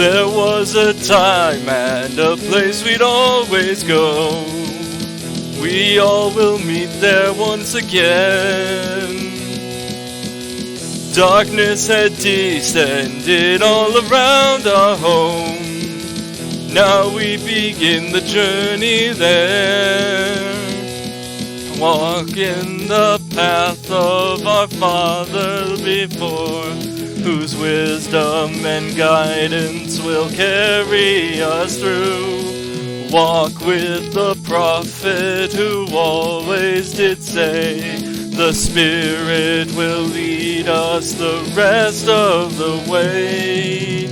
There was a time and a place we'd always go. We all will meet there once again. Darkness had descended all around our home. Now we begin the journey there. Walk in the path of our Father before, whose wisdom and guidance will carry us through. Walk with the prophet who always did say, the Spirit will lead us the rest of the way.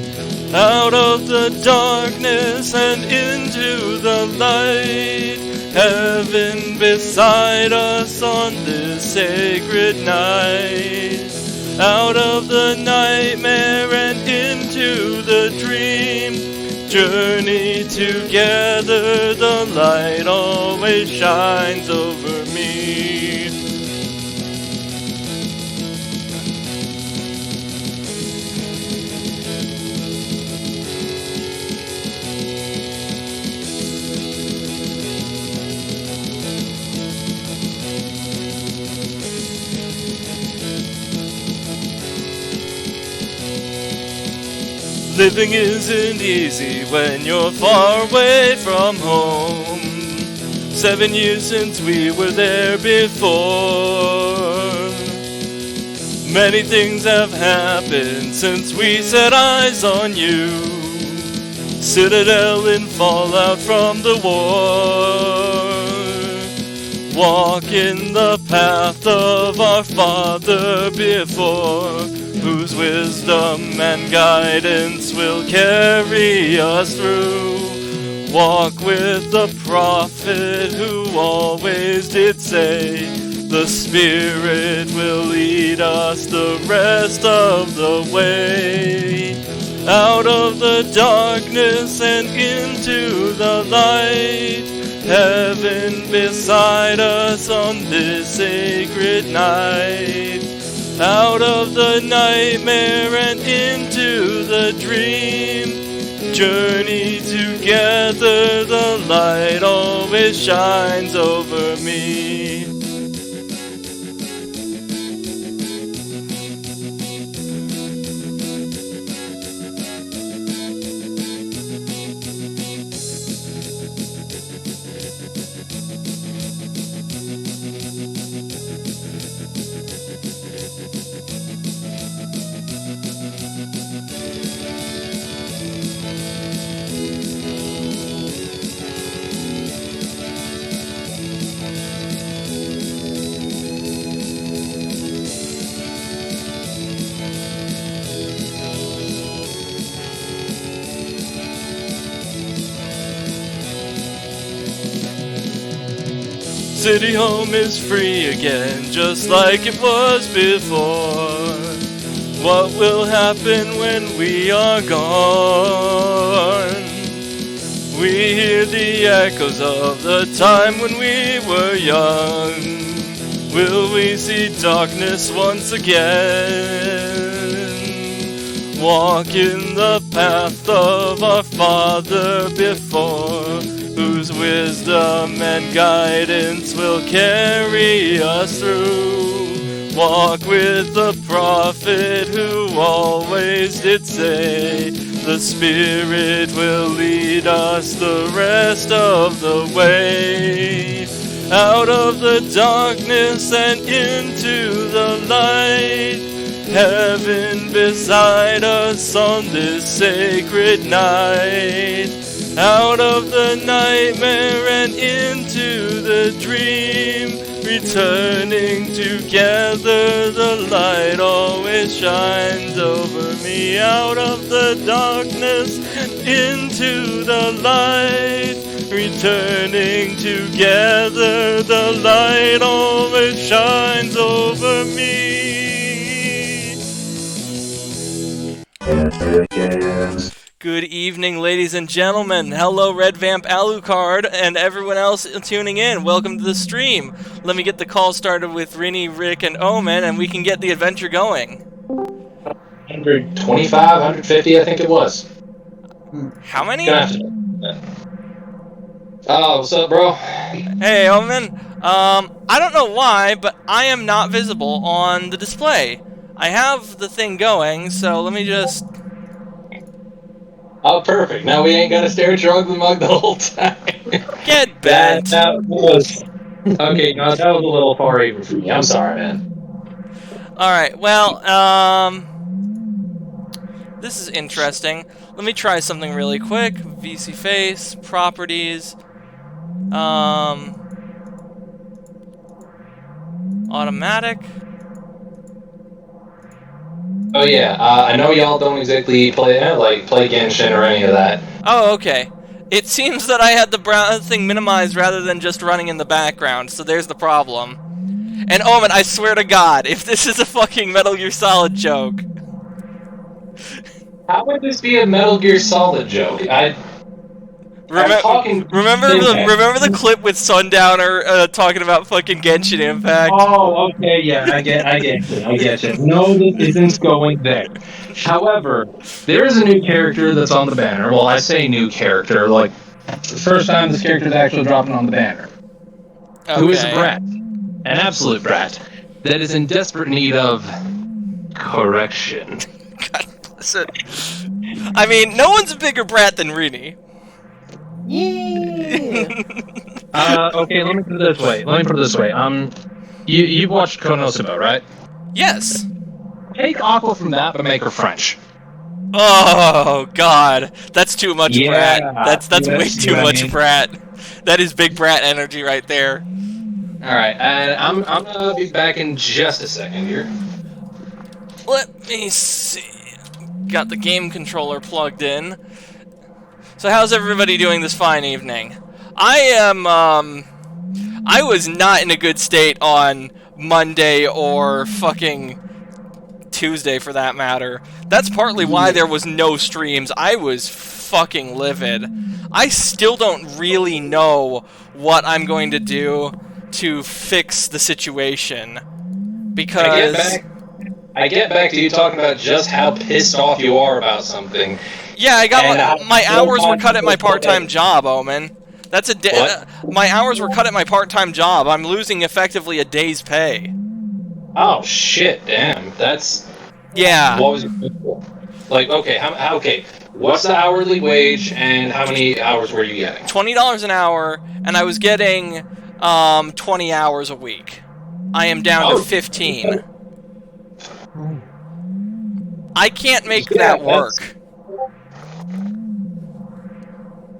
Out of the darkness and into the light, heaven beside us on this sacred night. Out of the nightmare and into the dream, journey together, the light always shines over me. Living isn't easy when you're far away from home. 7 years since we were there before. Many things have happened since we set eyes on you. Citadel in fallout from the war. Walk in the path of our Father before, whose wisdom and guidance will carry us through. Walk with the prophet who always did say, the Spirit will lead us the rest of the way. Out of the darkness and into the light, heaven beside us on this sacred night. Out of the nightmare and into the dream, journey together, the light always shines over me. City home is free again, just like it was before. What will happen when we are gone? We hear the echoes of the time when we were young. Will we see darkness once again? Walk in the path of our Father before, whose wisdom and guidance will carry us through. Walk with the prophet who always did say, the Spirit will lead us the rest of the way. Out of the darkness and into the light, heaven beside us on this sacred night. Out of the nightmare and into the dream, returning together, the light always shines over me. Out of the darkness and into the light, returning together, the light always shines over me. Good evening, ladies and gentlemen. Hello, Red Vamp Alucard, and everyone else tuning in. Welcome to the stream. Let me get the call started with Rini, Rick, and Omen, and we can get the adventure going. 125, 150, I think it was. How many? Gotcha. Oh, what's up, bro? Hey, Omen. I don't know why, but I am not visible on the display. I have the thing going, so let me just... Oh, perfect. Now we ain't gotta stare at your ugly mug the whole time. Get bent. That was... Okay, no, that was a little far even for me. I'm sorry, man. Alright, well, this is interesting. Let me try something really quick. VC face, properties, automatic. Oh yeah, I know y'all don't exactly play Genshin or any of that. Oh, okay. It seems that I had the thing minimized rather than just running in the background, so there's the problem. And Omen, I swear to God, if this is a fucking Metal Gear Solid joke... How would this be a Metal Gear Solid joke? Remember the clip with Sundowner talking about fucking Genshin Impact? Oh, okay, yeah, I get you. No, this isn't going there. However, there is a new character that's on the banner. Well, I say new character, like, the first time this character is actually dropping on the banner. Okay. Who is a brat. An absolute brat. That is in desperate need of... correction. God bless it. I mean, no one's a bigger brat than Rini. Yeah. Okay, let me put it this way. You've watched Konosuba, right? Yes. Take Aquila from that, but make her French. Oh God, that's too much brat. That's way too much brat. That is big brat energy right there. All right, and I'm gonna be back in just a second here. Let me see. Got the game controller plugged in. So how's everybody doing this fine evening? I was not in a good state on Monday or fucking Tuesday for that matter. That's partly why there was no streams. I was fucking livid. I still don't really know what I'm going to do to fix the situation. Because... I get back to you talking about just how pissed off you are about something. Yeah, I got my hours were cut at my part-time job, Omen. That's a my hours were cut at my part-time job. I'm losing effectively a day's pay. Oh shit! Damn, that's... Yeah. What was it? Like, okay, okay. What's the hourly wage, and how many hours were you getting? $20 an hour, and I was getting 20 hours a week. I am down to 15. I can't make that work.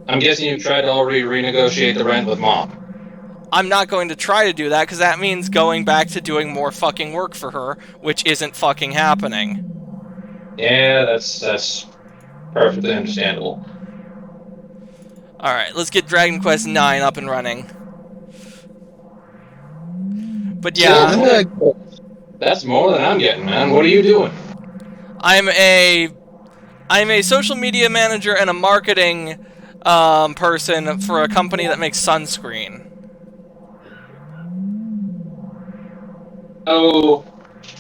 I'm guessing you've tried to already renegotiate the rent with Mom. I'm not going to try to do that, because that means going back to doing more fucking work for her, which isn't fucking happening. Yeah, that's perfectly understandable. Alright, let's get Dragon Quest IX up and running. But yeah... That's more than I'm getting, man. What are you doing? I'm a social media manager and a marketing person for a company that makes sunscreen. Oh,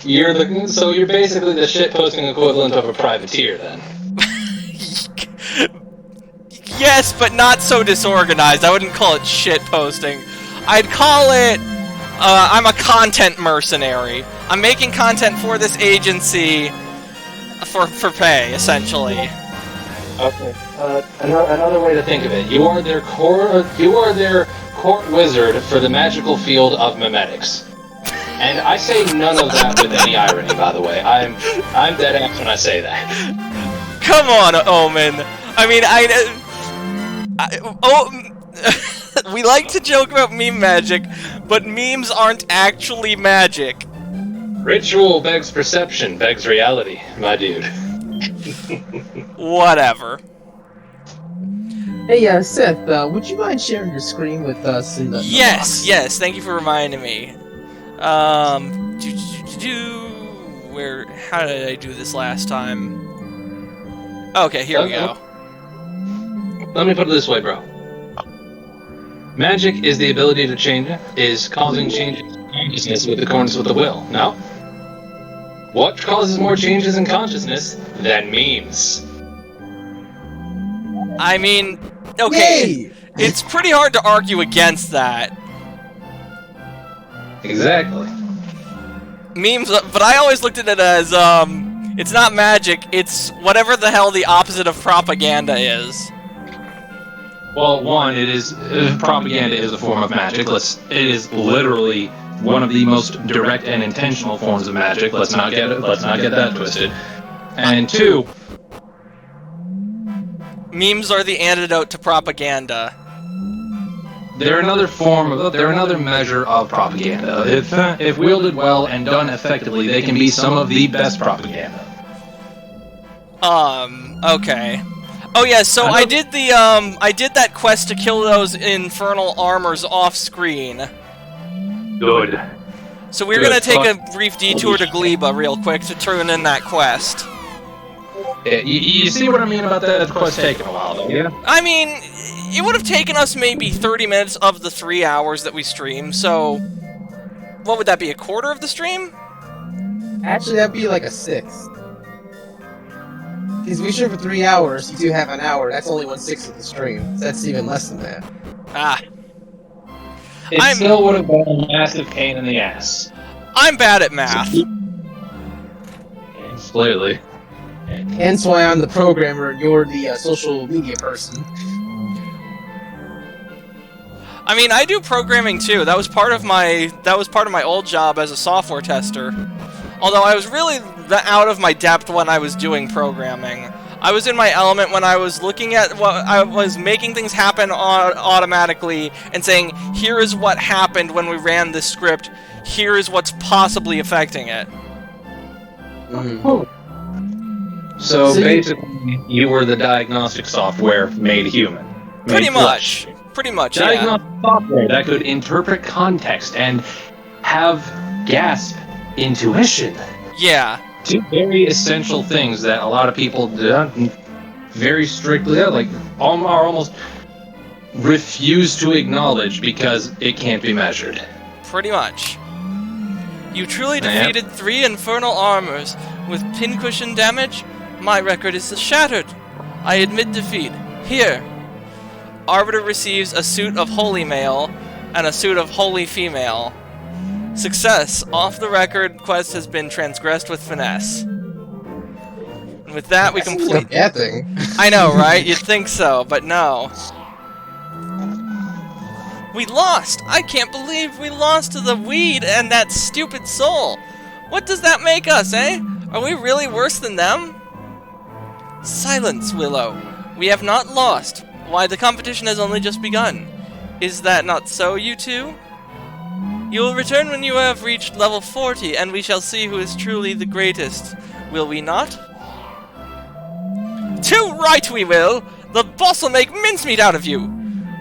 you're basically the shitposting equivalent of a privateer, then. Yes, but not so disorganized. I wouldn't call it shitposting. I'd call it I'm a content mercenary. I'm making content for this agency for pay, essentially. Okay. Another way to think of it: you are their court wizard for the magical field of memetics. And I say none of that with any irony, by the way. I'm dead ass when I say that. Come on, Omen. I mean, we like to joke about meme magic, but memes aren't actually magic. Ritual begs perception, begs reality, my dude. Whatever. Hey, Seth, would you mind sharing your screen with us in the Yes, yes, thank you for reminding me. How did I do this last time? Okay, here we go. Let me put it this way, bro. Magic is the ability to change, is causing changes in consciousness with accordance with the will. Now, what causes more changes in consciousness than memes? I mean, okay, Yay! it's pretty hard to argue against that. Exactly. Memes, but I always looked at it as, it's not magic, it's whatever the hell the opposite of propaganda is. Well, one, it is propaganda is a form of magic. It is literally one of the most direct and intentional forms of magic. Let's not get that twisted. And two, Memes are the antidote to propaganda. they're another measure of propaganda. If wielded well and done effectively, they can be some of the best propaganda. Okay. Oh yeah, so I did that quest to kill those infernal armors off screen. Good. So we're gonna take a brief detour to Gleba real quick to turn in that quest. Yeah, you see what I mean about that quest taking a while, though, yeah? I mean, it would have taken us maybe 30 minutes of the 3 hours that we stream, so... What would that be, a quarter of the stream? Actually, that'd be like a sixth. Because we stream for 3 hours, you do have an hour, that's only 1/6 of the stream. So that's even less than that. Ah. It still would have been a massive pain in the ass. I'm bad at math. Clearly. Hence why I'm the programmer and you're the social media person. I mean, I do programming too. That was part of my old job as a software tester. Although I was really out of my depth when I was doing programming. I was in my element when I was looking at what I was making things happen automatically and saying, here is what happened when we ran this script. Here is what's possibly affecting it. Mm. So basically, you were the diagnostic software made human. Pretty much. Pretty much, yeah. Diagnostic software that could interpret context and have gasp intuition. Yeah. Two very essential things that a lot of people very strictly, are almost refuse to acknowledge because it can't be measured. Pretty much. You truly defeated 3 infernal armors with pincushion damage? My record is shattered. I admit defeat. Here. Arbiter receives a suit of holy male and a suit of holy female. Success. Off the record quest has been transgressed with finesse. And with that, we complete. Bad thing. I know, right? You'd think so, but no. We lost! I can't believe we lost to the weed and that stupid soul! What does that make us, eh? Are we really worse than them? Silence, Willow. We have not lost. Why, the competition has only just begun. Is that not so, you two? You will return when you have reached level 40, and we shall see who is truly the greatest. Will we not? Too right we will! The boss will make mincemeat out of you!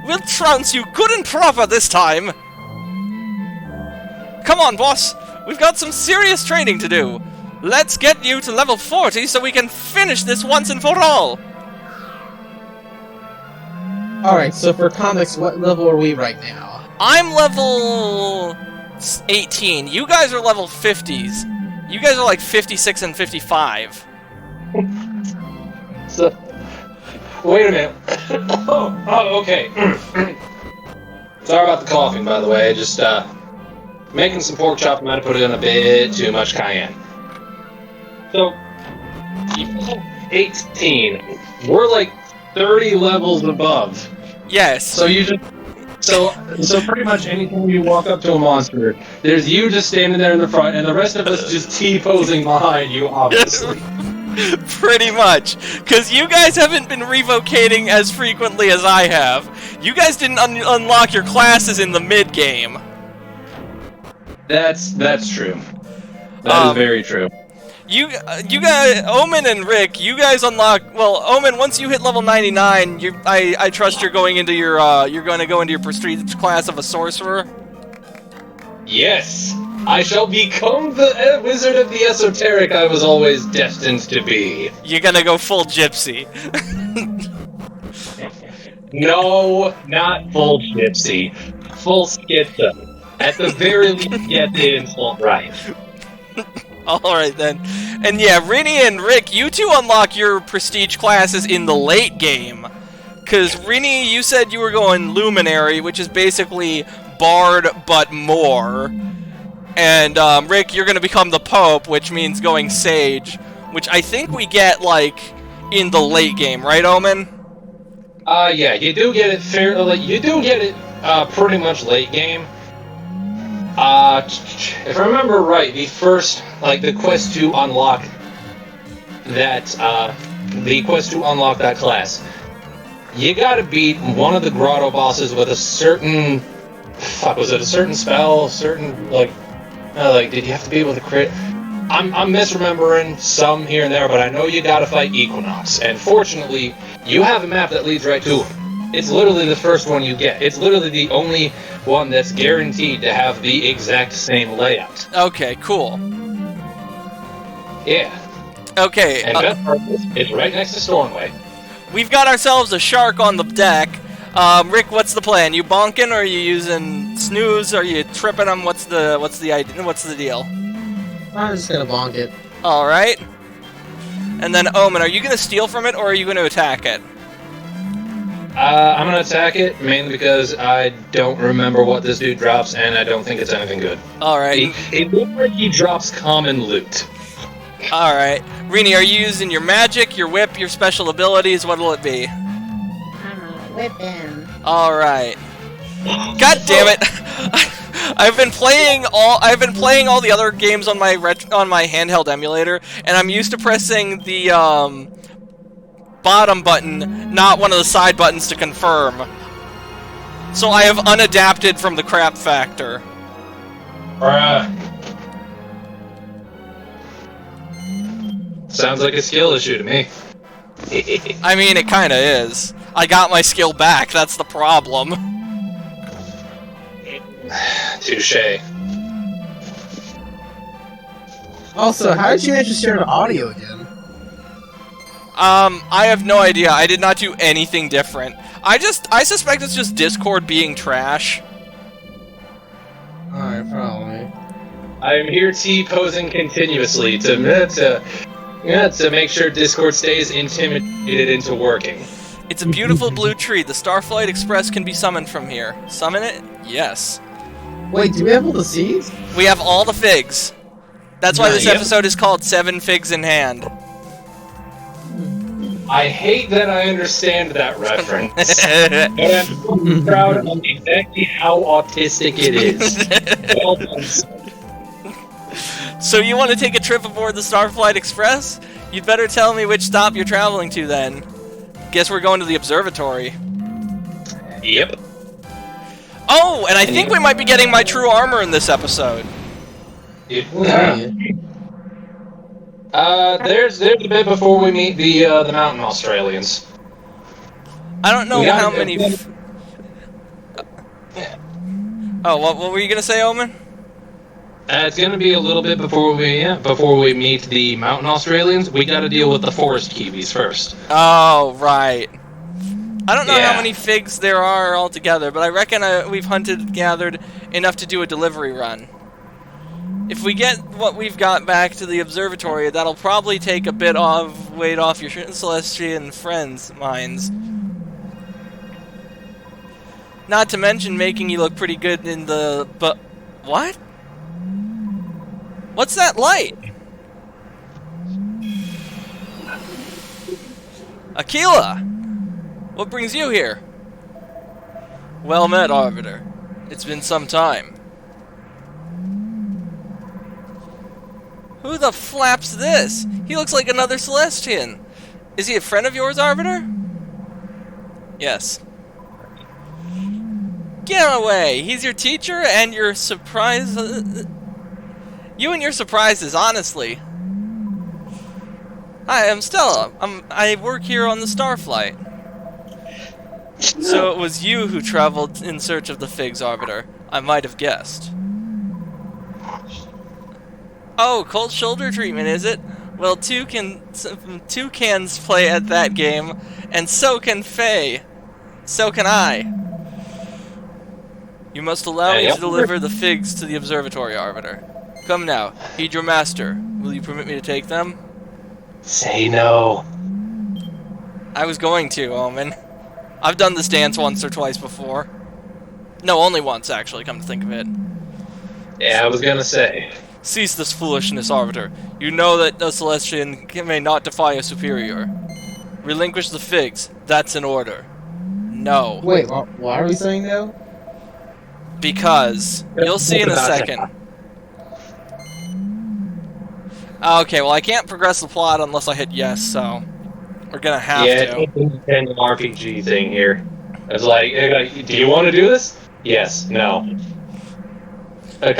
We'll trounce you good and proper this time! Come on, boss! We've got some serious training to do! Let's get you to level 40 so we can finish this once and for all! Alright, so for comics, what level are we right now? I'm level 18. You guys are level 50s. You guys are like 56 and 55. So, wait a minute. oh, okay. Sorry about the coughing, by the way. Just making some pork chop. Might have put in a bit too much cayenne. So, 18. We're like 30 levels above. Yes. So you just so pretty much anytime you walk up to a monster, there's you just standing there in the front, and the rest of us just T-posing behind you, obviously. Pretty much, because you guys haven't been revocating as frequently as I have. You guys didn't unlock your classes in the mid-game. That's true. That is very true. You guys, Omen and Rick, you guys unlock. Well, Omen, once you hit level 99, I trust you're going into your you're going to go into your prestige class of a sorcerer. Yes, I shall become the wizard of the esoteric I was always destined to be. You're gonna go full gypsy. No, not full gypsy. Full schizo. At the very least, get the insult right. Alright then. And yeah, Rinny and Rick, you two unlock your prestige classes in the late game. Because, Rini, you said you were going Luminary, which is basically Bard, but more. And, Rick, you're going to become the Pope, which means going Sage, which I think we get, like, in the late game, right, Omen? Yeah, you do get it pretty much late game. If I remember right, the first, the quest to unlock that, class, you gotta beat one of the grotto bosses with a certain, was it a certain spell, did you have to be able to crit? I'm misremembering some here and there, but I know you gotta fight Equinox, and fortunately, you have a map that leads right to him. It's literally the first one you get. It's literally the only one that's guaranteed to have the exact same layout. Okay, cool. Yeah. Okay. And best part is, it's right next to Stormway. We've got ourselves a shark on the deck. Rick, what's the plan? You bonking, or are you using snooze? Are you tripping him? What's the idea? What's the deal? I'm just gonna bonk it. All right. And then Omen, are you gonna steal from it, or are you gonna attack it? I'm gonna attack it, mainly because I don't remember what this dude drops, and I don't think it's anything good. Alright. It looks like he drops common loot. Alright. Rini, are you using your magic, your whip, your special abilities? What'll it be? I'm a whippin'. Alright. God damn it! I've been playing all the other games on my handheld emulator, and I'm used to pressing the bottom button, not one of the side buttons to confirm. So I have unadapted from the crap factor. Sounds like a skill issue to me. I mean, it kinda is. I got my skill back, that's the problem. Touché. Also, how did you manage to share the audio again? I have no idea. I did not do anything different. I suspect it's just Discord being trash. Alright, probably. I'm here T-posing continuously to make sure Discord stays intimidated into working. It's a beautiful blue tree. The Starflight Express can be summoned from here. Summon it? Yes. Wait, do we have all the seeds? We have all the figs. That's why this Yep. episode is called 7 Figs in Hand. I hate that I understand that reference. And I'm proud of exactly how autistic it is. Well done, sir. So you want to take a trip aboard the Starflight Express? You'd better tell me which stop you're traveling to then. Guess we're going to the observatory. Yep. Oh, and I think we might be getting my true armor in this episode. There's a bit before we meet the mountain Australians. I don't know We got how it. many... Oh, what were you gonna say, Omen? It's gonna be a little bit before we meet the mountain Australians. We got to deal with the forest kiwis first. Oh, right. I don't know Yeah. how many figs there are altogether, but I reckon we've gathered enough to do a delivery run. If we get what we've got back to the observatory, that'll probably take a bit of weight off your Celestian friends' minds. Not to mention making you look pretty good in the... But... What? What's that light? Aquila! What brings you here? Well met, Arbiter. It's been some time. Who the flap's this? He looks like another Celestian. Is he a friend of yours, Arbiter? Yes. Get away! He's your teacher and your surprise... You and your surprises, honestly. Hi, I'm Stella. I work here on the Starflight. So it was you who traveled in search of the figs, Arbiter. I might have guessed. Oh, cold shoulder treatment, is it? Well, two cans play at that game, and so can Faye. So can I. You must allow me to deliver the figs to the observatory, Arbiter. Come now, heed your master. Will you permit me to take them? Say no. I was going to, Omen. I've done this dance once or twice before. No, only once, actually, come to think of it. Yeah, I was gonna say. Cease this foolishness, Arbiter. You know that the Celestian may not defy a superior. Relinquish the figs. That's an order. No. Wait, why are we saying no? Because you'll see in a second. Okay, well I can't progress the plot unless I hit yes, so we're gonna have to. It's an RPG thing here. It's like, do you want to do this? Yes. No. You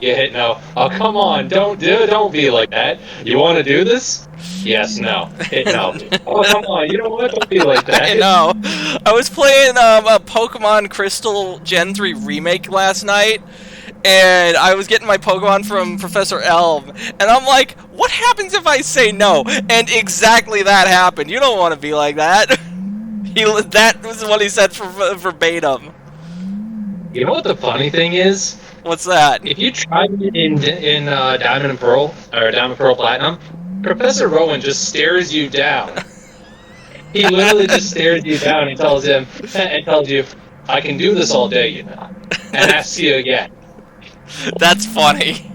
hit no. Oh, come on! Don't be like that. You want to do this? Yes. No. Hit no. Oh, come on! You know what? Don't be like that. I know. I was playing a Pokemon Crystal Gen 3 remake last night, and I was getting my Pokemon from Professor Elm, and I'm like, what happens if I say no? And exactly that happened. You don't want to be like that. That was what he said verbatim. You know what the funny thing is? What's that? If you try it in Diamond and Pearl, or Diamond Pearl Platinum, Professor Rowan just stares you down. He literally just stares you down and tells you, I can do this all day, you know, and asks you again. That's funny.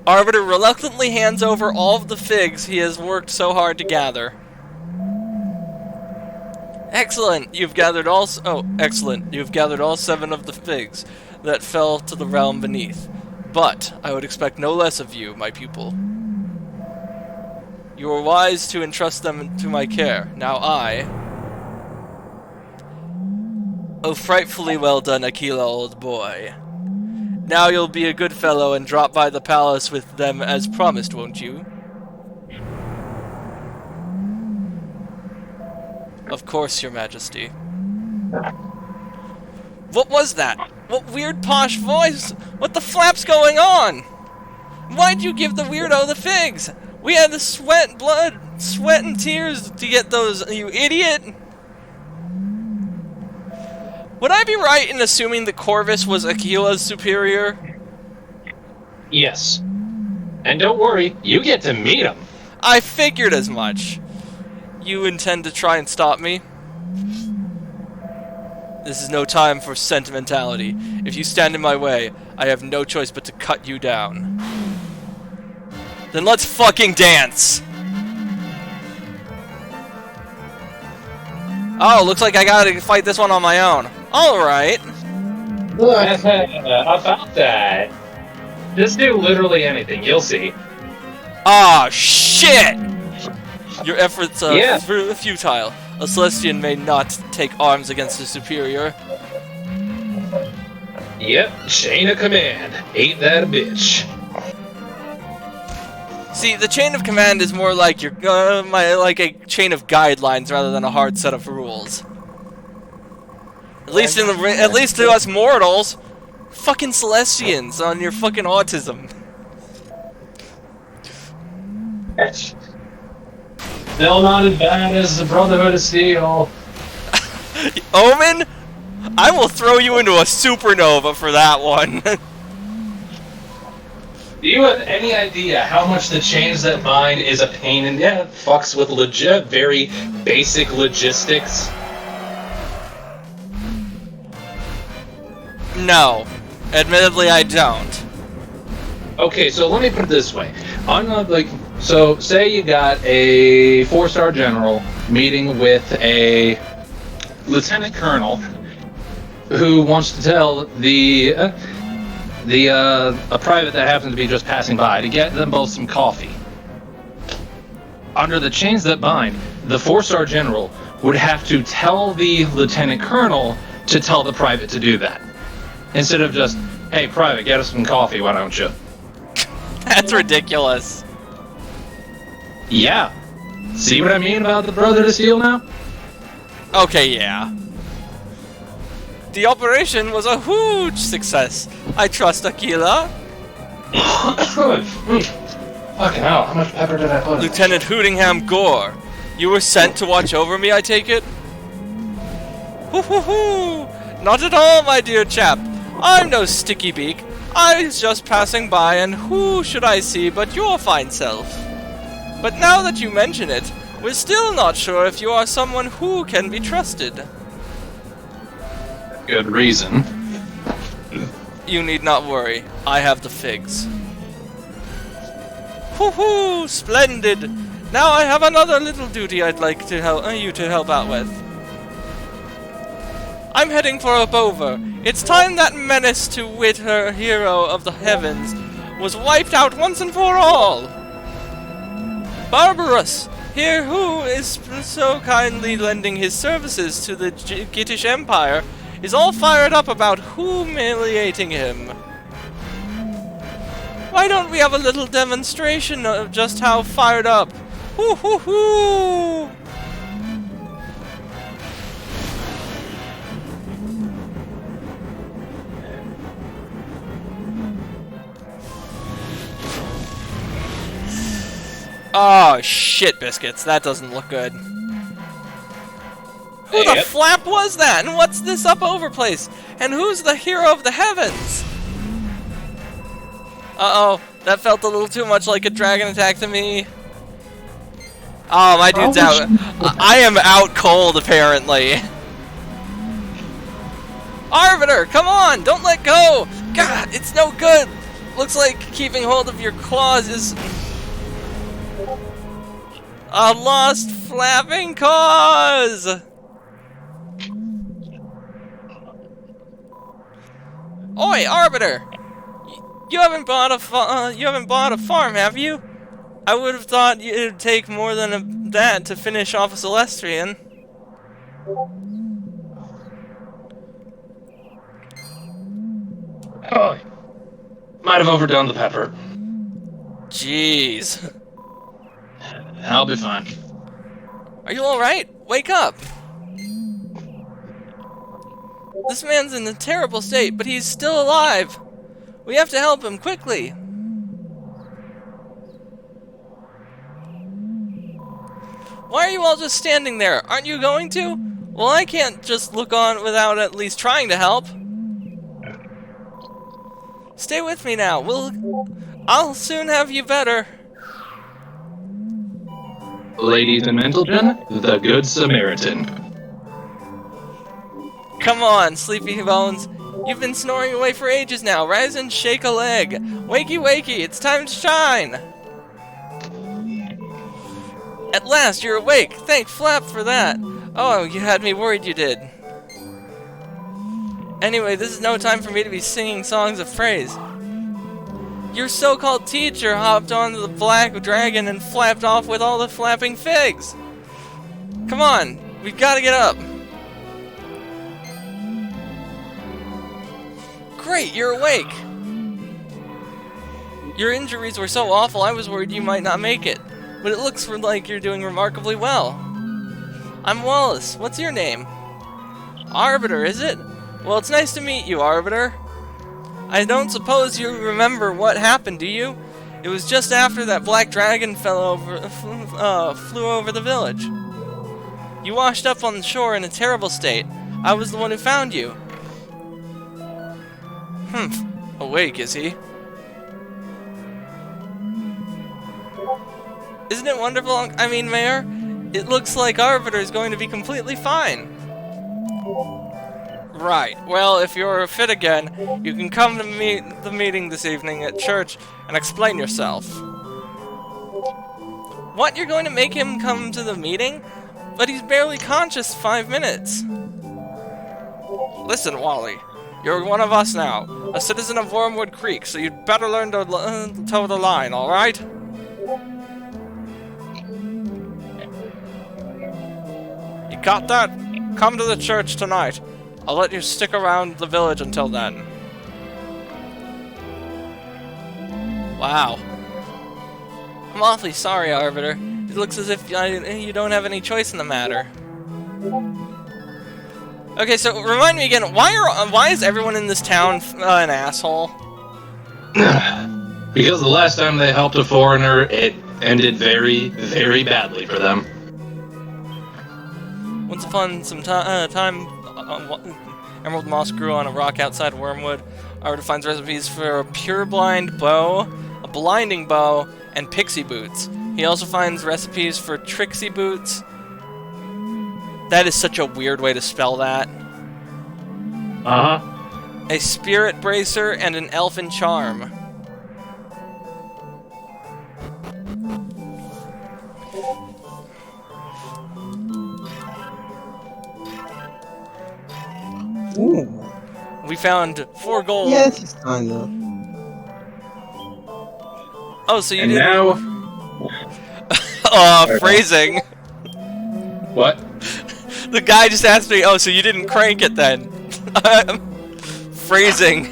Arbiter reluctantly hands over all of the figs he has worked so hard to gather. Excellent! You've gathered all 7 of the figs that fell to the realm beneath. But I would expect no less of you, my pupil. You were wise to entrust them to my care. Now Oh, frightfully well done, Aquila, old boy. Now you'll be a good fellow and drop by the palace with them as promised, won't you? Of course, your majesty. What was that? What weird posh voice? What the flap's going on? Why'd you give the weirdo the figs? We had the sweat and tears to get those, you idiot! Would I be right in assuming that Corvus was Aquila's superior? Yes. And don't worry, you get to meet him. I figured as much. You intend to try and stop me? This is no time for sentimentality. If you stand in my way, I have no choice but to cut you down. Then let's fucking dance! Oh, looks like I gotta fight this one on my own. Alright. About that. Just do literally anything, you'll see. Ah, shit! Your efforts are Yeah. futile. A Celestian may not take arms against a superior. Yep, chain of command. Ain't that a bitch? See, the chain of command is more like your like a chain of guidelines rather than a hard set of rules. At least to us mortals, fucking Celestians on your fucking autism. Still not as bad as the Brotherhood of Steel. Omen, I will throw you into a supernova for that one. Do you have any idea how much the chains that bind is a pain in the it fucks with very basic logistics? No, admittedly I don't. Okay, so let me put it this way. So say you got a 4-star general meeting with a lieutenant colonel who wants to tell a private that happens to be just passing by to get them both some coffee. Under the chains that bind, the 4-star general would have to tell the lieutenant colonel to tell the private to do that. Instead of just, hey private, get us some coffee, why don't you? That's ridiculous. Yeah. See what I mean about the Brotherhood of Steel now? Okay, yeah. The operation was a huge success. I trust Aquila. Fucking hell, how much pepper did I put in? Lieutenant Hootingham Gore, you were sent to watch over me, I take it? Hoo hoo hoo! Not at all, my dear chap. I'm no sticky beak. I was just passing by, and who should I see but your fine self? But now that you mention it, We're still not sure if you are someone who can be trusted. Good reason. You need not worry. I have the figs. Hoo-hoo! Splendid! Now I have another little duty I'd like to help you to help out with. I'm heading for a bover. It's time that menace to wit her hero of the heavens was wiped out once and for all. Barbarous, here who is so kindly lending his services to the Gittish Empire, is all fired up about humiliating him. Why don't we have a little demonstration of just how fired up? Hoo hoo hoo! Oh shit, biscuits, that doesn't look good. Who the flap was that? And what's this up over place? And who's the hero of the heavens? Uh-oh, that felt a little too much like a dragon attack to me. Oh, my dude's out. I am out cold, apparently. Arbiter, come on, don't let go. God, it's no good. Looks like keeping hold of your claws is a lost flapping cause. Oi, Arbiter! You haven't bought a farm, have you? I would have thought it'd take more than that to finish off a Celestian. Oh, might have overdone the pepper. Jeez. I'll be fine. Are you alright? Wake up! This man's in a terrible state, but he's still alive! We have to help him, quickly! Why are you all just standing there? Aren't you going to? Well, I can't just look on without at least trying to help. Stay with me now. I'll soon have you better. Ladies and gentlemen, the Good Samaritan. Come on, sleepy bones. You've been snoring away for ages now. Rise and shake a leg. Wakey, wakey, it's time to shine. At last, you're awake. Thank Flap for that. Oh, you had me worried you did. Anyway, this is no time for me to be singing songs of praise. Your so-called teacher hopped onto the black dragon and flapped off with all the flapping figs. Come on, we've got to get up. Great, you're awake. Your injuries were so awful, I was worried you might not make it. But it looks like you're doing remarkably well. I'm Wallace. What's your name? Arbiter, is it? Well, it's nice to meet you, Arbiter. I don't suppose you remember what happened, do you? It was just after that black dragon flew over the village. You washed up on the shore in a terrible state. I was the one who found you. Awake, is he? Isn't it wonderful? I mean, Mayor, it looks like Arbiter is going to be completely fine. Right. Well, if you're fit again, you can come to the meeting this evening at church and explain yourself. What? You're going to make him come to the meeting? But he's barely conscious 5 minutes. Listen, Wally. You're one of us now, a citizen of Wormwood Creek, so you'd better learn to toe the line, alright? You got that? Come to the church tonight. I'll let you stick around the village until then. Wow. I'm awfully sorry, Arbiter. It looks as if you don't have any choice in the matter. Okay, so remind me again, why is everyone in this town an asshole? Because the last time they helped a foreigner, it ended very, very badly for them. Once upon some time, emerald moss grew on a rock outside Wormwood. Arbiter finds recipes for a pure-blind bow, a blinding bow, and pixie boots. He also finds recipes for Trixie boots. That is such a weird way to spell that. Uh-huh. A spirit bracer and an elfin charm. Ooh. We found 4 gold. Yeah, it's fine though. Oh, so you And didn't... now... phrasing. What? The guy just asked me, oh, so you didn't crank it then? Phrasing.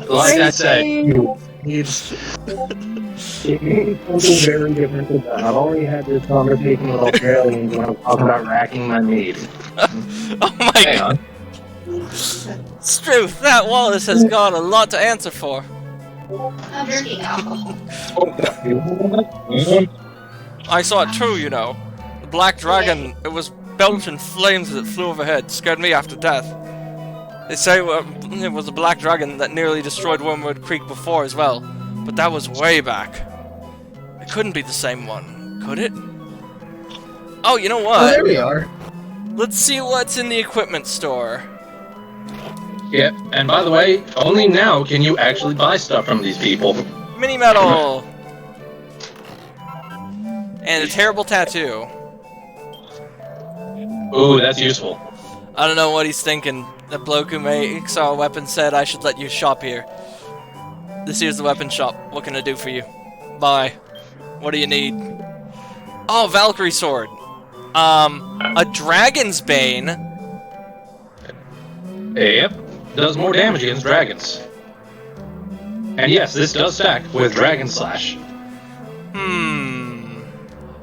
Like I said, It's it means something very different than that. I've already had this conversation with Australians when I'm talking about racking my meat. Oh my hang god. on. Struth, that Wallace has got a lot to answer for. I'm drinking alcohol. I saw it too, you know. The black dragon, it was belching flames as it flew overhead, scared me after death. They say it was a black dragon that nearly destroyed Wormwood Creek before as well, but that was way back. It couldn't be the same one, could it? Oh, you know Oh, what? there we are. Let's see what's in the equipment store. Yep, and by the way, only now can you actually buy stuff from these people. Mini medal! And a terrible tattoo. Ooh, that's useful. I don't know what he's thinking. The bloke who makes our weapon said I should let you shop here. This here's the weapon shop. What can I do for you? Bye. What do you need? Oh, Valkyrie sword. A Dragon's Bane. Yep, does more damage against dragons. And yes, this does stack with Dragon Slash.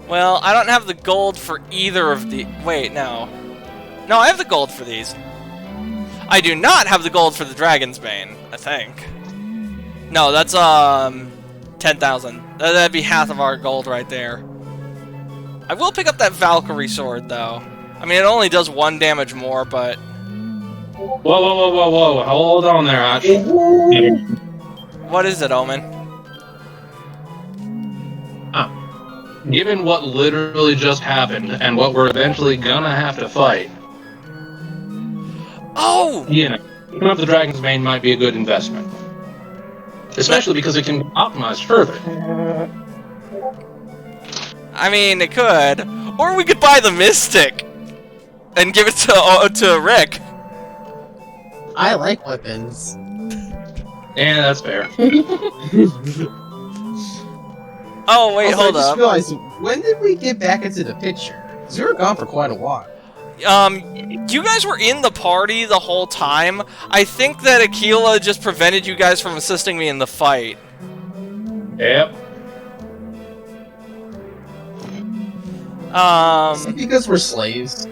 Well, I don't have the gold for either of the... Wait, no. No, I have the gold for these. I do not have the gold for the Dragon's Bane, I think. No, that's, 10,000. That'd be half of our gold right there. I will pick up that Valkyrie sword, though. I mean, it only does 1 damage more, but... Whoa, whoa, whoa, whoa, whoa. Hold on there, Ash. What is it, Omen? Given what literally just happened, and what we're eventually gonna have to fight, Oh! you know, picking up the Dragon's Bane might be a good investment. Especially because it can be optimized further. I mean, it could. Or we could buy the Mystic and give it to Rick. I like weapons. Yeah, that's fair. Oh, wait, Also, hold I just up. realized, when did we get back into the picture? 'Cause we were gone for quite a while. You guys were in the party the whole time. I think that Aquila just prevented you guys from assisting me in the fight. Yep. Is it because we're slaves?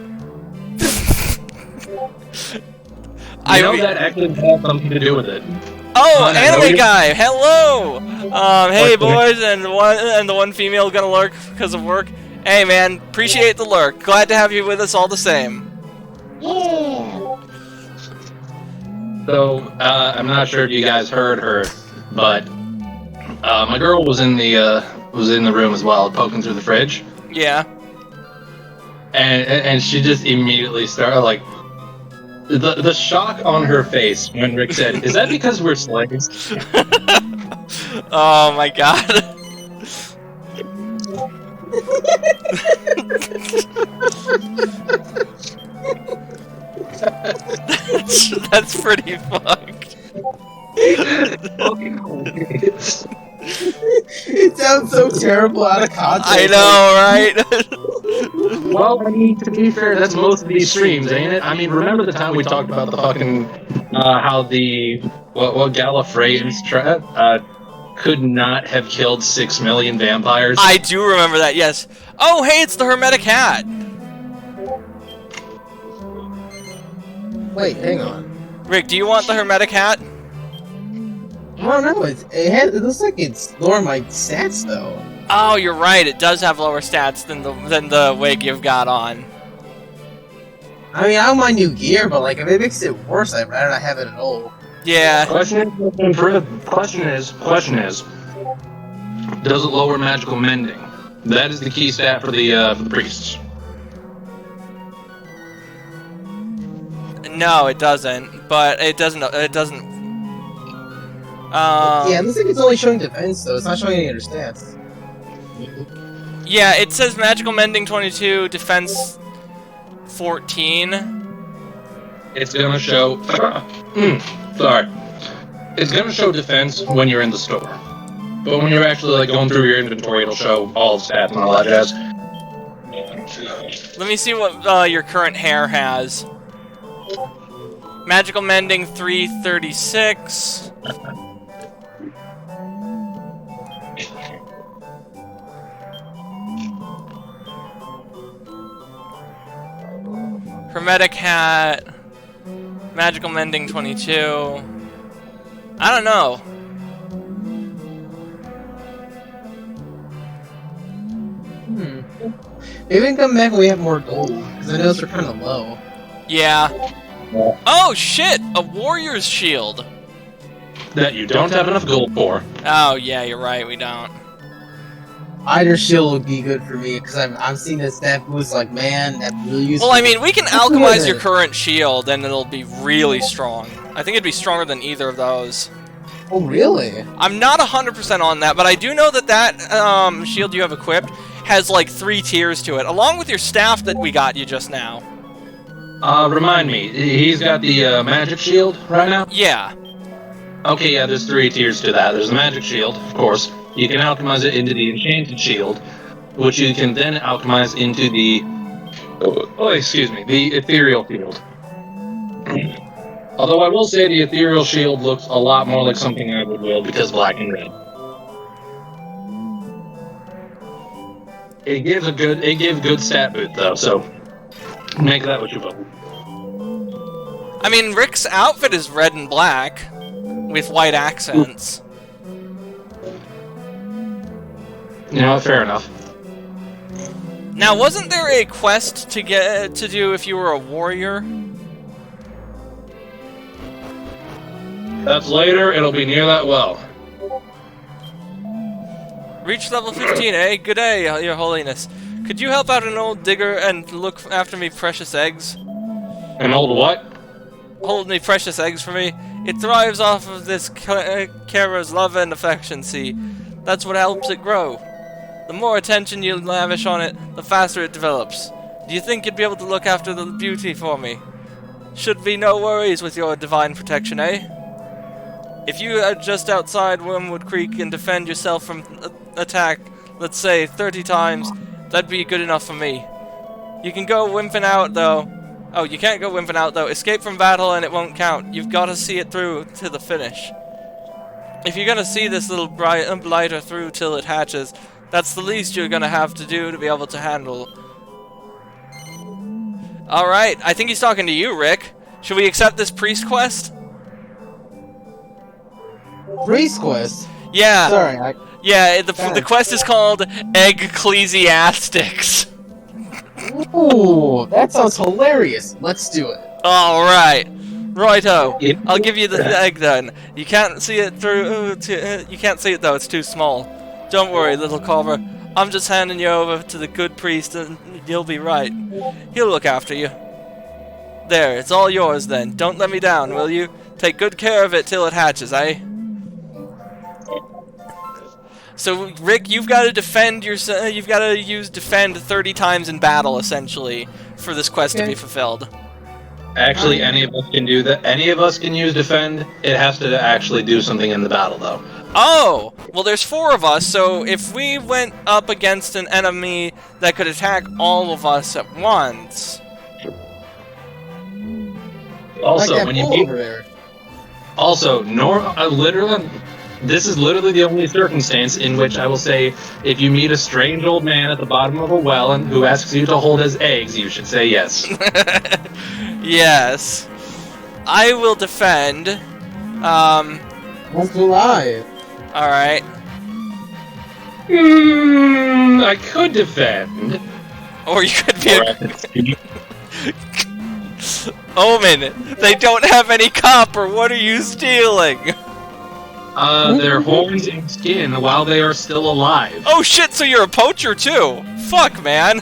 I know that actually has something to do with it. Oh, I know anime you- guy, hello! Hey boys, and the one female gonna lurk because of work. Hey man, appreciate the lurk. Glad to have you with us all the same. Yeah. So, I'm not sure if you guys heard her, but my girl was in the room as well, poking through the fridge, Yeah. and she just immediately started like the shock on her face when Rick said, "Is that because we're slaves?" Oh my god. That's pretty fucked. It sounds so terrible out of context. I know, right? Well, I mean, to be fair, that's most of these streams, ain't it? I mean, remember the time we talked about the fucking how the what Gallifreyans could not have killed 6 million vampires? I do remember that, yes. Oh, hey, it's the Hermetic Hat. Wait, hang on. Rick, do you want the Hermetic Hat? I don't know. It looks like it's lower my stats though. Oh, you're right. It does have lower stats than the wig you've got on. I mean, I don't mind new gear, but like if it makes it worse, I'd rather not have it at all. Yeah. Question is, Does it lower magical mending? That is the key stat for the priests. No, it doesn't. But it doesn't. It doesn't. Yeah, it looks like it's only showing defense, though. It's not showing any other stats. Yeah, it says magical mending 22, defense 14. It's gonna show. Sorry. It's gonna show defense when you're in the store, but when you're actually like going through your inventory, it'll show all the stats and all that jazz. Let me see what your current hair has. Magical mending 336. Hermetic hat. Magical mending 22. I don't know. Maybe we can come back when we have more gold, because I know those are kind of low. Yeah. Oh shit! A warrior's shield. That you don't have enough gold for. Oh yeah, you're right. We don't. Either shield would be good for me, because I'm seeing this stat boost like, man, that really useful. Well, I mean, we can alchemize your current shield, and it'll be really strong. I think it'd be stronger than either of those. Oh, really? I'm not 100% on that, but I do know that that shield you have equipped has like 3 tiers to it, along with your staff that we got you just now. Remind me, he's got the magic shield right now? Yeah. Okay, yeah, there's 3 tiers to that. There's the magic shield, of course. You can alchemize it into the enchanted shield, which you can then alchemize into the... the ethereal shield. Although I will say the ethereal shield looks a lot more like something I would wield because black and red. It gives good stat boot though, so make that what you will. I mean, Rick's outfit is red and black with white accents. You know, fair enough. Now, wasn't there a quest to get to do if you were a warrior? That's later, it'll be near that well. Reach level 15, eh? Good day, your holiness. Could you help out an old digger and look after me precious eggs? An old what? Hold me precious eggs for me. It thrives off of this Kara's love and affection, see? That's what helps it grow. The more attention you lavish on it, the faster it develops. Do you think you'd be able to look after the beauty for me? Should be no worries with your divine protection, eh? If you are just outside Wormwood Creek and defend yourself from attack, let's say 30 times, that'd be good enough for me. You can go wimping out, though. Oh, you can't go wimping out, though. Escape from battle and it won't count. You've got to see it through to the finish. If you're gonna see this little blighter through till it hatches, that's the least you're gonna have to do to be able to handle. Alright, I think he's talking to you, Rick. Should we accept this priest quest? Priest quest? Yeah. Sorry, Yeah, the quest is called Ecclesiastics. Ooh, that sounds hilarious. Let's do it. Alright. Righto. I'll give you the egg then. You can't see it through. You can't see it though, it's too small. Don't worry, little Culver. I'm just handing you over to the good priest and you'll be right. He'll look after you. There, it's all yours then. Don't let me down, will you? Take good care of it till it hatches, eh? So, Rick, you've got to defend yourself. You've got to use defend 30 times in battle, essentially, for this quest to be fulfilled. Actually, any of us can do that. Any of us can use defend. It has to actually do something in the battle, though. Oh! Well, there's 4 of us, so if we went up against an enemy that could attack all of us at once... Also, like when you over meet... there. Also, literally... This is literally the only circumstance in which I will say, if you meet a strange old man at the bottom of a well and who asks you to hold his eggs, you should say yes. Yes. I will defend. Let's do live. Alright. I could defend. Or you could be Omen, they don't have any copper, what are you stealing? their horns and skin while they are still alive. Oh shit, so you're a poacher too? Fuck, man.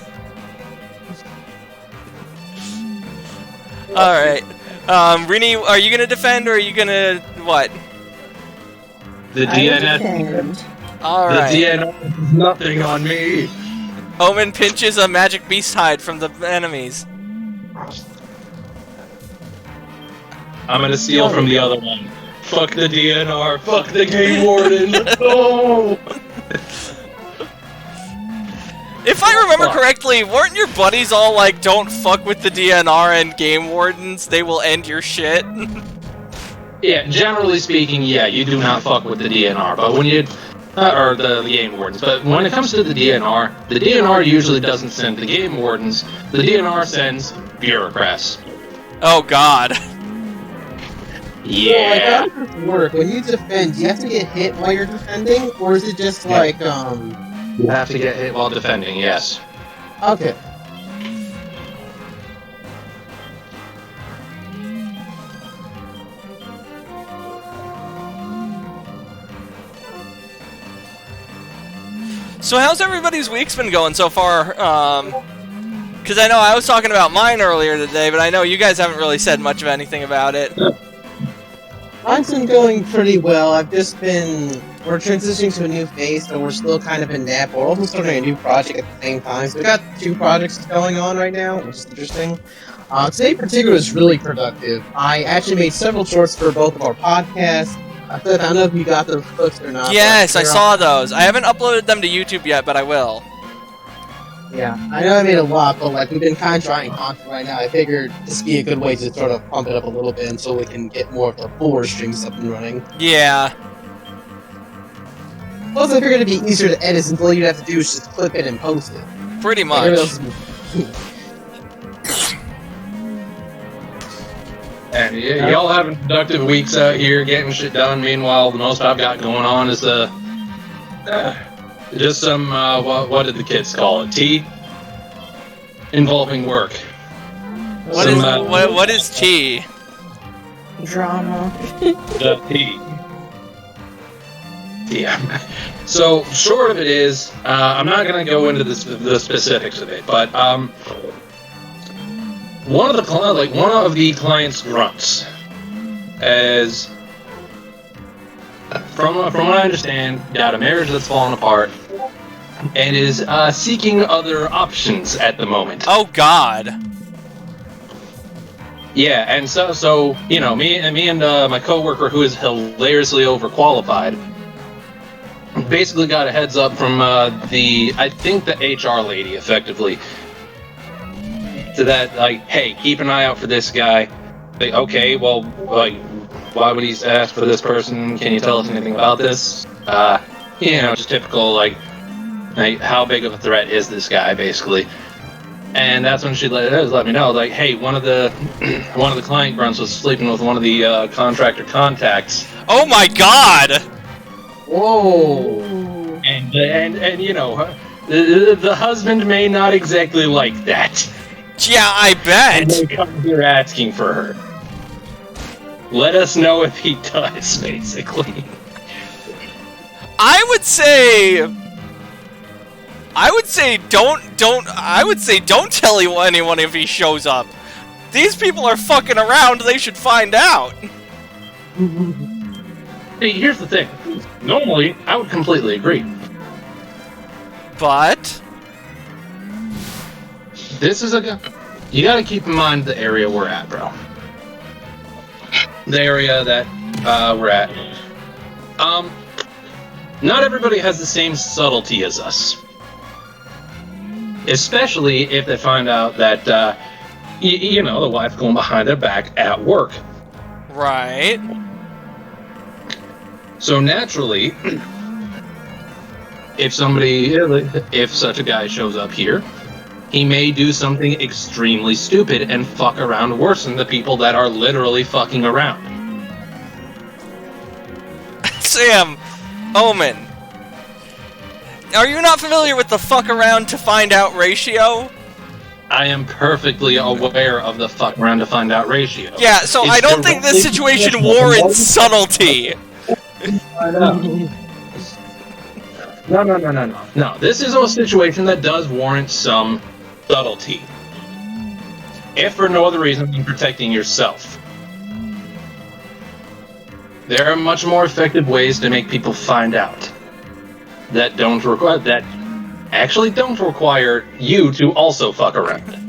Alright. Rini, are you gonna defend or are you gonna... what? The DNS... Alright. The DNS is nothing on me. Omen pinches a magic beast hide from the enemies. I'm gonna steal from the other one. Fuck the DNR, fuck the game warden, let's go! If I remember correctly, weren't your buddies all like, don't fuck with the DNR and game wardens, they will end your shit? Yeah, generally speaking, yeah, you do not fuck with the DNR, but when you... or the game wardens, but when it comes to the DNR usually doesn't send the game wardens, the DNR sends bureaucrats. Oh god. Yeah. Like, how does this work? When you defend, do you have to get hit while you're defending? Or is it just like, You have to get hit while defending, yes. Okay. So how's everybody's week's been going so far? Because I know I was talking about mine earlier today, but I know you guys haven't really said much of anything about it. Mine's been going pretty well. We're transitioning to a new phase, so we're still kind of in that, but we're also starting a new project at the same time. So we got 2 projects going on right now, which is interesting. Today in particular is really productive. I actually made several shorts for both of our podcasts. I don't know if you got those clips or not. Yes, I saw those. I haven't uploaded them to YouTube yet, but I will. Yeah, I know I made a lot, but like we've been kind of trying content right now. I figured this would be a good way to sort of pump it up a little bit until we can get more of the fuller streams up and running. Yeah. Plus, I figured it'd be easier to edit since all you'd have to do is just clip it and post it. Pretty Like, much. everything else And y'all having productive weeks out here, getting shit done. Meanwhile, the most I've got going on is just some, what did the kids call it? Tea? Involving work. What is tea? Drama. The tea. Yeah. So, short of it is, I'm not going to go into the specifics of it, but one of the client's grunts, as from what I understand, got a marriage that's fallen apart, and is seeking other options at the moment. Oh god. Yeah, and so you know, me and my coworker, who is hilariously overqualified, basically got a heads up from the HR lady, effectively, to that, like, hey, keep an eye out for this guy. Like, okay, well, like, why would he ask for this person? Can you tell us anything about this? You know, just typical, like, how big of a threat is this guy, basically. And that's when she let me know, like, hey, one of the client grunts was sleeping with one of the contractor contacts. Oh my god! Whoa! And you know, the husband may not exactly like that. Yeah, I And bet! they come here asking for her. Let us know if he does, basically. I would say don't tell anyone if he shows up. These people are fucking around, they should find out. See, here's the thing. Normally, I would completely agree. But This is you gotta keep in mind the area we're at, bro. The area that we're at. Not everybody has the same subtlety as us. Especially if they find out that, you know, the wife's going behind their back at work. right. So naturally, if such a guy shows up here, he may do something extremely stupid and fuck around worse than the people that are literally fucking around. Sam, Omen, are you not familiar with the fuck around to find out ratio? I am perfectly aware of the fuck around to find out ratio. Yeah, so It's I don't think this directly situation proportional. warrants subtlety. No, this is a situation that does warrant some subtlety. If for no other reason than protecting yourself. There are much more effective ways to make people find out that actually don't require you to also fuck around.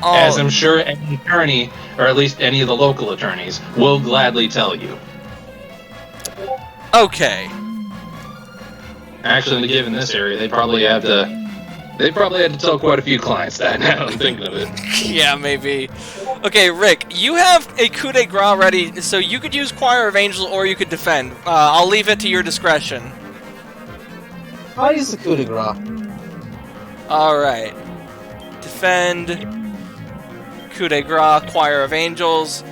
As I'm sure any attorney, or at least any of the local attorneys, will gladly tell you. Okay. Actually, given this area, they probably had to tell quite a few clients that. Now I'm thinking of it. Yeah, maybe. Okay, Rick, you have a coup de grace ready, so you could use Choir of Angels or you could defend. I'll leave it to your discretion. I'll use the coup de grace. Alright. Defend. Coup de grace, Choir of Angels.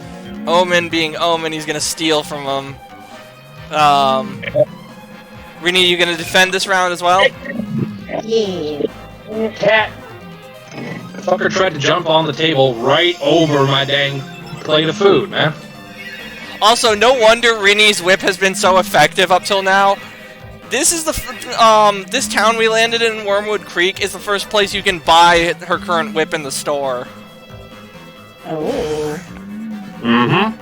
Omen being Omen, he's gonna steal from him. Rini, you gonna defend this round as well? Yeah. Cat. The fucker tried to jump on the table right over my dang plate of food, man. Also, no wonder Rini's whip has been so effective up till now. This is this town we landed in, Wormwood Creek, is the first place you can buy her current whip in the store. Oh. Mm-hmm.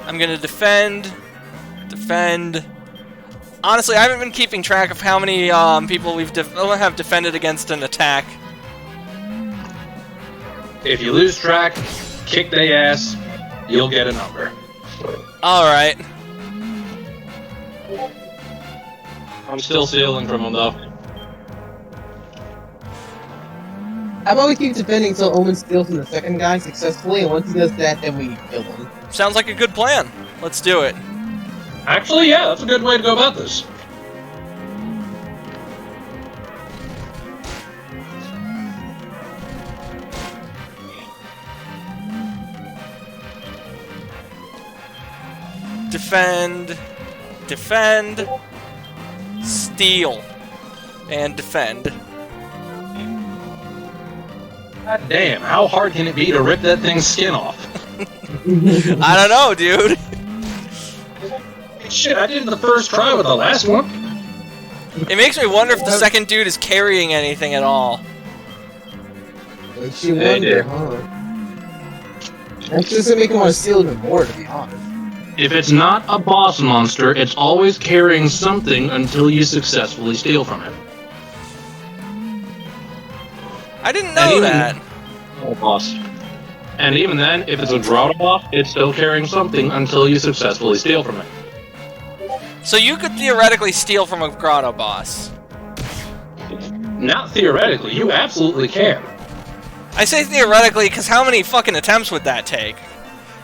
I'm gonna defend. Honestly, I haven't been keeping track of how many people we have defended against an attack. If you lose track, kick their ass, you'll get a number. Alright. I'm still stealing from them, though. How about we keep defending until Omen steals from the second guy successfully, and once he does that, then we kill him. Sounds like a good plan. Let's do it. Actually, yeah, that's a good way to go about this. Defend, steal, and defend. God damn, how hard can it be to rip that thing's skin off? I don't know, dude. Shit, I did it the first try with the last one. It makes me wonder if the second dude is carrying anything at all. Makes you wonder, huh? That's just gonna make him want to steal even more, to be honest. If it's not a boss monster, it's always carrying something until you successfully steal from it. I didn't know that. Boss. And even then, if it's a draw boss, it's still carrying something until you successfully steal from it. So you could theoretically steal from a grotto boss. Not theoretically, you absolutely can. I say theoretically because how many fucking attempts would that take?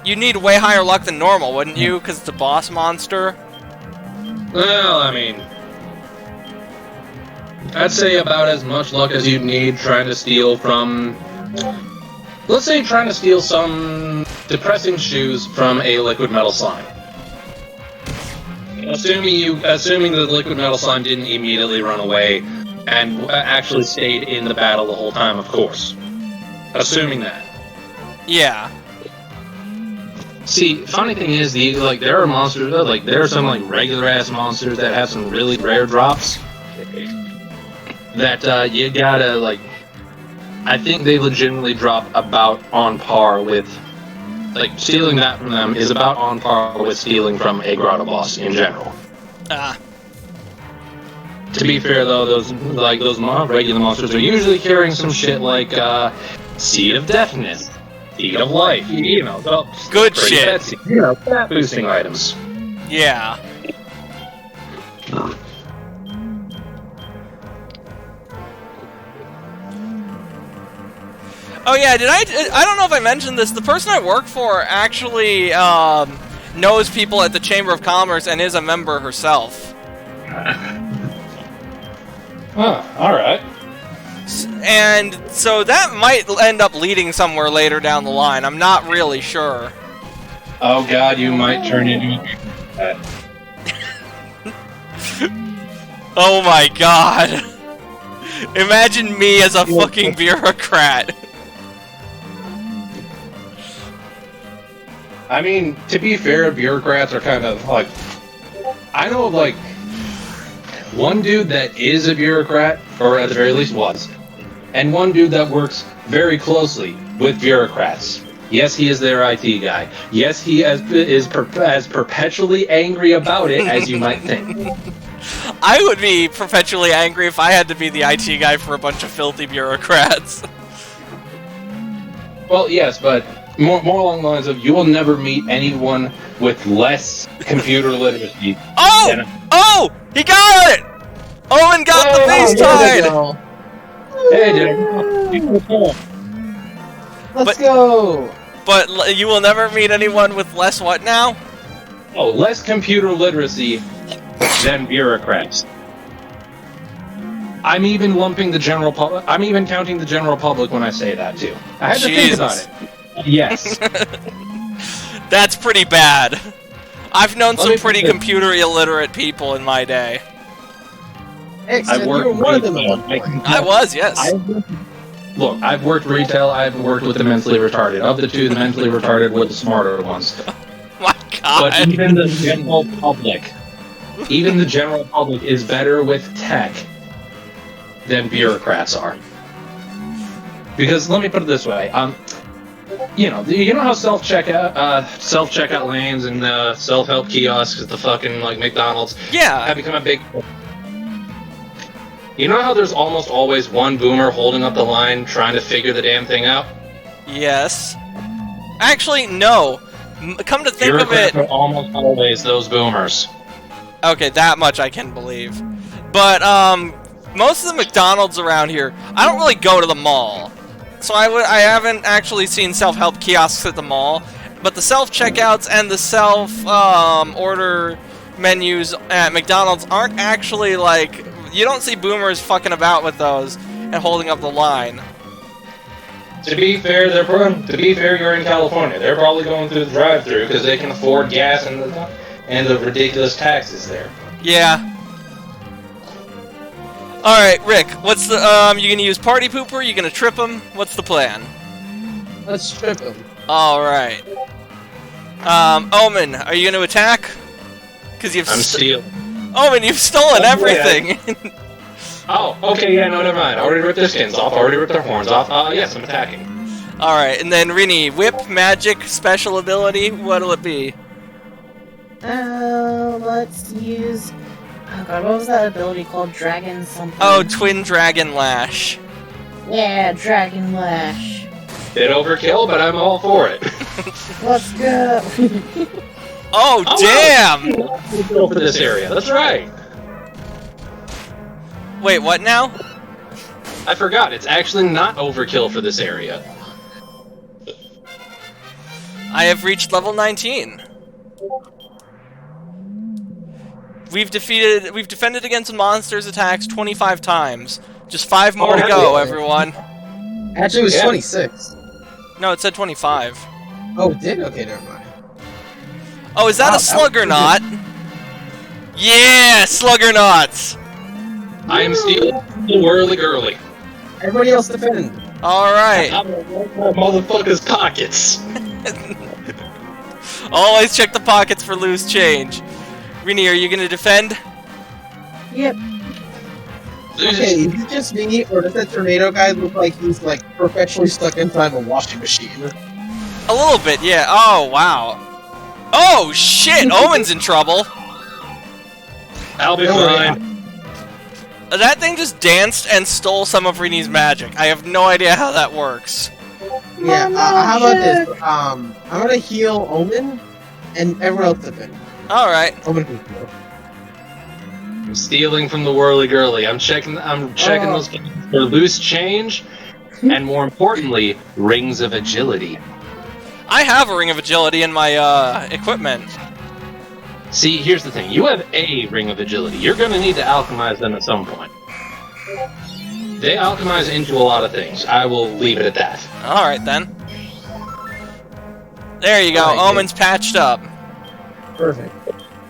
You'd need way higher luck than normal, wouldn't you? Because it's a boss monster. Well, I mean, I'd say about as much luck as you'd need trying to steal from... Let's say trying to steal some depressing shoes from a liquid metal slime. Assuming the liquid metal slime didn't immediately run away and actually stayed in the battle the whole time, of course. Assuming that. Yeah. See, funny thing is, there are monsters, there are some regular ass monsters that have some really rare drops that you gotta I think they legitimately drop about on par with, stealing that from them is about on par with stealing from a grotto boss in general. To be fair though, those regular monsters are usually carrying some shit like Seed of Deafness, Seed of Life, good shit. Stat boosting items. Yeah. Oh yeah, I don't know if I mentioned this, the person I work for actually knows people at the Chamber of Commerce and is a member herself. Huh, alright. And so that might end up leading somewhere later down the line, I'm not really sure. Oh god, you might turn into a... Oh my god. Imagine me as a fucking bureaucrat. I mean, to be fair, bureaucrats are kind of like... I know of, like, one dude that is a bureaucrat, or at the very least was, and one dude that works very closely with bureaucrats. Yes, he is their IT guy. Yes, he is as perpetually angry about it as you might think. I would be perpetually angry if I had to be the IT guy for a bunch of filthy bureaucrats. Well, yes, but more along the lines of you will never meet anyone with less computer literacy. Oh! Oh! He got it! Owen got the face tied! Hey, dude. Let's go! But you will never meet anyone with less what now? Oh, less computer literacy than bureaucrats. I'm even lumping the general public. I'm even counting the general public when I say that too. I had to think about it. Yes. That's pretty bad. I've known some me pretty put it- computer illiterate people in my day. Except you worked were one of them. retail. at one point. I was, yes. Look, I've worked retail. I've worked with the mentally retarded. Of the two, the mentally retarded were the smarter ones. My But God. even the general public, is better with tech than bureaucrats are. Because let me put it this way, you know how self-checkout lanes and self-help kiosks at the fucking like McDonald's have Yeah. become a big. You know how there's almost always one boomer holding up the line trying to figure the damn thing out? Yes. Actually, no. Come to think of Bureaucrats it. are almost always those boomers. Okay, that much I can believe. But, most of the McDonald's around here, I don't really go to the mall. So I haven't actually seen self-help kiosks at the mall. But the self-checkouts and the self-order menus at McDonald's aren't actually, like... You don't see boomers fucking about with those and holding up the line. To be fair, you're in California. They're probably going through the drive-thru because they can afford gas and the ridiculous taxes there. Yeah. Alright, Rick, what's the, you gonna use Party Pooper? You gonna trip him? What's the plan? Let's trip him. Alright. Omen, are you gonna attack? Cause you've I'm stealing. Omen, you've stolen everything! Oh, okay, yeah, no, never mind. I already ripped their skins off. I already ripped their horns off. Yes, I'm attacking. Alright, and then Rini, whip, magic, special ability, what'll it be? Let's use... Oh god, what was that ability called? Dragon something? Oh, Twin Dragon Lash. Yeah, Dragon Lash. Bit overkill, but I'm all for it. Let's go! Oh, damn! Go for this area. That's right. Wait, what now? I forgot. It's actually not overkill for this area. I have reached level 19. We've defended against monsters' attacks 25 times. Just 5 more to go, yeah. everyone. Actually, it was Yeah. 26. No, it said 25. Oh, it did? Okay, never mind. Oh, is that Wow, a Sluggernaut? Yeah, Sluggernauts! I am stealing the whirly girly. Everybody else defend. Alright. I'm gonna work my motherfucker's pockets. Always check the pockets for loose change. Rini, are you gonna defend? Yep. Okay, is it just me, or does that tornado guy look like he's like perpetually stuck inside a washing machine? A little bit, yeah. Oh, wow. Oh, shit! Owen's in trouble! I'll be Don't worry, fine. That thing just danced and stole some of Rini's magic. I have no idea how that works. Yeah, how about this? I'm gonna heal Omen, and everyone else defend. Alright. Omen can heal. I'm stealing from the whirly girly. I'm checking those pockets for loose change, and more importantly, rings of agility. I have a Ring of Agility in my, equipment. See, here's the thing. You have a ring of agility. You're going to need to alchemize them at some point. They alchemize into a lot of things. I will leave it at that. Alright then. There you go, Alright, good. Omen's patched up. Perfect.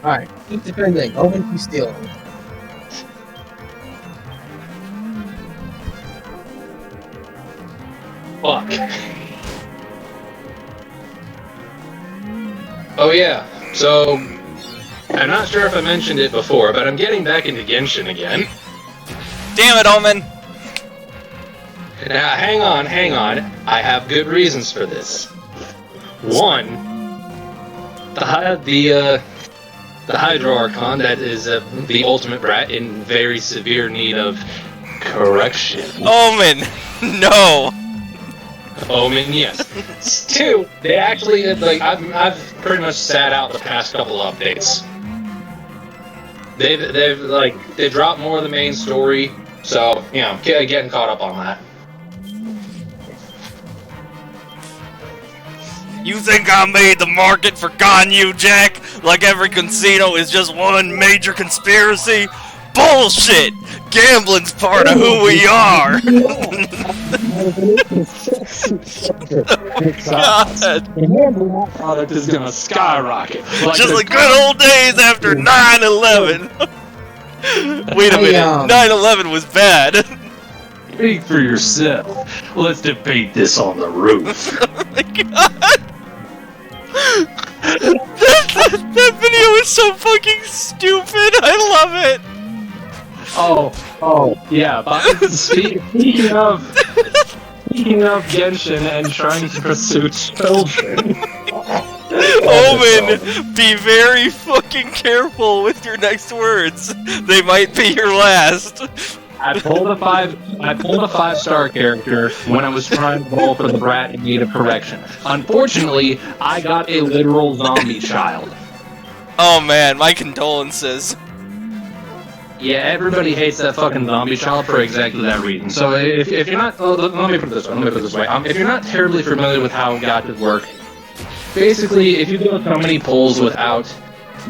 Alright, keep defending. Omen, keep stealing. Fuck. Oh yeah, so I'm not sure if I mentioned it before, but I'm getting back into Genshin again. Damn it, Omen! Now, hang on. I have good reasons for this. One, the Hydro Archon that is the ultimate brat in very severe need of correction. Omen! No! Omen, yes. Two, they actually I've pretty much sat out the past couple of updates. They've dropped more of the main story, so getting caught up on that. You think I made the market for Ganyu, Jack? Like every casino is just one major conspiracy? Bullshit! Gambling's part of who we are! God. The product is gonna skyrocket. Just like good old days after 9/11! Wait a minute, 9/11 was bad! Speak for yourself. Let's debate this on the roof. Oh my god! That video is so fucking stupid! I love it! Oh, yeah. Speaking of Genshin and trying to pursue children. Omen, be very fucking careful with your next words. They might be your last. I pulled a 5-star character when I was trying to roll for the brat in need of correction. Unfortunately, I got a literal zombie child. Oh man, my condolences. Yeah, everybody hates that fucking zombie child for exactly that reason. So if you're not, let me put it this way. If you're not terribly familiar with how gotchas work, basically, if you go so many pulls without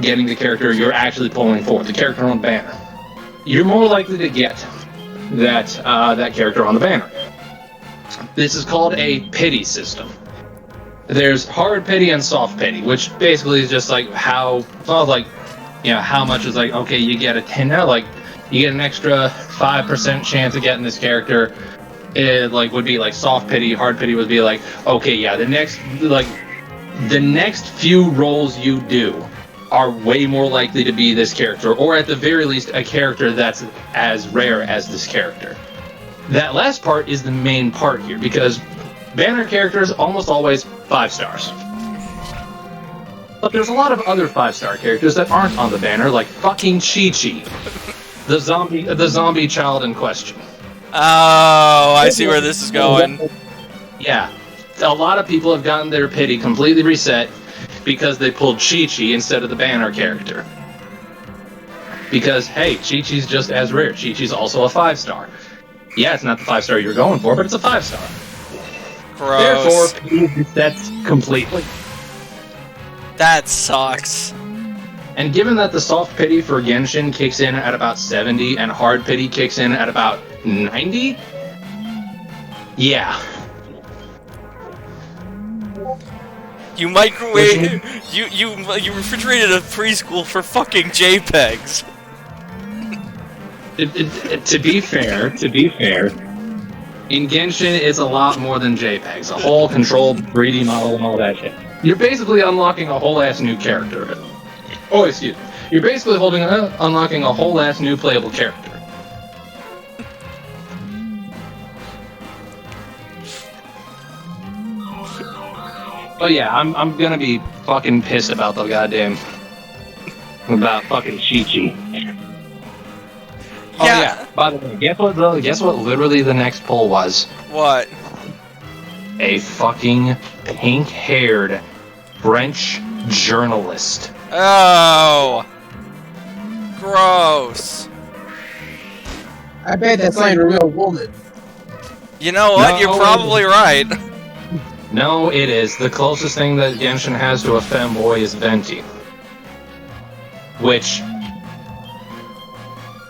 getting the character you're actually pulling for, the character on the banner, you're more likely to get that character on the banner. This is called a pity system. There's hard pity and soft pity, which basically is just like how much is like, okay, you get you get an extra 5% chance of getting this character. It would be like soft pity. Hard pity would be like, okay, yeah, the next few rolls you do are way more likely to be this character, or at the very least a character that's as rare as this character. That last part is the main part here, because banner characters almost always 5 stars. But there's a lot of other 5-star characters that aren't on the banner, like fucking Chi-Chi, the zombie child in question. Oh, I see where this is going. Yeah, a lot of people have gotten their pity completely reset because they pulled Chi-Chi instead of the banner character. Because, hey, Chi-Chi's just as rare. Chi-Chi's also a 5-star. Yeah, it's not the 5-star you're going for, but it's a 5-star. Gross. Therefore, pity resets completely. That sucks. And given that the soft pity for Genshin kicks in at about 70 and hard pity kicks in at about 90, yeah. You you refrigerated a preschool for fucking JPEGs. To be fair, in Genshin it's a lot more than JPEGs. A whole controlled 3D model and all that shit. You're basically unlocking a whole ass new character. Oh, excuse me. You're basically unlocking a whole ass new playable character. But yeah, I'm gonna be fucking pissed about fucking Chi-Chi. Oh yeah. By the way, guess what literally the next poll was? What? A fucking pink-haired French journalist. Oh. Gross. I bet that's not a real woman. You know what? No. You're probably right. No, it is. The closest thing that Genshin has to a femboy is Venti. Which,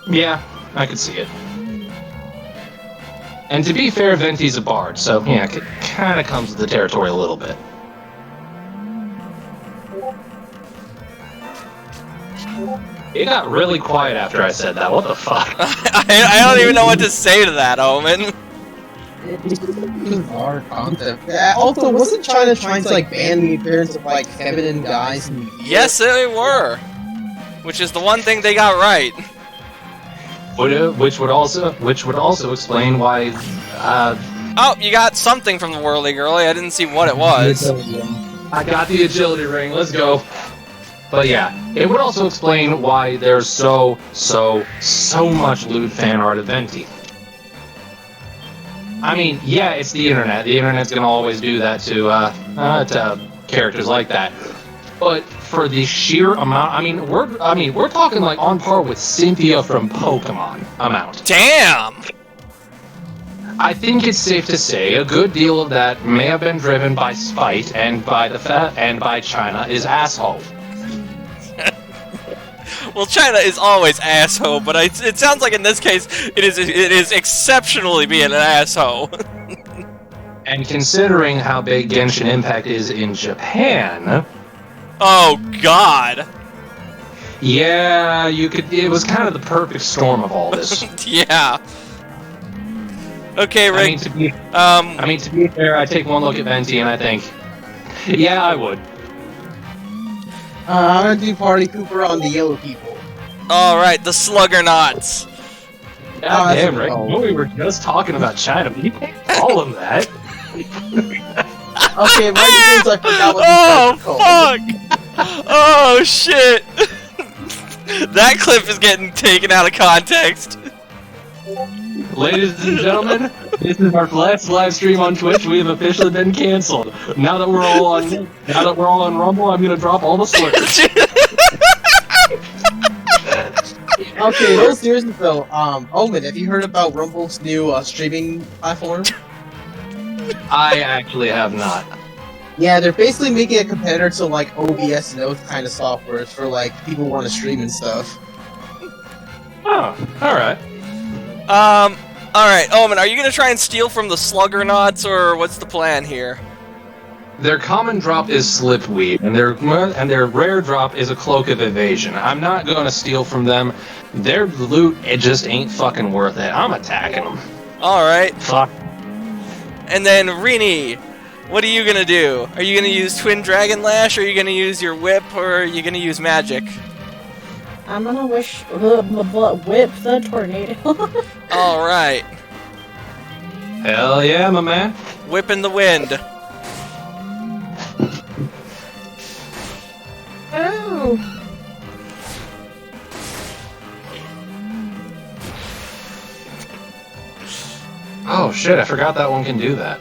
yeah, I could see it. And to be fair, Venti's a bard, so yeah, it kind of comes with the territory a little bit. It got really quiet after I said that. What the fuck? I don't even know what to say to that, Omen. It's just a bizarre concept. Also, wasn't China trying to like ban the appearance of like feminine guys in media? Yes, they were. Which is the one thing they got right. Which would also explain why. Oh, you got something from the Whirly Girly. I didn't see what it was. I got the agility ring. Let's go. But yeah, it would also explain why there's so much lewd fan art of Venti. I mean, yeah, it's the internet. The internet's gonna always do that to characters like that. But for the sheer amount, we're talking like on par with Cynthia from Pokemon amount. Damn! I think it's safe to say a good deal of that may have been driven by spite and by China is asshole. Well, China is always asshole, but it sounds like in this case it is exceptionally being an asshole. And considering how big Genshin Impact is in Japan, oh God. Yeah, it was kind of the perfect storm of all this. Yeah. Okay, Rick. To be fair, I take one look at Venti and I think, yeah, I would. I'm gonna do Party Cooper on the yellow people. Alright, the Sluggernauts. God damn, Rick. We were just talking about China, but you can't call them that. Okay, my defense, I forgot what Oh, fuck! Oh, shit! That clip is getting taken out of context. Ladies and gentlemen, this is our last live stream on Twitch. We have officially been canceled. Now that we're all on Rumble, I'm gonna drop all the slurs. Okay, no, seriously though, Omen, have you heard about Rumble's new streaming platform? I actually have not. Yeah, they're basically making a competitor to like OBS and those kind of softwares for like people who want to stream and stuff. Oh, alright. Alright, Omen, are you gonna try and steal from the Sluggernauts, or what's the plan here? Their common drop is Slipweed, and their rare drop is a Cloak of Evasion. I'm not gonna steal from them. Their loot, it just ain't fucking worth it. I'm attacking them. Alright. Fuck. And then, Rini, what are you gonna do? Are you gonna use Twin Dragon Lash, or are you gonna use your whip, or are you gonna use magic? I'm gonna whip the tornado. Alright. Hell yeah, my man. Whip in the wind. Oh. Oh shit, I forgot that one can do that.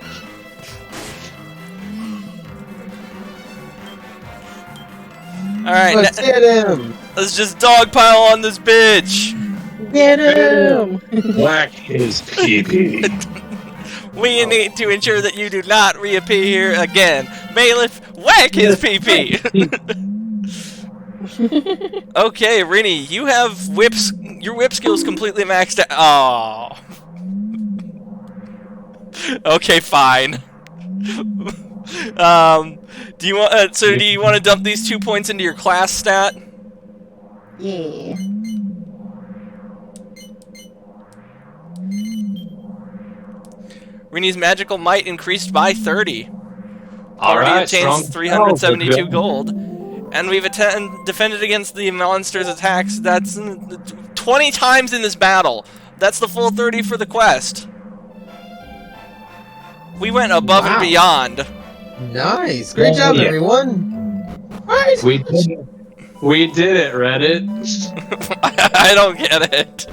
Alright, Let's get him! let's just dogpile on this bitch! Get him! Whack his pee-pee. We need to ensure that you do not reappear here again. Bailiff, whack his PP! Okay, Rini, you have whips. Your whip skill's completely maxed out. Oh. Okay, fine. Do you want? So, do you want to dump these 2 points into your class stat? Yeah. Rini's magical might increased by 30. Alright, Already obtains strong. 372 gold. And we've defended against the monster's attacks. That's 20 times in this battle. That's the full 30 for the quest. We went above and beyond. Nice! Great job, Yeah. everyone! Alright! We did it, Reddit. I don't get it.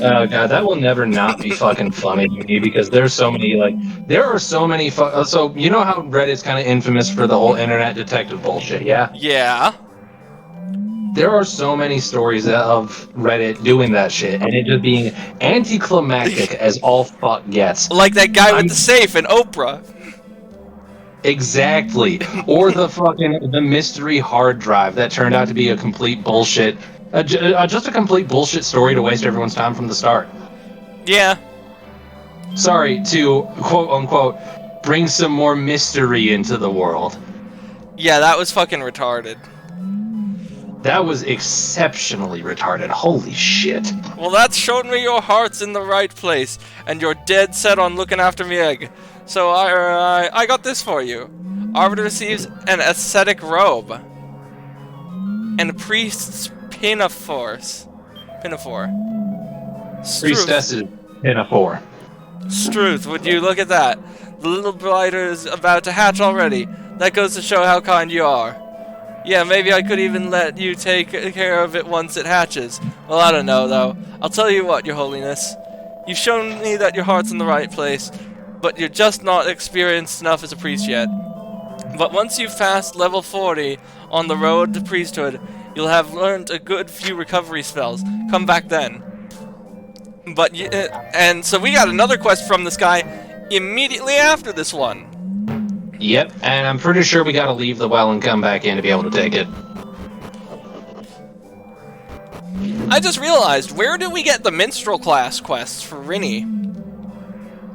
Oh god, that will never not be fucking funny to me because there's so many there are so many so you know how Reddit's kind of infamous for the whole internet detective bullshit, yeah? Yeah. There are so many stories of Reddit doing that shit and it just being anticlimactic as all fuck gets. Like that guy with the safe in Oprah. Exactly. Or the mystery hard drive that turned out to be a complete bullshit. Just a complete bullshit story to waste everyone's time from the start. Yeah. Sorry, to quote unquote bring some more mystery into the world. Yeah, that was fucking retarded. That was exceptionally retarded. Holy shit. Well, that's showing me your heart's in the right place, and you're dead set on looking after me egg. So I got this for you. Arbiter receives an ascetic robe. And a priest's pinafore. Priestess's pinafore. Struth, would you look at that? The little blighter is about to hatch already. That goes to show how kind you are. Yeah, maybe I could even let you take care of it once it hatches. Well, I don't know, though. I'll tell you what, Your Holiness. You've shown me that your heart's in the right place, but you're just not experienced enough as a priest yet. But once you've passed level 40 on the road to priesthood, you'll have learned a good few recovery spells. Come back then. But and so we got another quest from this guy immediately after this one. Yep, and I'm pretty sure we gotta leave the well and come back in to be able to take it. I just realized, where do we get the minstrel class quests for Rini?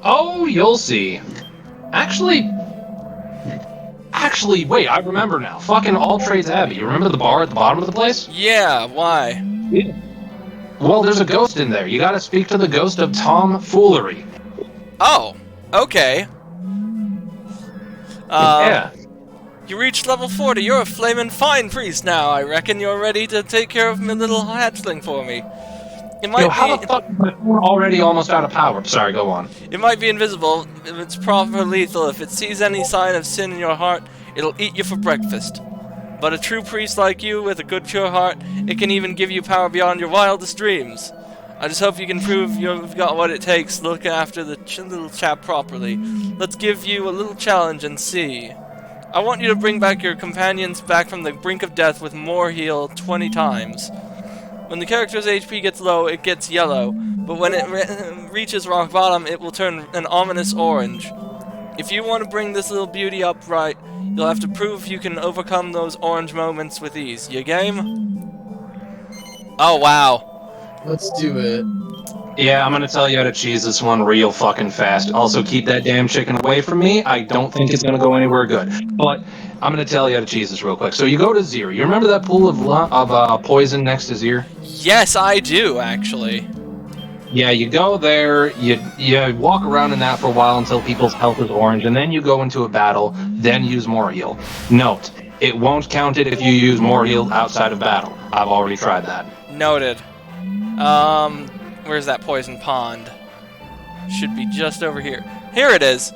Oh, you'll see. Actually, wait, I remember now. Fucking All Trades Abbey. You remember the bar at the bottom of the place? Yeah, why? Yeah. Well, there's a ghost in there. You gotta speak to the ghost of Tom Foolery. Oh, okay. Yeah. You reached level 40. You're a flamin' fine priest now. I reckon you're ready to take care of my little hatchling for me. It might How the fuck is my phone already almost out of power? Sorry, go on. It might be invisible. If it's proper lethal, if it sees any sign of sin in your heart, it'll eat you for breakfast. But a true priest like you, with a good pure heart, it can even give you power beyond your wildest dreams. I just hope you can prove you've got what it takes to look after the little chap properly. Let's give you a little challenge and see. I want you to bring back your companions back from the brink of death with more heal 20 times. When the character's HP gets low, it gets yellow, but when it reaches rock bottom, it will turn an ominous orange. If you want to bring this little beauty up right, you'll have to prove you can overcome those orange moments with ease. You game? Oh, wow. Let's do it. Yeah, I'm gonna tell you how to cheese this one real fucking fast. Also, keep that damn chicken away from me. I don't think it's gonna go anywhere good. But I'm gonna tell you how to cheese this real quick. So you go to Zir. You remember that pool of poison next to Zir? Yes, I do, actually. Yeah, you go there, you walk around in that for a while until people's health is orange, and then you go into a battle, then use more heal. Note, it won't count it if you use more heal outside of battle. I've already tried that. Noted. Where's that poison pond? Should be just over here. Here it is.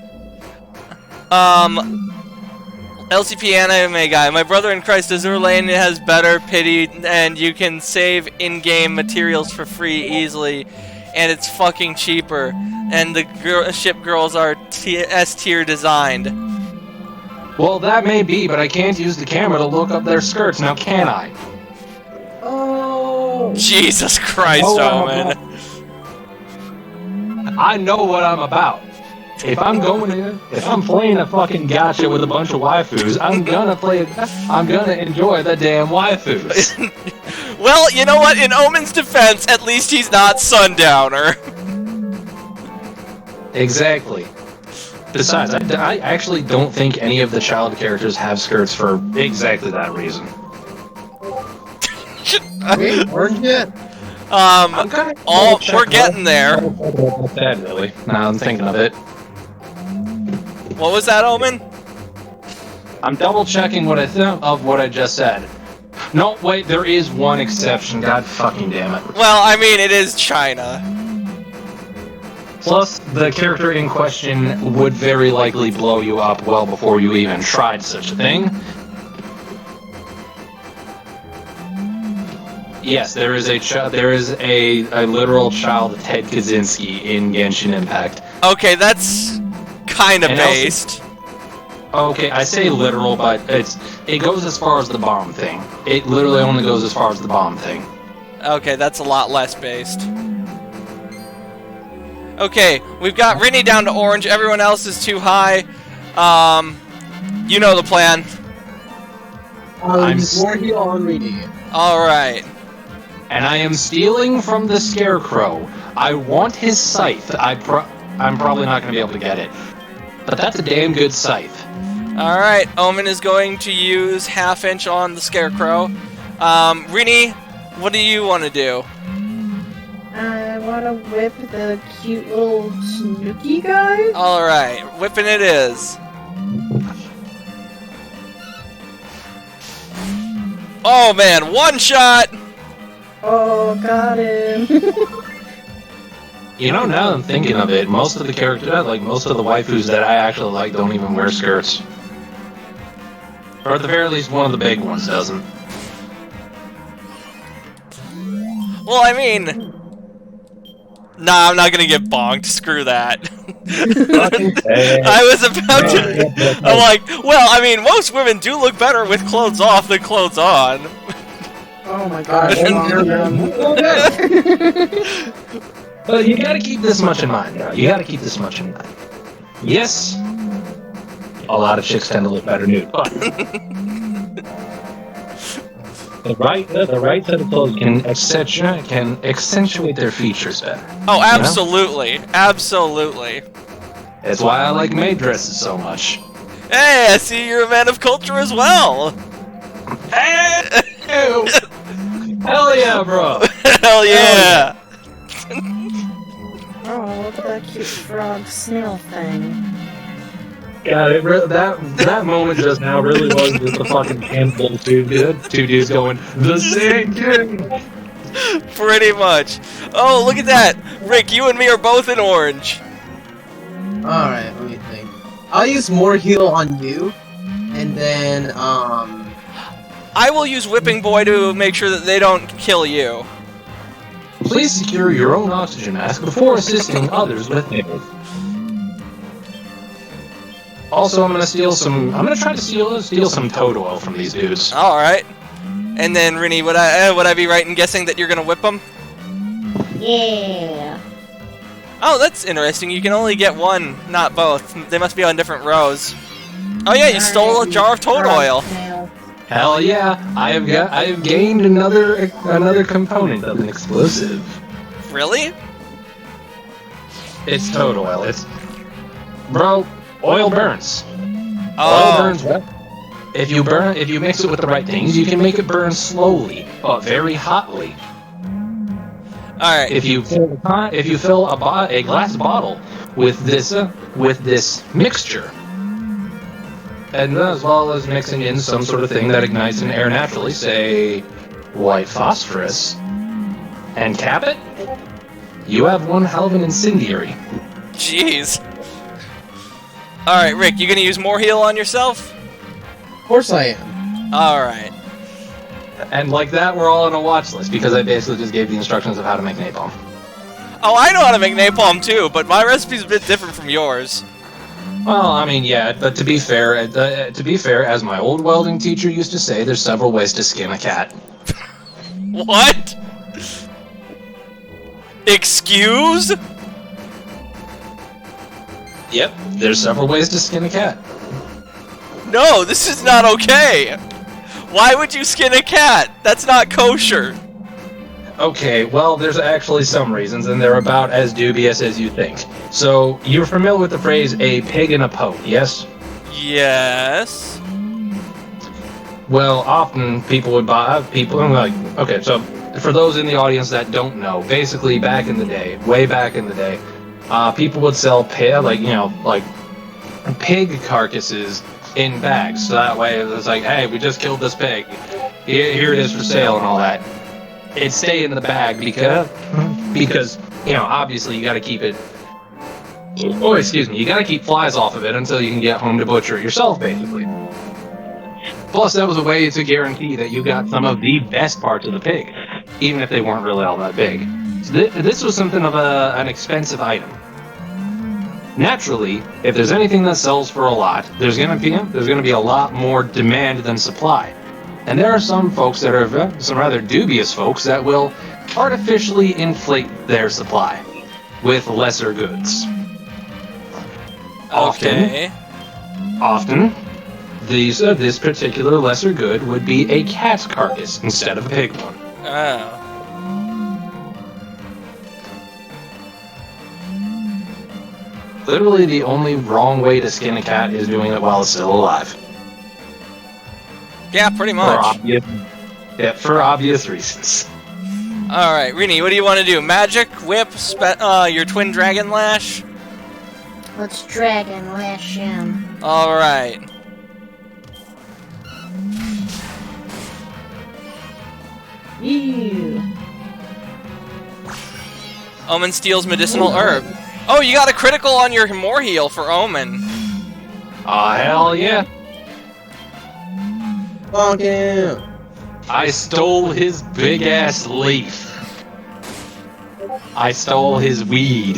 LCP anime guy. My brother in Christ, Azure Lane has better pity, and you can save in-game materials for free easily, and it's fucking cheaper. And the ship girls are S-tier designed. Well, that may be, but I can't use the camera to look up their skirts, now can I? Oh! Jesus Christ, Omen. I know what I'm about. If I'm playing a fucking gacha with a bunch of waifus, I'm gonna enjoy the damn waifus. Well, you know what? In Omen's defense, at least he's not Sundowner. Exactly. Besides, I actually don't think any of the child characters have skirts for exactly that reason. Wait, weren't yet? We're getting there. That really. Now I'm thinking of it. What was that, Omen? I'm double checking what I think of what I just said. No, wait, there is one exception. God fucking damn it. Well, I mean, it is China. Plus, the character in question would very likely blow you up well before you even tried such a thing. Yes, there is a literal child Ted Kaczynski in Genshin Impact. Okay, that's kind of based. Okay, I say literal, but it goes as far as the bomb thing. It literally only goes as far as the bomb thing. Okay, that's a lot less based. Okay, we've got Rini down to orange. Everyone else is too high. You know the plan. I'm more heal on Rini. Alright. And I am stealing from the Scarecrow. I want his scythe. I'm probably not going to be able to get it. But that's a damn good scythe. Alright, Omen is going to use half inch on the Scarecrow. Rini, what do you want to do? I want to whip the cute little snooky guy. Alright, whipping it is. Oh man, one shot! Oh, got him. You know, now that I'm thinking of it, most of the characters, like most of the waifus that I actually like, don't even wear skirts. Or at the very least, one of the big ones doesn't. Well, I mean... Nah, I'm not gonna get bonked. Screw that. I was about to... I'm like, well, I mean, most women do look better with clothes off than clothes on. Oh my god. But you gotta keep this much in mind, though. You gotta keep this much in mind. Yes, a lot of chicks tend to look better nude, but the right set of clothes can accentuate their features better. Oh, absolutely. Absolutely. That's why I like maid dresses so much. Hey, I see you're a man of culture as well. Hey! Hell yeah, bro! Hell yeah! Oh, look at that cute frog snail thing. God, that moment just now really was just a fucking handful of two dudes going the same thing. Pretty much. Oh, look at that! Rick, you and me are both in orange. Alright, let me think. I'll use more heal on you, and then, I will use Whipping Boy to make sure that they don't kill you. Please secure your own oxygen mask before assisting others with it. Also, I'm gonna try to steal some toad oil from these dudes. Alright. And then, Rini, would I be right in guessing that you're gonna whip them? Yeah. Oh, that's interesting. You can only get one, not both. They must be on different rows. Oh yeah, you stole a jar of toad oil. Hell yeah! I have gained another component of an explosive. Really? It's toad oil. Bro, oil burns. Oh. Oil burns well. If you mix it with the right things, you can make it burn slowly, but very hotly. Alright. If you fill a glass bottle with this mixture, and as well as mixing in some sort of thing that ignites in air naturally, say white phosphorus, and cap it, you have one hell of an incendiary. Jeez. Alright, Rick, you gonna use more heal on yourself? of course I am. Alright. And like that, we're all on a watch list because I basically just gave the instructions of how to make napalm. Oh, I know how to make napalm too, but my recipe's a bit different from yours. Well, I mean, yeah, but to be fair, as my old welding teacher used to say, there's several ways to skin a cat. What? Excuse? Yep, there's several ways to skin a cat. No, this is not okay. Why would you skin a cat? That's not kosher. Okay, well, there's actually some reasons, and they're about as dubious as you think. So, you're familiar with the phrase, a pig in a poke, yes? Yes. Well, often people would buy, okay, so, for those in the audience that don't know, basically back in the day, way back in the day, people would sell pig carcasses in bags, so that way it was like, hey, we just killed this pig, here it is for sale and all that. It'd stay in the bag because obviously you gotta keep it, you gotta keep flies off of it until you can get home to butcher it yourself, basically. Plus, that was a way to guarantee that you got some of the best parts of the pig, even if they weren't really all that big. So this was something of an expensive item. Naturally, if there's anything that sells for a lot, there's gonna be a lot more demand than supply. And there are some folks that are some rather dubious folks that will artificially inflate their supply with lesser goods. Okay. Often, this particular lesser good would be a cat carcass instead of a pig one. Oh. Literally, the only wrong way to skin a cat is doing it while it's still alive. Yeah, pretty much. Yeah, for obvious reasons. Alright, Rini, what do you want to do? Magic, whip, your twin dragon lash? Let's dragon lash him. Alright. Ew. Omen steals medicinal herb. Oh, you got a critical on your more heal for Omen. Aw, hell yeah. Bonk him! I stole his big-ass leaf. I stole his weed.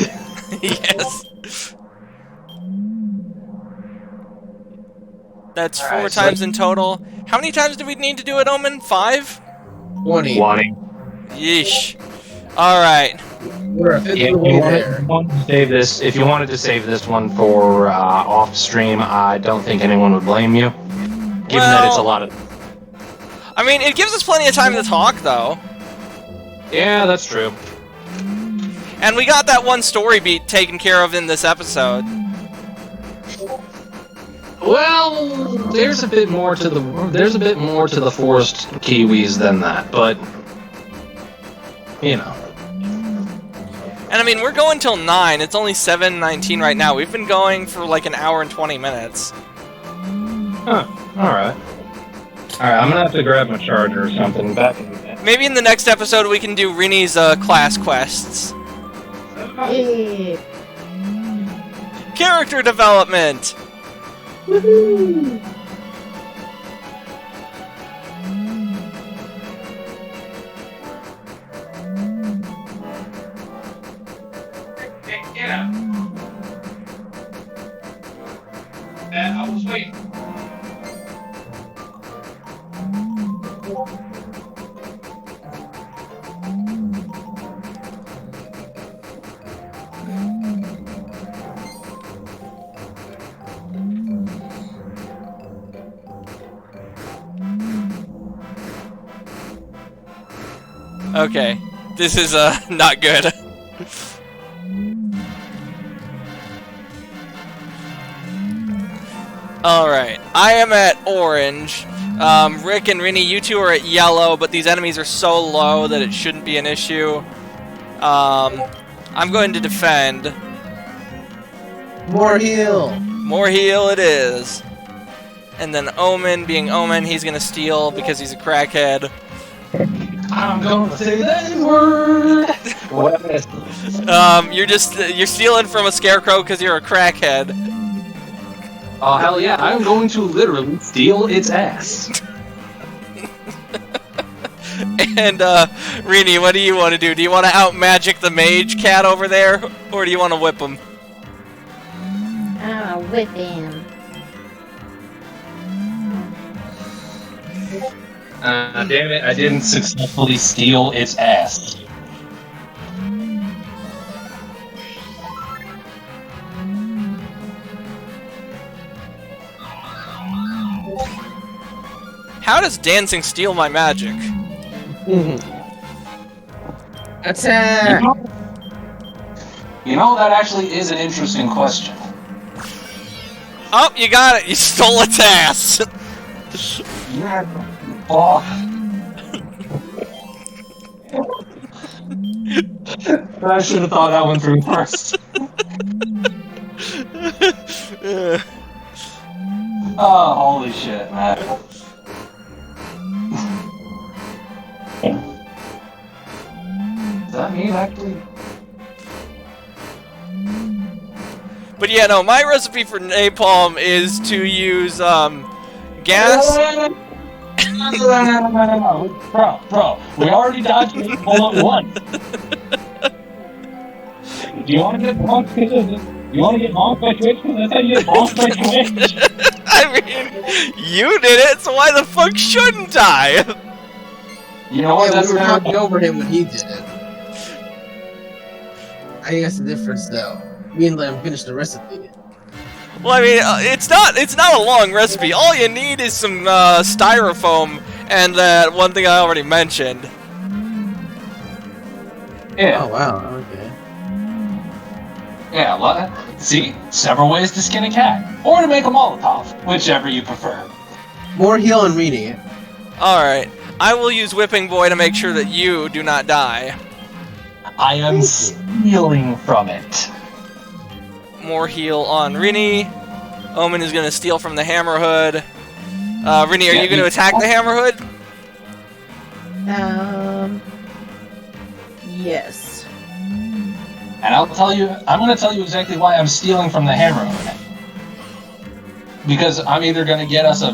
Yes. That's 4 Alright, times in total. How many times do we need to do it, Omen? 5? 20. 20. Yeesh. Alright. We're a fifth Yeah, of the way there. if you wanted to save this one for off stream, I don't think anyone would blame you. Given that it's a lot of... I mean, it gives us plenty of time to talk, though. Yeah, that's true. And we got that one story beat taken care of in this episode. Well, there's a bit more to the forest kiwis than that, but you know. And I mean, we're going till 9. It's only 7:19 right now. We've been going for like an hour and 20 minutes. Huh. Alright. Alright, I'm gonna have to grab my charger or something. Back in a minute. Maybe in the next episode we can do Rini's class quests. Yeah. Character development! Woohoo! Get out. I was waiting. Okay, this is not good. Alright, I am at orange. Rick and Rini, you two are at yellow, but these enemies are so low that it shouldn't be an issue. I'm going to defend. More heal! More heal it is. And then Omen, being Omen, he's gonna steal because he's a crackhead. I'm gonna say that word. You're stealing from a scarecrow because you're a crackhead. Oh hell yeah! I'm going to literally steal its ass. And Rini, what do you want to do? Do you want to out magic the mage cat over there, or do you want to whip him? I'll whip him. Damn it! I didn't successfully steal its ass. How does dancing steal my magic? Attack! You know, that actually is an interesting question. Oh, you got it! You stole its ass! Yeah. Oh. I should have thought that one through first. Oh, holy shit, man. Does that mean actually? But yeah, no, my recipe for napalm is to use, gas. No. Bro, we already dodged it all at once. Do you want to get bonked you want to get bonked by Twitch? Because that's how you get bonked by Twitch. I mean, you did it, so why the fuck shouldn't I? You know what? Yeah, That's we were not talking over him when he did it. I think that's the difference, though. Me and let him finish the recipe. Well, I mean, it's not a long recipe. All you need is some styrofoam and that one thing I already mentioned. Yeah. Oh, wow, okay. Yeah, well, see, several ways to skin a cat. Or to make a Molotov, whichever you prefer. More heal and reading it. Alright. I will use Whipping Boy to make sure that you do not die. I am stealing from it. More heal on Rini. Omen is going to steal from the Hammerhood. Rini, are you going to attack the Hammerhood? Yes. And I'm going to tell you exactly why I'm stealing from the Hammerhood. Because I'm either going to get us a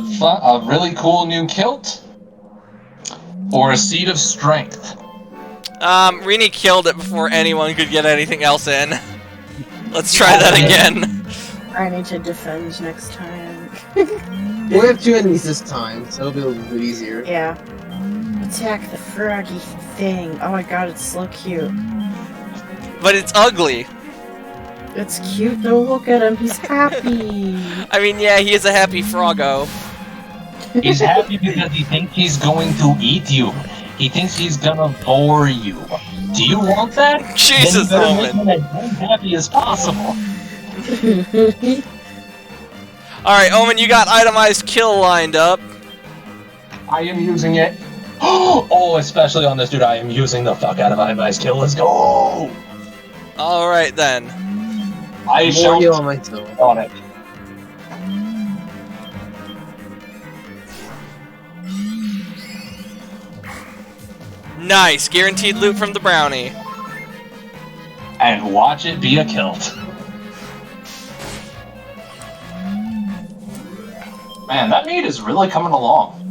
really cool new kilt, or a Seed of Strength. Rini killed it before anyone could get anything else in. Let's try that again. I need to defend next time. We'll have 2 enemies this time, so it'll be a little bit easier. Yeah. Attack the froggy thing. Oh my god, it's so cute. But it's ugly. It's cute though, look at him, he's happy. I mean, yeah, he is a happy froggo. He's happy because he thinks he's going to eat you. He thinks he's gonna bore you. Do you want that? Jesus, then you better Omen. make him as happy as possible. Alright, Omen, you got itemized kill lined up. I am using it. Oh, especially on this dude, I am using the fuck out of itemized kill. Let's go! Alright then. I More shall heal on myself. on it. Nice, guaranteed loot from the brownie. And watch it be a kilt. Man, that meat is really coming along.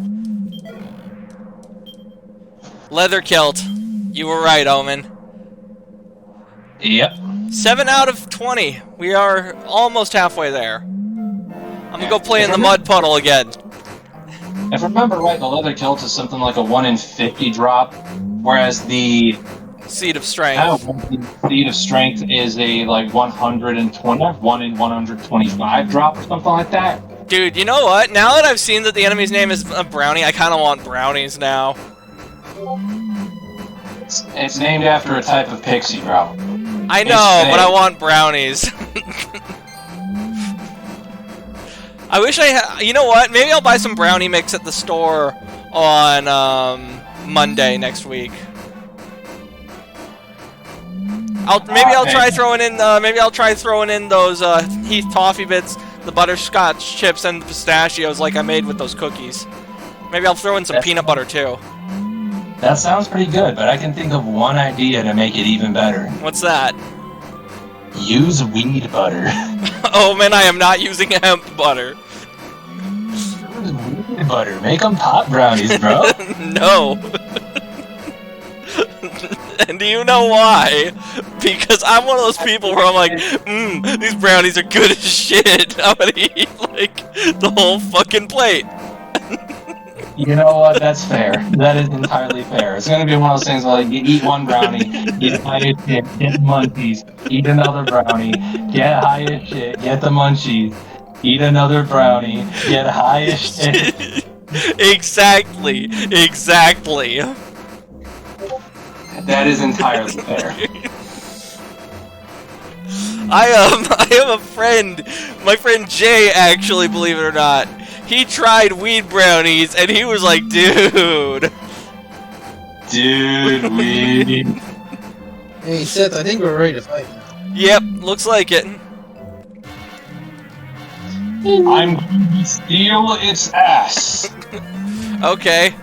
Leather kilt. You were right, Omen. Yep. 7 out of 20. We are almost halfway there. I'm gonna go play in the mud puddle again. If I remember right, the leather kilt is something like a 1 in 50 drop, whereas the Seed of Strength. the Seed of Strength is a like 1 in 125 drop or something like that. Dude, you know what? Now that I've seen that the enemy's name is a brownie, I kind of want brownies now. It's named after a type of pixie, bro. I know, but I want brownies. I wish I had... You know what? Maybe I'll buy some brownie mix at the store on Monday next week. Maybe I'll try throwing in those Heath toffee bits, the butterscotch chips, and the pistachios like I made with those cookies. Maybe I'll throw in some peanut butter too. That sounds pretty good, but I can think of one idea to make it even better. What's that? Use weed butter. Oh man, I am not using hemp butter. Weed butter. Make them pot brownies, bro. No. And do you know why? Because I'm one of those people where I'm like, these brownies are good as shit. I'm gonna eat, like, the whole fucking plate. You know what? That's fair. That is entirely fair. It's gonna be one of those things where like, you eat one brownie, get high as shit, get munchies, eat another brownie, get high as shit, get the munchies, eat another brownie, get high as shit. Exactly. That is entirely fair. I have a friend, my friend Jay, actually, believe it or not. He tried weed brownies, and he was like, dude. Dude, weed. Hey, Seth, I think we're ready to fight now. Yep, looks like it. I'm going to steal its ass. Okay.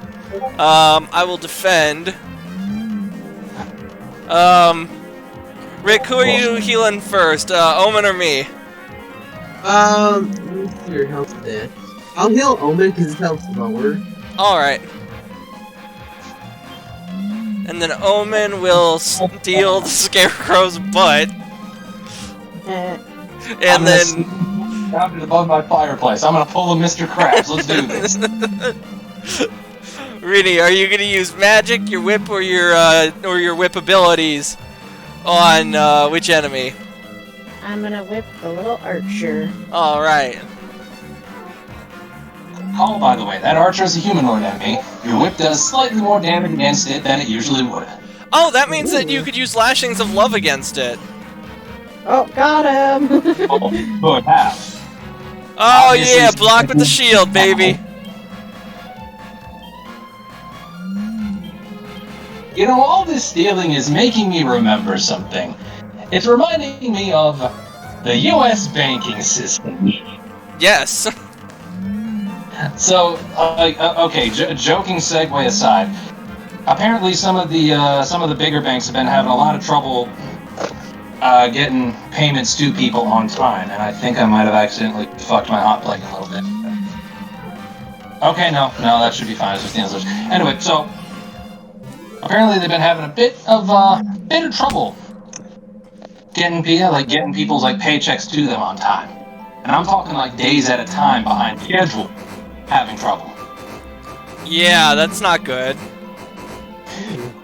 I will defend. Rick, who are you healing first? Omen or me? Let me see your health stat. I'll heal Omen because his health's lower. Alright. And then Omen will steal the Scarecrow's butt. And then... Down to above my fireplace. I'm gonna pull a Mr. Krabs. Let's do this. Rini, are you gonna use magic, your whip, or your whip abilities on which enemy? I'm gonna whip the little archer. Alright. Oh, by the way, that archer is a humanoid enemy. Your whip does slightly more damage against it than it usually would. Oh, that means that you could use Lashings of Love against it. Oh, got him! Oh, good half. Oh yeah, block with the shield, baby. You know, all this stealing is making me remember something. It's reminding me of the U.S. banking system. Yes. So, okay, joking segue aside. Apparently, some of the bigger banks have been having a lot of trouble getting payments to people on time, and I think I might have accidentally fucked my hot plate a little bit. Okay, no, that should be fine. It's just the answers. Anyway, so apparently they've been having a bit of trouble getting people's like paychecks to them on time, and I'm talking like days at a time behind schedule, having trouble. Yeah, that's not good.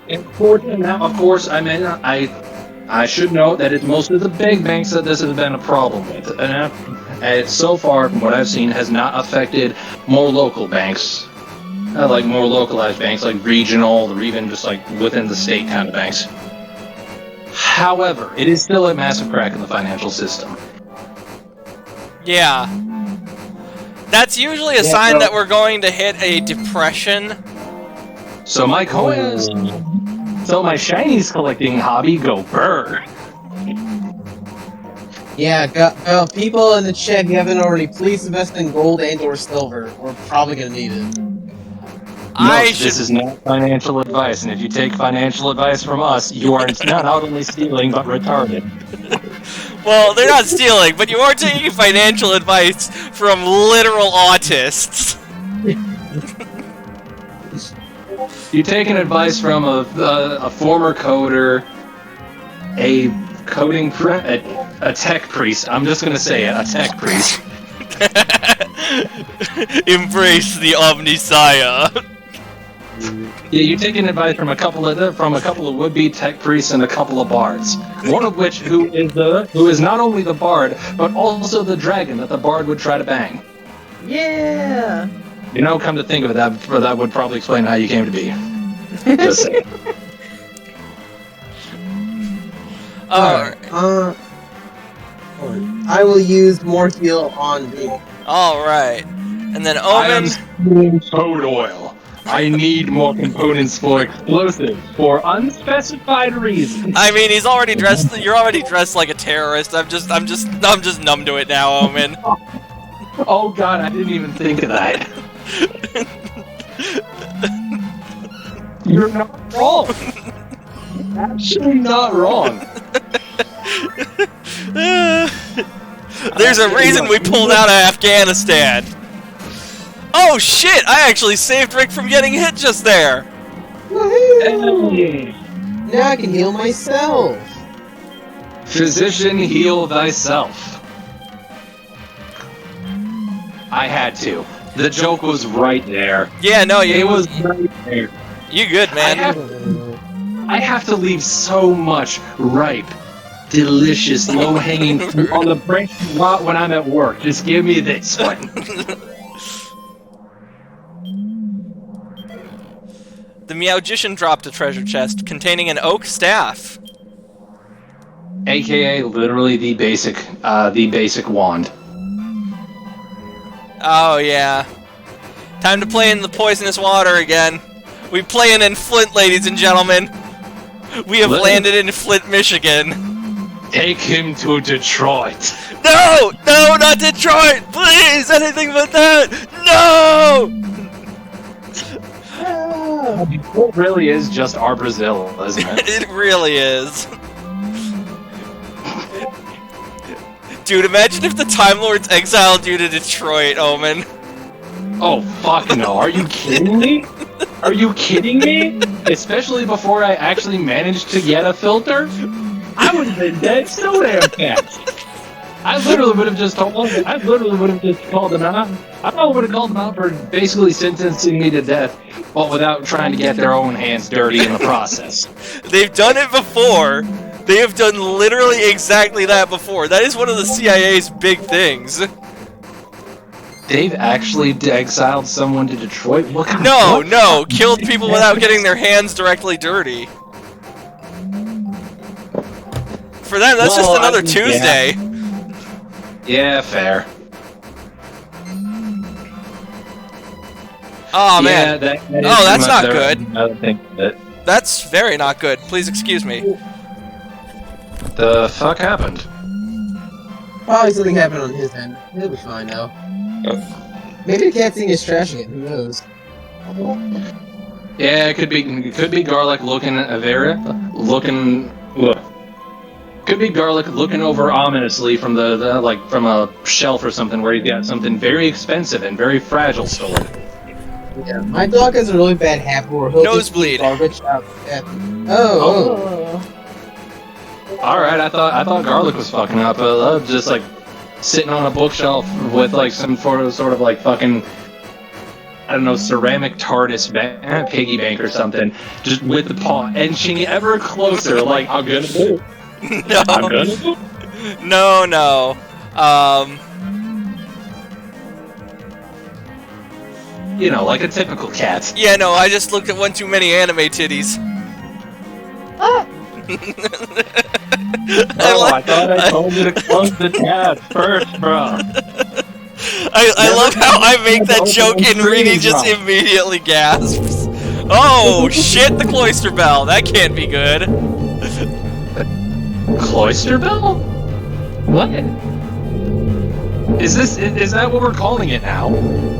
Of course, I mean, I should note that it's most of the big banks that this has been a problem with, and so far, from what I've seen, has not affected more local banks, like more localized banks, like regional, or even just like within the state kind of banks. However, it is still a massive crack in the financial system. Yeah. That's usually a sign that we're going to hit a depression. So my shinies collecting hobby go burr. Yeah, people in the chat, if you haven't already, please invest in gold and/or silver. We're probably gonna need it. This is not financial advice, and if you take financial advice from us, you are not only stealing but retarded. Well, they're not stealing, but you are taking financial advice from literal autists. You're taking advice from a former coder, a coding a tech priest. I'm just gonna say it, a tech priest. Embrace the Omnisire. Yeah, you're taking advice from a couple of would-be tech priests and a couple of bards. One of which who is not only the bard but also the dragon that the bard would try to bang. Yeah. You know, come to think of it, that would probably explain how you came to be. Just saying. Alright. I will use more heal on me. Alright. And then I am Omen... stealing toad oil. I need more components for explosives for unspecified reasons. I mean, he's already dressed. You're already dressed like a terrorist. I'm just numb to it now, Omen. Oh god, I didn't even think of that. You're not wrong. Actually not wrong. There's a reason we pulled out of Afghanistan. Oh shit! I actually saved Rick from getting hit just there. Woohoo! Now I can heal myself. Physician, heal thyself. I had to. The joke was right there. Yeah, no, It was right there. You good, man? I have to leave so much ripe, delicious, low-hanging fruit on the branch lot when I'm at work. Just give me this one. The Meowgician dropped a treasure chest containing an oak staff. AKA literally the basic wand. Oh yeah. Time to play in the poisonous water again. We playing in Flint, ladies and gentlemen. We have landed in Flint, Michigan. Take him to Detroit. No! No, not Detroit! Please! Anything but that! No! It really is just our Brazil, isn't it? It really is. Dude, imagine if the Time Lords exiled you to Detroit, Omen. Oh, fuck no. Are you kidding me? Are you kidding me? Especially before I actually managed to get a filter? I would have been dead so damn fast. I literally would have just called them out. I probably would have called them out for basically sentencing me to death, but without trying to get their own hands dirty in the process. They've done it before. They have done literally exactly that before. That is one of the CIA's big things. They've actually exiled someone to Detroit? What kind No, killed people without getting their hands directly dirty. For them, that's just another Tuesday. Yeah, fair. Oh man. That Oh, that's not good. I don't think that. that's very not good. Please excuse me. The fuck happened? Probably something happened on his end. He'll be fine now. Maybe the cat thing is trashing it. Who knows? Yeah, it could be garlic looking at Vera, looking. Ugh. Could be garlic looking over ominously from the like from a shelf or something where he's got something very expensive and very fragile stored. Yeah, my dog has a really bad habit where he'll Nosebleed. just leave garbage out. Oh. All right, I thought garlic was fucking up. Just like sitting on a bookshelf with like some sort of like fucking, I don't know, ceramic TARDIS piggy bank or something, just with the paw inching ever closer. Like I'm gonna do it. No. I'm gonna do it. No. You know, like a typical cat. Yeah, no, I just looked at one too many anime titties. I thought I told you to close the tab first, bro. I love how I make that joke and Reedy just immediately gasps. Oh, shit, the cloister bell. That can't be good. Cloister bell? What? Is that what we're calling it now?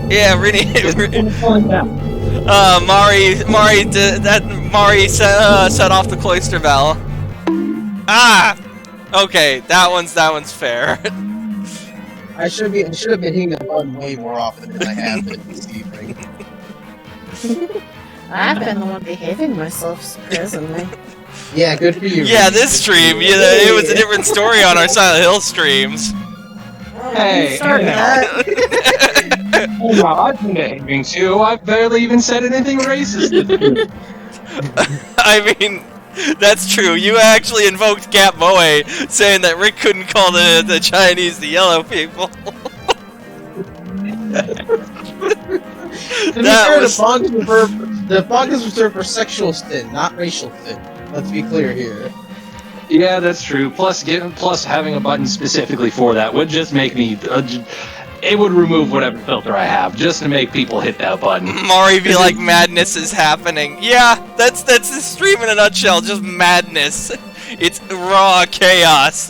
Yeah, Reedy. Mari set off the cloister bell. Ah! Okay, that one's fair. I should have been hitting the button way more often than I have been this evening. I've been the one behaving myself surprisingly. Yeah, good for you. Yeah, this stream, it was a different story on our Silent Hill streams. Hey, I've been behaving too. I've barely even said anything racist. I mean, that's true. You actually invoked Gap Moe, saying that Rick couldn't call the Chinese the yellow people. To be fair, the font is reserved for sexual sin, not racial sin. Let's be clear here. Yeah, that's true. Plus having a button specifically for that would just make me. It would remove whatever filter I have just to make people hit that button. Mari be like, madness is happening. Yeah, that's the stream in a nutshell. Just madness. It's raw chaos.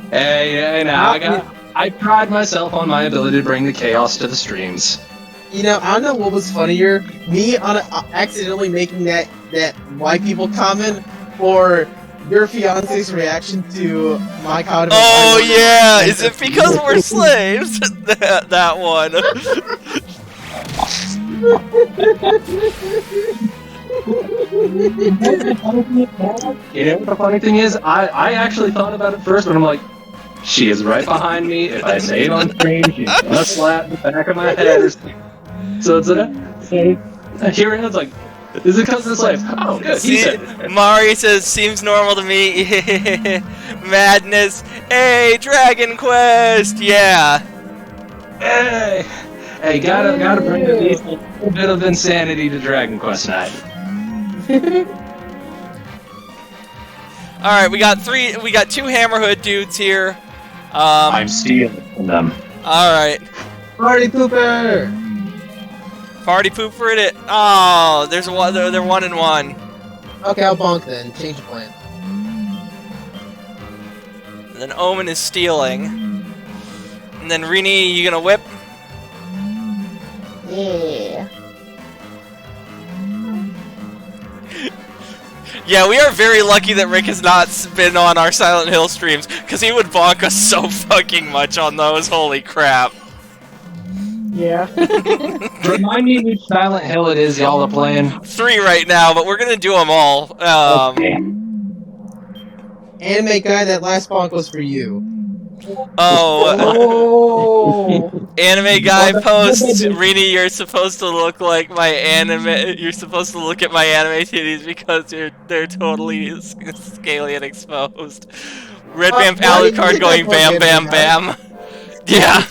Hey, now I pride myself on my ability to bring the chaos to the streams. You know, I don't know what was funnier, me on accidentally making that white people comment, or your fiance's reaction to my comment. Oh yeah, is it because we're slaves? that one. You know what the funny thing is? I actually thought about it first, but I'm like, she is right behind me. If I say it on screen, she's gonna slap the back of my head or something. So it's here it's like, is it because of the slaves? Oh, good. He said it. Mari says, seems normal to me. Madness. Hey, Dragon Quest. Yeah. Hey, gotta bring at least a little bit of insanity to Dragon Quest night. All right, we got two Hammerhood dudes here. I'm stealing from them. All right. Party pooper! Party pooper it. Oh, they're 1-1. Okay, I'll bonk then. Change the plan. And then Omen is stealing. And then Rini, you gonna whip? Yeah. Yeah, we are very lucky that Rick has not been on our Silent Hill streams, because he would bonk us so fucking much on those, holy crap. Yeah. Remind me which Silent Hill it is y'all are playing. 3 right now, but we're gonna do them all. Okay. Anime guy, that last bonk was for you. Oh, anime guy post, Rini, you're supposed to look like my anime, you're supposed to look at my anime titties because they're totally scaly and exposed. Red Vamp Alucard going bam bam bam. Yeah.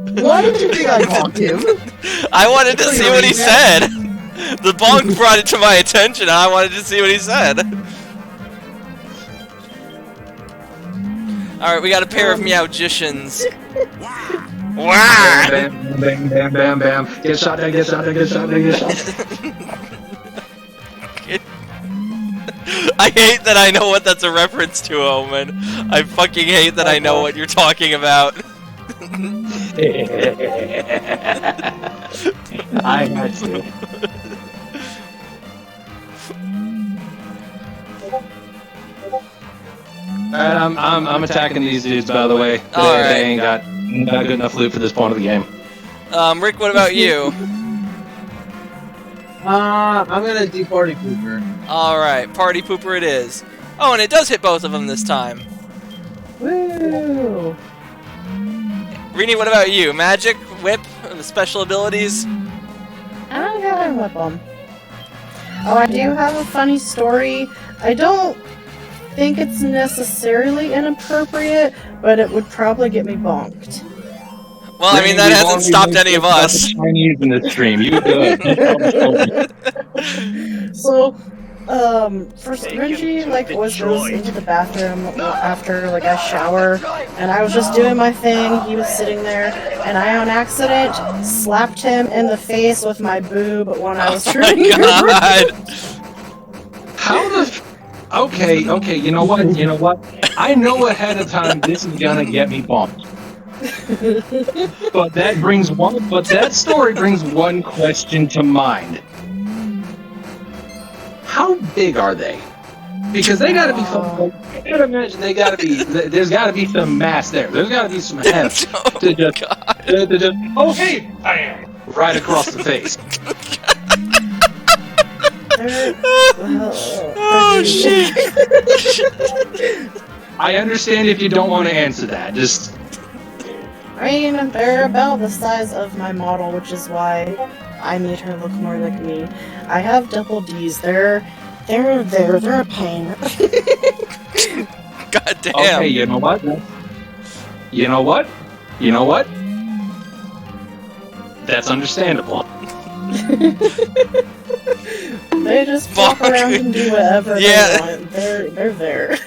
Why did you think I bonked him? I wanted to see what he said. The bonk brought it to my attention and I wanted to see what he said. Alright, we got a pair of Meowgicians. Wow! Bam, bam, bam, bam, bam. Get shot down, get shot down, get shot down, get shot down. I hate that I know what that's a reference to, Omen. I fucking hate that I know what you're talking about. I had to. I'm attacking these dudes, by the way. They ain't got good enough loot for this point of the game. Rick, what about you? I'm gonna do Party Pooper. Alright, Party Pooper it is. Oh, and it does hit both of them this time. Woo! Rini, what about you? Magic, whip, special abilities? I don't got a whip 'em. Oh, I do have a funny story. I don't think it's necessarily inappropriate, but it would probably get me bonked. Well, I mean, that hasn't stopped any of us. Chinese in this stream, you good. So, first Renji, goes into the bathroom after, a shower, and I was just doing my thing, he was sitting there, and I, on accident, slapped him in the face with my boob when I was turning God. How the... Okay, you know what? I know ahead of time this is gonna get me bumped. But that story brings one question to mind. How big are they? Because they gotta be I gotta imagine there's gotta be some mass there. There's gotta be some heft to just oh hey, bam, right across the face. Oh shit! I understand if you don't want to answer that. Just I mean, they're about the size of my model, which is why I made her look more like me. I have double D's. They're a pain. God damn. okay, you know what? That's understandable. They just walk around and do whatever they want. They're there.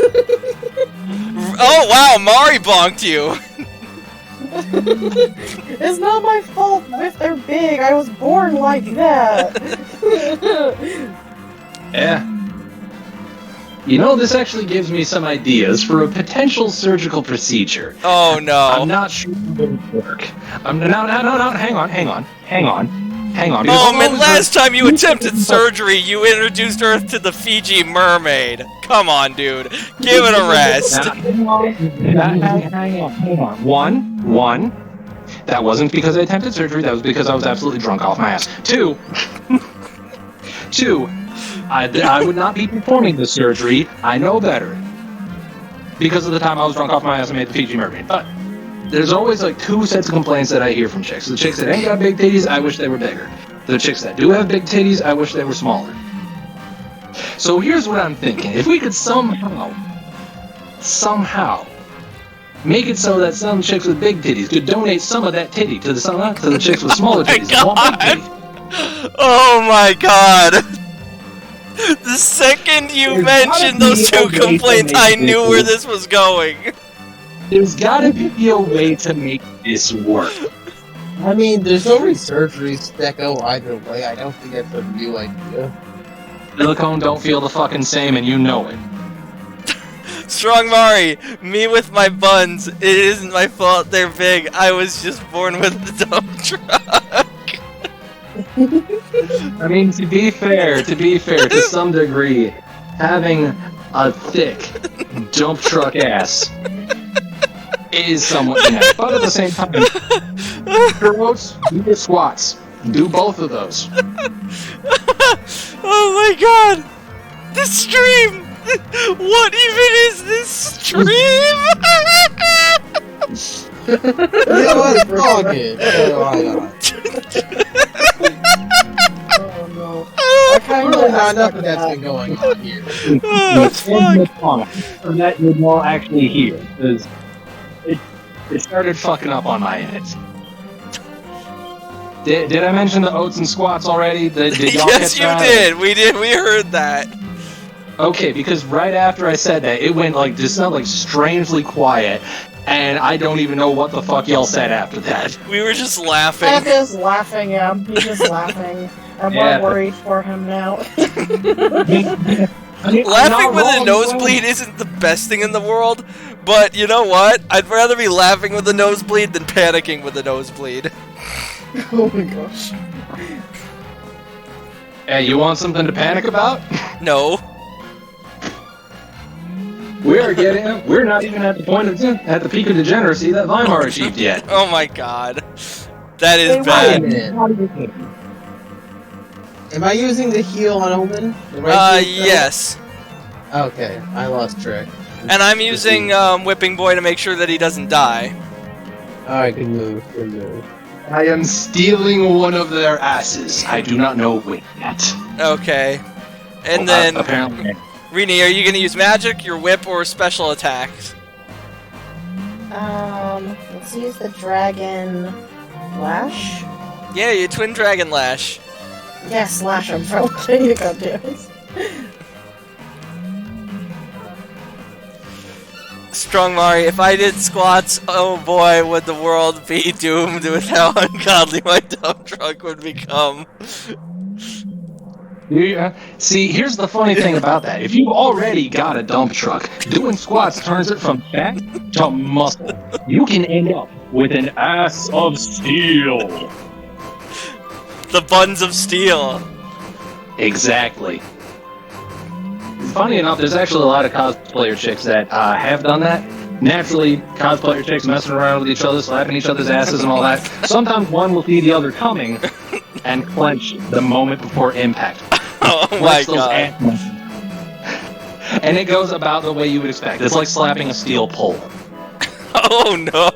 Oh wow, Mari bonked you. It's not my fault if they're big. I was born like that. Yeah. You know, this actually gives me some ideas for a potential surgical procedure. Oh no. I'm not sure it would work. No, hang on. Oh man, last time you attempted surgery, you introduced Earth to the Fiji mermaid. Come on, dude. Give it a rest. Hang on. One. That wasn't because I attempted surgery, that was because I was absolutely drunk off my ass. Two, I would not be performing the surgery. I know better. Because of the time I was drunk off my ass and made the Fiji mermaid. But there's always two sets of complaints that I hear from chicks. The chicks that ain't got big titties, I wish they were bigger. The chicks that do have big titties, I wish they were smaller. So here's what I'm thinking. If we could somehow make it so that some chicks with big titties could donate some of that titty to the chicks with smaller titties. Oh my god! The second you mentioned those two complaints, I knew where this was going. There's gotta be a way to make this work. I mean, there's already surgeries that go either way. I don't think that's a new idea. Silicone don't feel the fucking same, and you know it. Strong Mari, me with my buns. It isn't my fault they're big. I was just born with a dump truck. I mean, to be fair, to some degree, having a thick dump truck ass is somewhat innate. But at the same time, girls, do your squats. Do both of those. Oh my god! The stream! What even is this stream? You know what? Fuck it. Why not? Oh no. Well, not nothing that's been going on here. Oh, fuck. Or that you're more actually here, because it started fucking up on my end. Did I mention the oats and squats already? Did y'all Yes, catch you that? did. We did. We heard that. Okay, because right after I said that, it went just sounded strangely quiet, and I don't even know what the fuck y'all said after that. We were just laughing. I'm just laughing, yeah. He's just laughing. I'm more worried for him now. Laughing with a nosebleed isn't the best thing in the world, but you know what? I'd rather be laughing with a nosebleed than panicking with a nosebleed. Oh my gosh. Hey, you want something to panic about? No. We're not even at the point of at the peak of degeneracy that Weimar achieved yet. Oh my god. That is Wait a bad. minute. Am I using the heal on Omen? The right heal spell? Yes. Okay, I lost track. And I'm using Whipping Boy to make sure that he doesn't die. Alright, good move, good move. I am stealing one of their asses. I do not know which yet. Okay. And then, apparently. Rini, are you going to use magic, your whip, or special attacks? Let's use the dragon lash. Yeah, your twin dragon lash. Yeah, slash him for letting you go do it. Strong Mari, if I did squats, oh boy, would the world be doomed with how ungodly my dump truck would become. Yeah. See, here's the funny thing about that. If you've already got a dump truck, doing squats turns it from fat to muscle. You can end up with an ass of steel. The buns of steel. Exactly. Funny enough, there's actually a lot of cosplayer chicks that have done that. Naturally, cosplayer chicks messing around with each other, slapping each other's asses and all that. Sometimes one will see the other coming and clench the moment before impact. Oh my Clench those god. ass muscles. And it goes about the way you would expect. It's like slapping a steel pole. Oh no.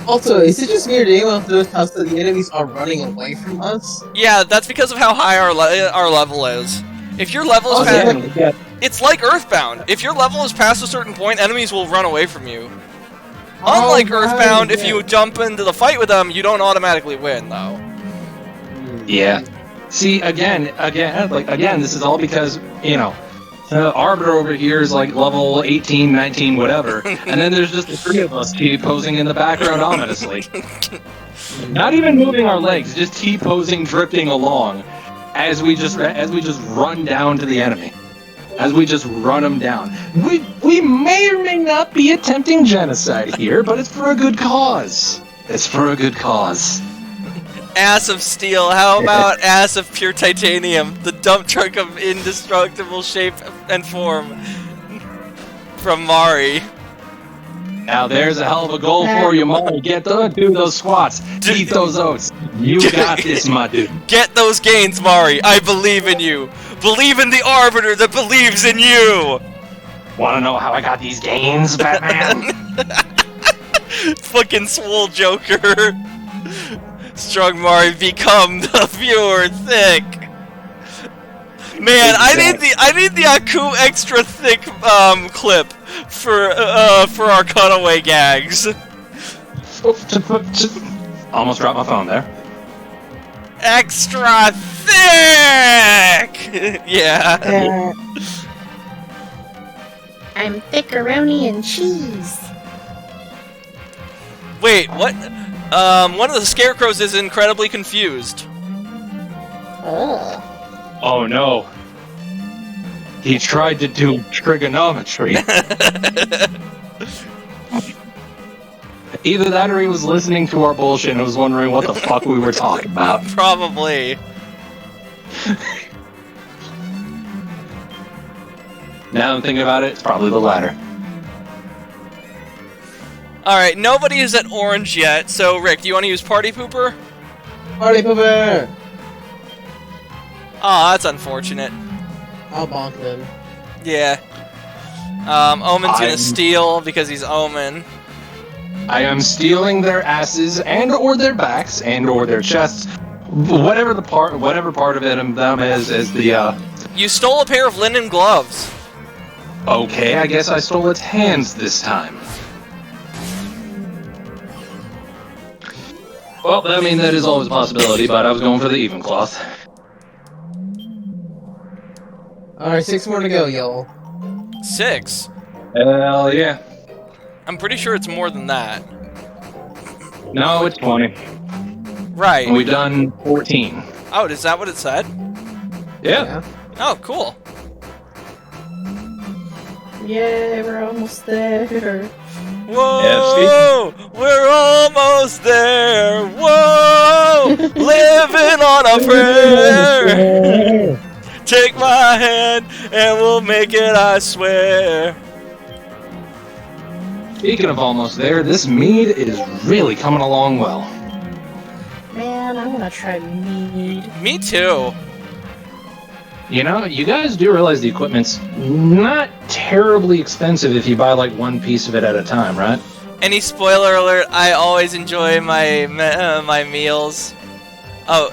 Also, is it just me or do anyone else notice how the enemies are running away from us? Yeah, that's because of how high our level is. If your level is past, Yeah, it's like Earthbound. If your level is past a certain point, enemies will run away from you. Unlike right, Earthbound, if yeah. you jump into the fight with them, you don't automatically win, though. Yeah. See, again, this is all because, Arbiter over here is like level 18, 19, whatever, and then there's just the three of us T-posing in the background ominously. Not even moving our legs, just T-posing, drifting along, as we just run down to the enemy. As we just run them down. We may or may not be attempting genocide here, but it's for a good cause. It's for a good cause. Ass of steel, how about ass of pure titanium? The dump truck of indestructible shape and form. From Mari. Now there's a hell of a goal for you, Mari. Do those squats. Eat those oats. You got this, my dude. Get those gains, Mari. I believe in you. Believe in the Arbiter that believes in you. Wanna know how I got these gains, Batman? Fucking swole Joker. Strong Mari, become the pure thick. Man, Exactly. I need the Aku extra thick clip for our cutaway gags. Almost dropped my phone there. Extra thick. Yeah. I'm thickeroni and cheese. Wait, what? One of the scarecrows is incredibly confused. Ugh. Oh no. He tried to do trigonometry. Either that or he was listening to our bullshit and was wondering what the fuck we were talking about. Probably. Now I'm thinking about it, it's probably the latter. Alright, nobody is at orange yet, so Rick, do you want to use Party Pooper? Party pooper! Aw, that's unfortunate. I'll bonk them. Yeah. Omen's gonna I'm- steal because he's Omen. I am stealing their asses and or their backs and or their chests. Whatever part of them is the You stole a pair of linen gloves. okay, I guess I stole its hands this time. Well, I mean, that is always a possibility, but I was going for the even cloth. Alright, 6 more to go, y'all. 6. Hell yeah. I'm pretty sure it's more than that. No, it's 20. Right. And we've done 14. Oh, is that what it said? Yeah. Oh, cool. Yay, we're almost there. Whoa! We're almost there! Whoa! Living on a prayer! Take my hand and we'll make it, I swear. Speaking of almost there, this mead is really coming along well. Man, I'm gonna try mead. Me too. You know, you guys do realize the equipment's not terribly expensive if you buy like one piece of it at a time, right? Any spoiler alert, I always enjoy my my meals. Oh,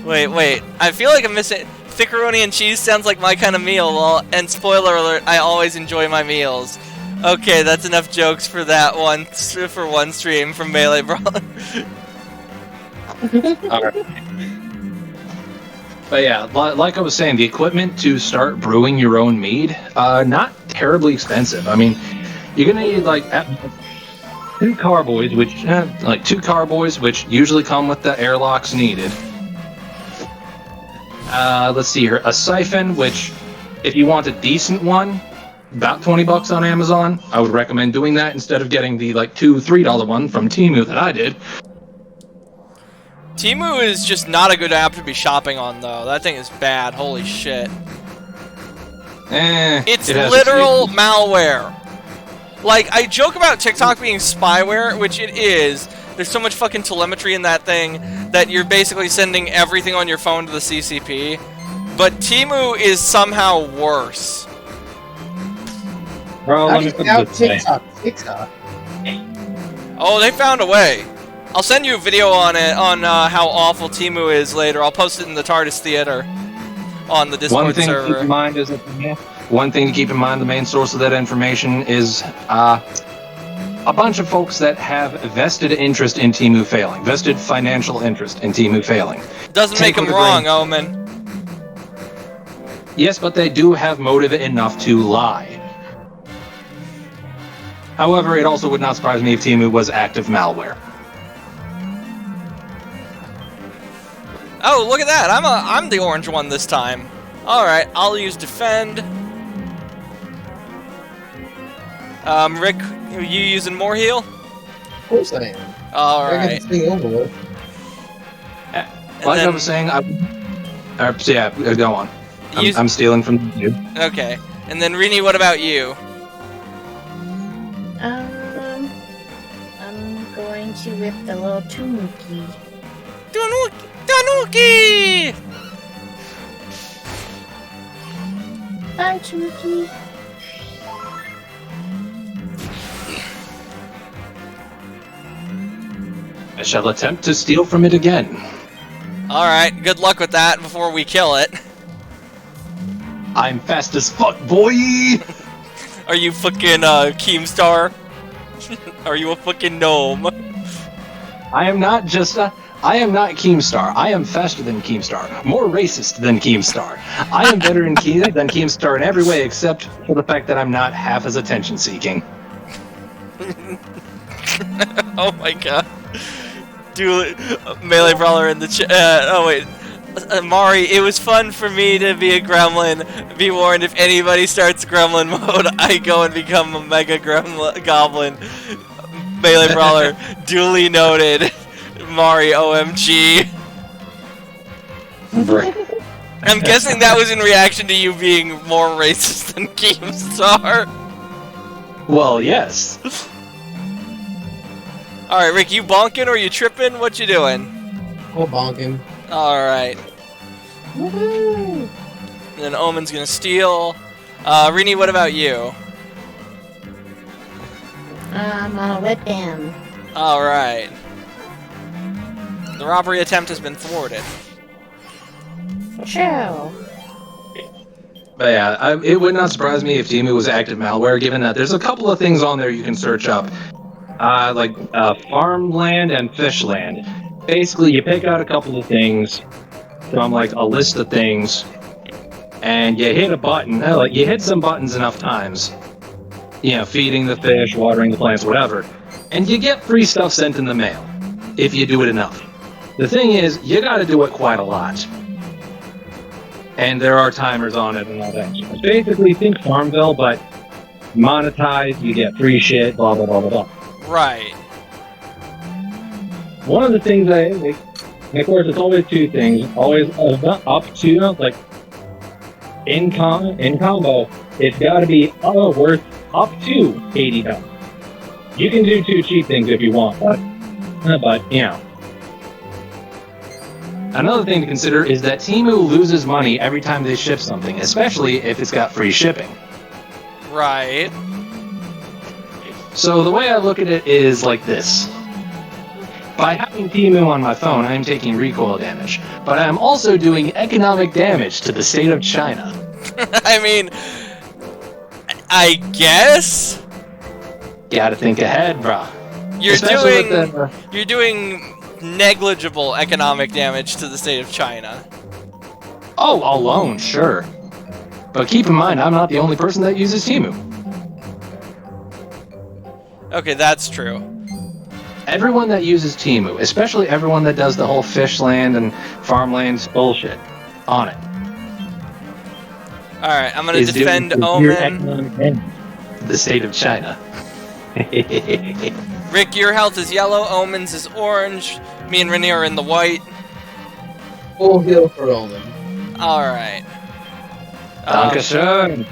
wait. I feel like I'm missing... Thickeroni and cheese sounds like my kind of meal. Well, and spoiler alert, I always enjoy my meals. Okay, that's enough jokes for that one, for one stream from Melee Brawler. Alright. But yeah, like I was saying, the equipment to start brewing your own mead, not terribly expensive. I mean, you're gonna need like two carboys, which usually come with the airlocks needed. Let's see here, a siphon, which if you want a decent one, about $20 on Amazon. I would recommend doing that instead of getting the like $2-3 one from Temu that I did. Temu is just not a good app to be shopping on, though. That thing is bad. Holy shit. It's literal malware. Like, I joke about TikTok being spyware, which it is. There's so much fucking telemetry in that thing that you're basically sending everything on your phone to the CCP. But Temu is somehow worse. Bro, How let do me you put get out this way. TikTok? Oh, they found a way. I'll send you a video on it, on how awful Temu is later. I'll post it in the TARDIS Theater on the Discord One thing to keep server. in mind is that the main source of that information is a bunch of folks that have vested interest in Temu failing, vested financial interest in Temu failing. Doesn't make them wrong, Omen. Yes, but they do have motive enough to lie. However, it also would not surprise me if Temu was active malware. Oh, look at that! I'm the orange one this time. All right, I'll use defend. Rick, are you using more heal? Of course I am. All I right. get this thing over with. Like I was saying, go on. I'm stealing from you. Okay, and then Rini, what about you? I'm going to whip the little Tanuki. Tanuki! Bye, Tanuki. I shall attempt to steal from it again. All right, good luck with that before we kill it. I'm fast as fuck, boy! Are you fucking Keemstar? Are you a fucking gnome? I am not Keemstar. I am faster than Keemstar. More racist than Keemstar. I am better than Keemstar in every way except for the fact that I'm not half as attention-seeking. Oh my god. Dude, Melee Brawler in the chat. Oh wait. Mari, it was fun for me to be a gremlin. Be warned, if anybody starts gremlin mode, I go and become a mega goblin. Melee Brawler, duly noted. Mari, OMG. I'm guessing that was in reaction to you being more racist than Keemstar. Well, yes. Alright, Rick, you bonking or you tripping? What you doing? Oh, bonking. Alright. Woohoo! And then Omen's gonna steal. Rini, what about you? I'm gonna whip him. Alright. The robbery attempt has been thwarted. Ciao. But yeah, it would not surprise me if Temu was active malware, given that there's a couple of things on there you can search up. Like farmland and fishland. Basically, you pick out a couple of things from like a list of things, and you hit a button. Like you hit some buttons enough times, you know, feeding the fish, watering the plants, whatever, and you get free stuff sent in the mail if you do it enough. The thing is, you gotta do it quite a lot. And there are timers on it and all that. Basically, think Farmville, but monetized, you get free shit, blah, blah, blah, blah, blah. Right. One of the things and of course, it's always two things. Always up to, like, in combo, it's got to be worth up to $80. You can do two cheap things if you want, but you know. Another thing to consider is that Temu loses money every time they ship something, especially if it's got free shipping. Right. So the way I look at it is like this. By having Temu on my phone, I am taking recoil damage, but I am also doing economic damage to the state of China. I mean, I guess Gotta think ahead, brah. you're doing negligible economic damage to the state of China. Oh, alone, sure. But keep in mind, I'm not the only person that uses Temu. Okay, that's true. Everyone that uses Temu, especially everyone that does the whole fishland and farmlands bullshit, on it. Alright, I'm gonna is defend doing Omen. economic damage to the state of China. Rick, your health is yellow, Omen's is orange, me and Renee are in the white. Full heal for Omen. Alright. Dankeschön.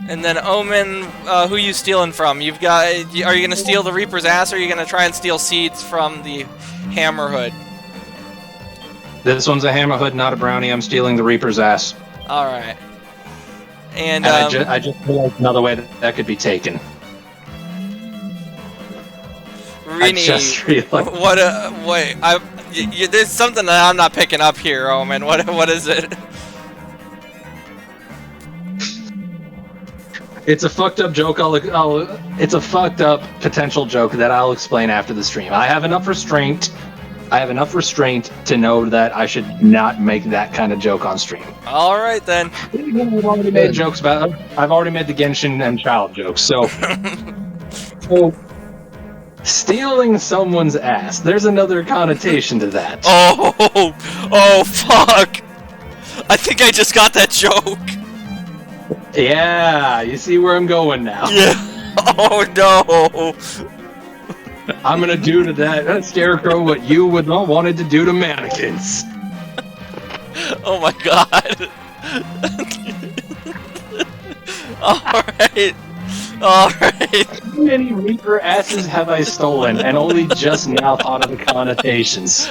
And then Omen, who you stealing from? You've got. Are you gonna steal the Reaper's ass, or are you gonna try and steal seeds from the Hammerhood? This one's a Hammerhood, not a brownie. I'm stealing the Reaper's ass. All right. And I just feel like another way that could be taken. Rini, I just realized. wait. There's something that I'm not picking up here, Omen. What is it? It's a fucked up joke. It's a fucked up potential joke that I'll explain after the stream. I have enough restraint. To know that I should not make that kind of joke on stream. All right then. I've already made jokes about. I've already made the Genshin and child jokes. So, stealing someone's ass. There's another connotation to that. Oh, fuck! I think I just got that joke. Yeah, you see where I'm going now. Yeah. Oh no. I'm gonna do to that scarecrow what you would not wanted to do to mannequins. Oh my god. Alright. How many Reaper asses have I stolen and only just now thought of the connotations?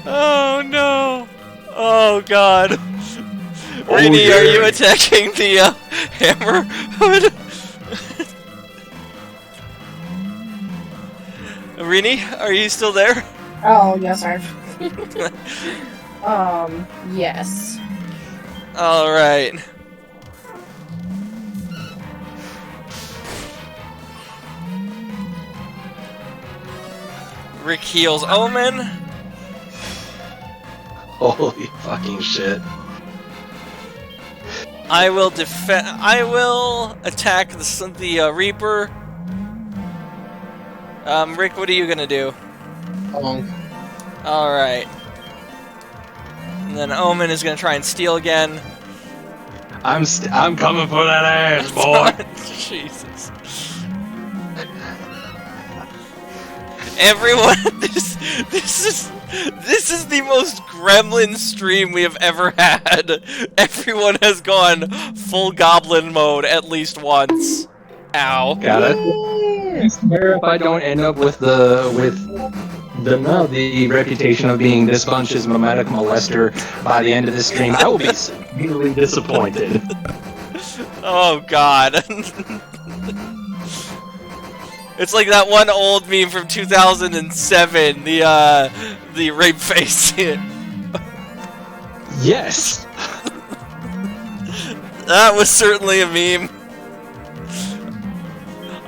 Oh no. Oh god. Rini, are you attacking the Hammerhood? Rini, are you still there? Oh, yes, sir. Yes. Alright. Rick heals Omen. Holy fucking shit. I will attack the Reaper. Rick, what are you gonna do? Alright. And then Omen is gonna try and steal again. I'm coming for that ass, boy. Jesus. Everyone, this is the most gremlin stream we have ever had. Everyone has gone full goblin mode at least once. Ow. Got it. I swear if I don't end up with the reputation of being this bunch's mimetic molester by the end of this stream, I will be severely disappointed. Oh god. It's like that one old meme from 2007, the rape face. Yes. That was certainly a meme.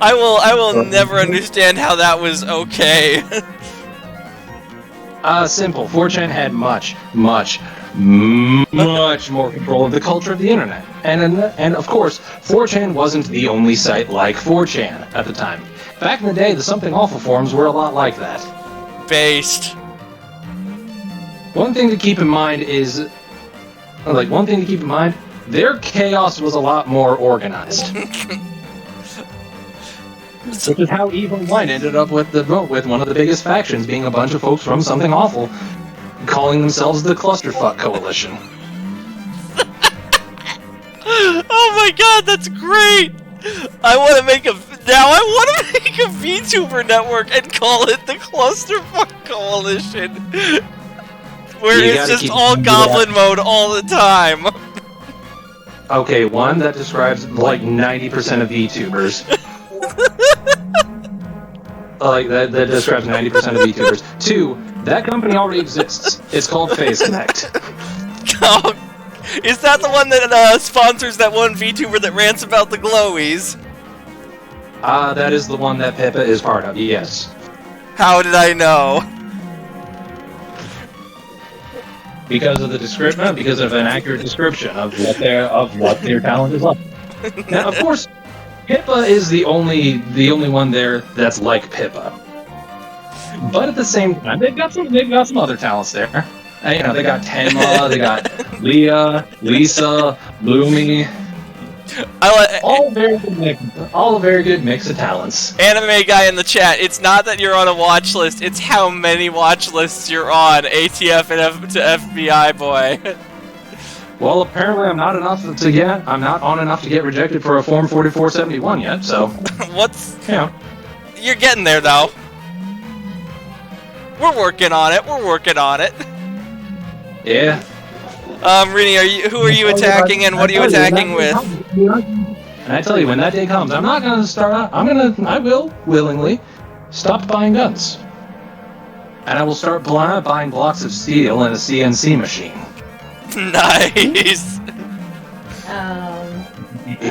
I will never understand how that was okay. Simple. 4chan had much more control of the culture of the internet. And of course, 4chan wasn't the only site like 4chan at the time. Back in the day, the Something Awful forums were a lot like that. Based. one thing to keep in mind is, their chaos was a lot more organized. Which is how Evil One ended up with one of the biggest factions, being a bunch of folks from Something Awful, calling themselves the Clusterfuck Coalition. Oh my god, that's great! I want to make a VTuber network and call it the Clusterfuck Coalition, where it's just all goblin mode all the time. Okay, one, that describes like 90% of VTubers. That describes 90% of VTubers. Two, that company already exists. It's called Phase Connect. Oh, is that the one that sponsors that one VTuber that rants about the glowies? That is the one that Pippa is part of, yes. How did I know? Because of the description, because of an accurate description of what their talent is like. Now, of course, Pippa is the only one there that's like Pippa. But at the same time, they've got some other talents there. You know, they got Tenma, they got Leah, Lisa, Lumi. All a very good mix of talents. Anime guy in the chat, it's not that you're on a watch list, it's how many watch lists you're on. ATF and to FBI boy. Well, apparently I'm not on enough to get rejected for a Form 4471 yet, so... You're getting there, though. We're working on it, Yeah. Rini, who are you attacking and what are you attacking with? And I tell you, when that day comes, I'm not gonna start out, I will, willingly, stop buying guns. And I will start buying blocks of steel and a CNC machine. Nice!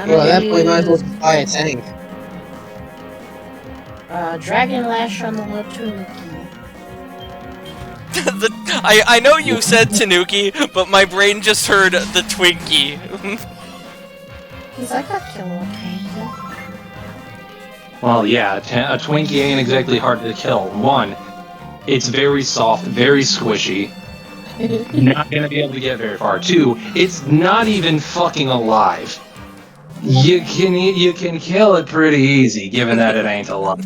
Well, at that point, might as well just buy a tank. Dragon Lash on the Tanuki. I know you said Tanuki, but my brain just heard the Twinkie. Cause I got Killer Tango. Well, yeah, a Twinkie ain't exactly hard to kill. One, it's very soft, very squishy. Not gonna be able to get very far. Two, it's not even fucking alive. You can kill it pretty easy, given that it ain't alive.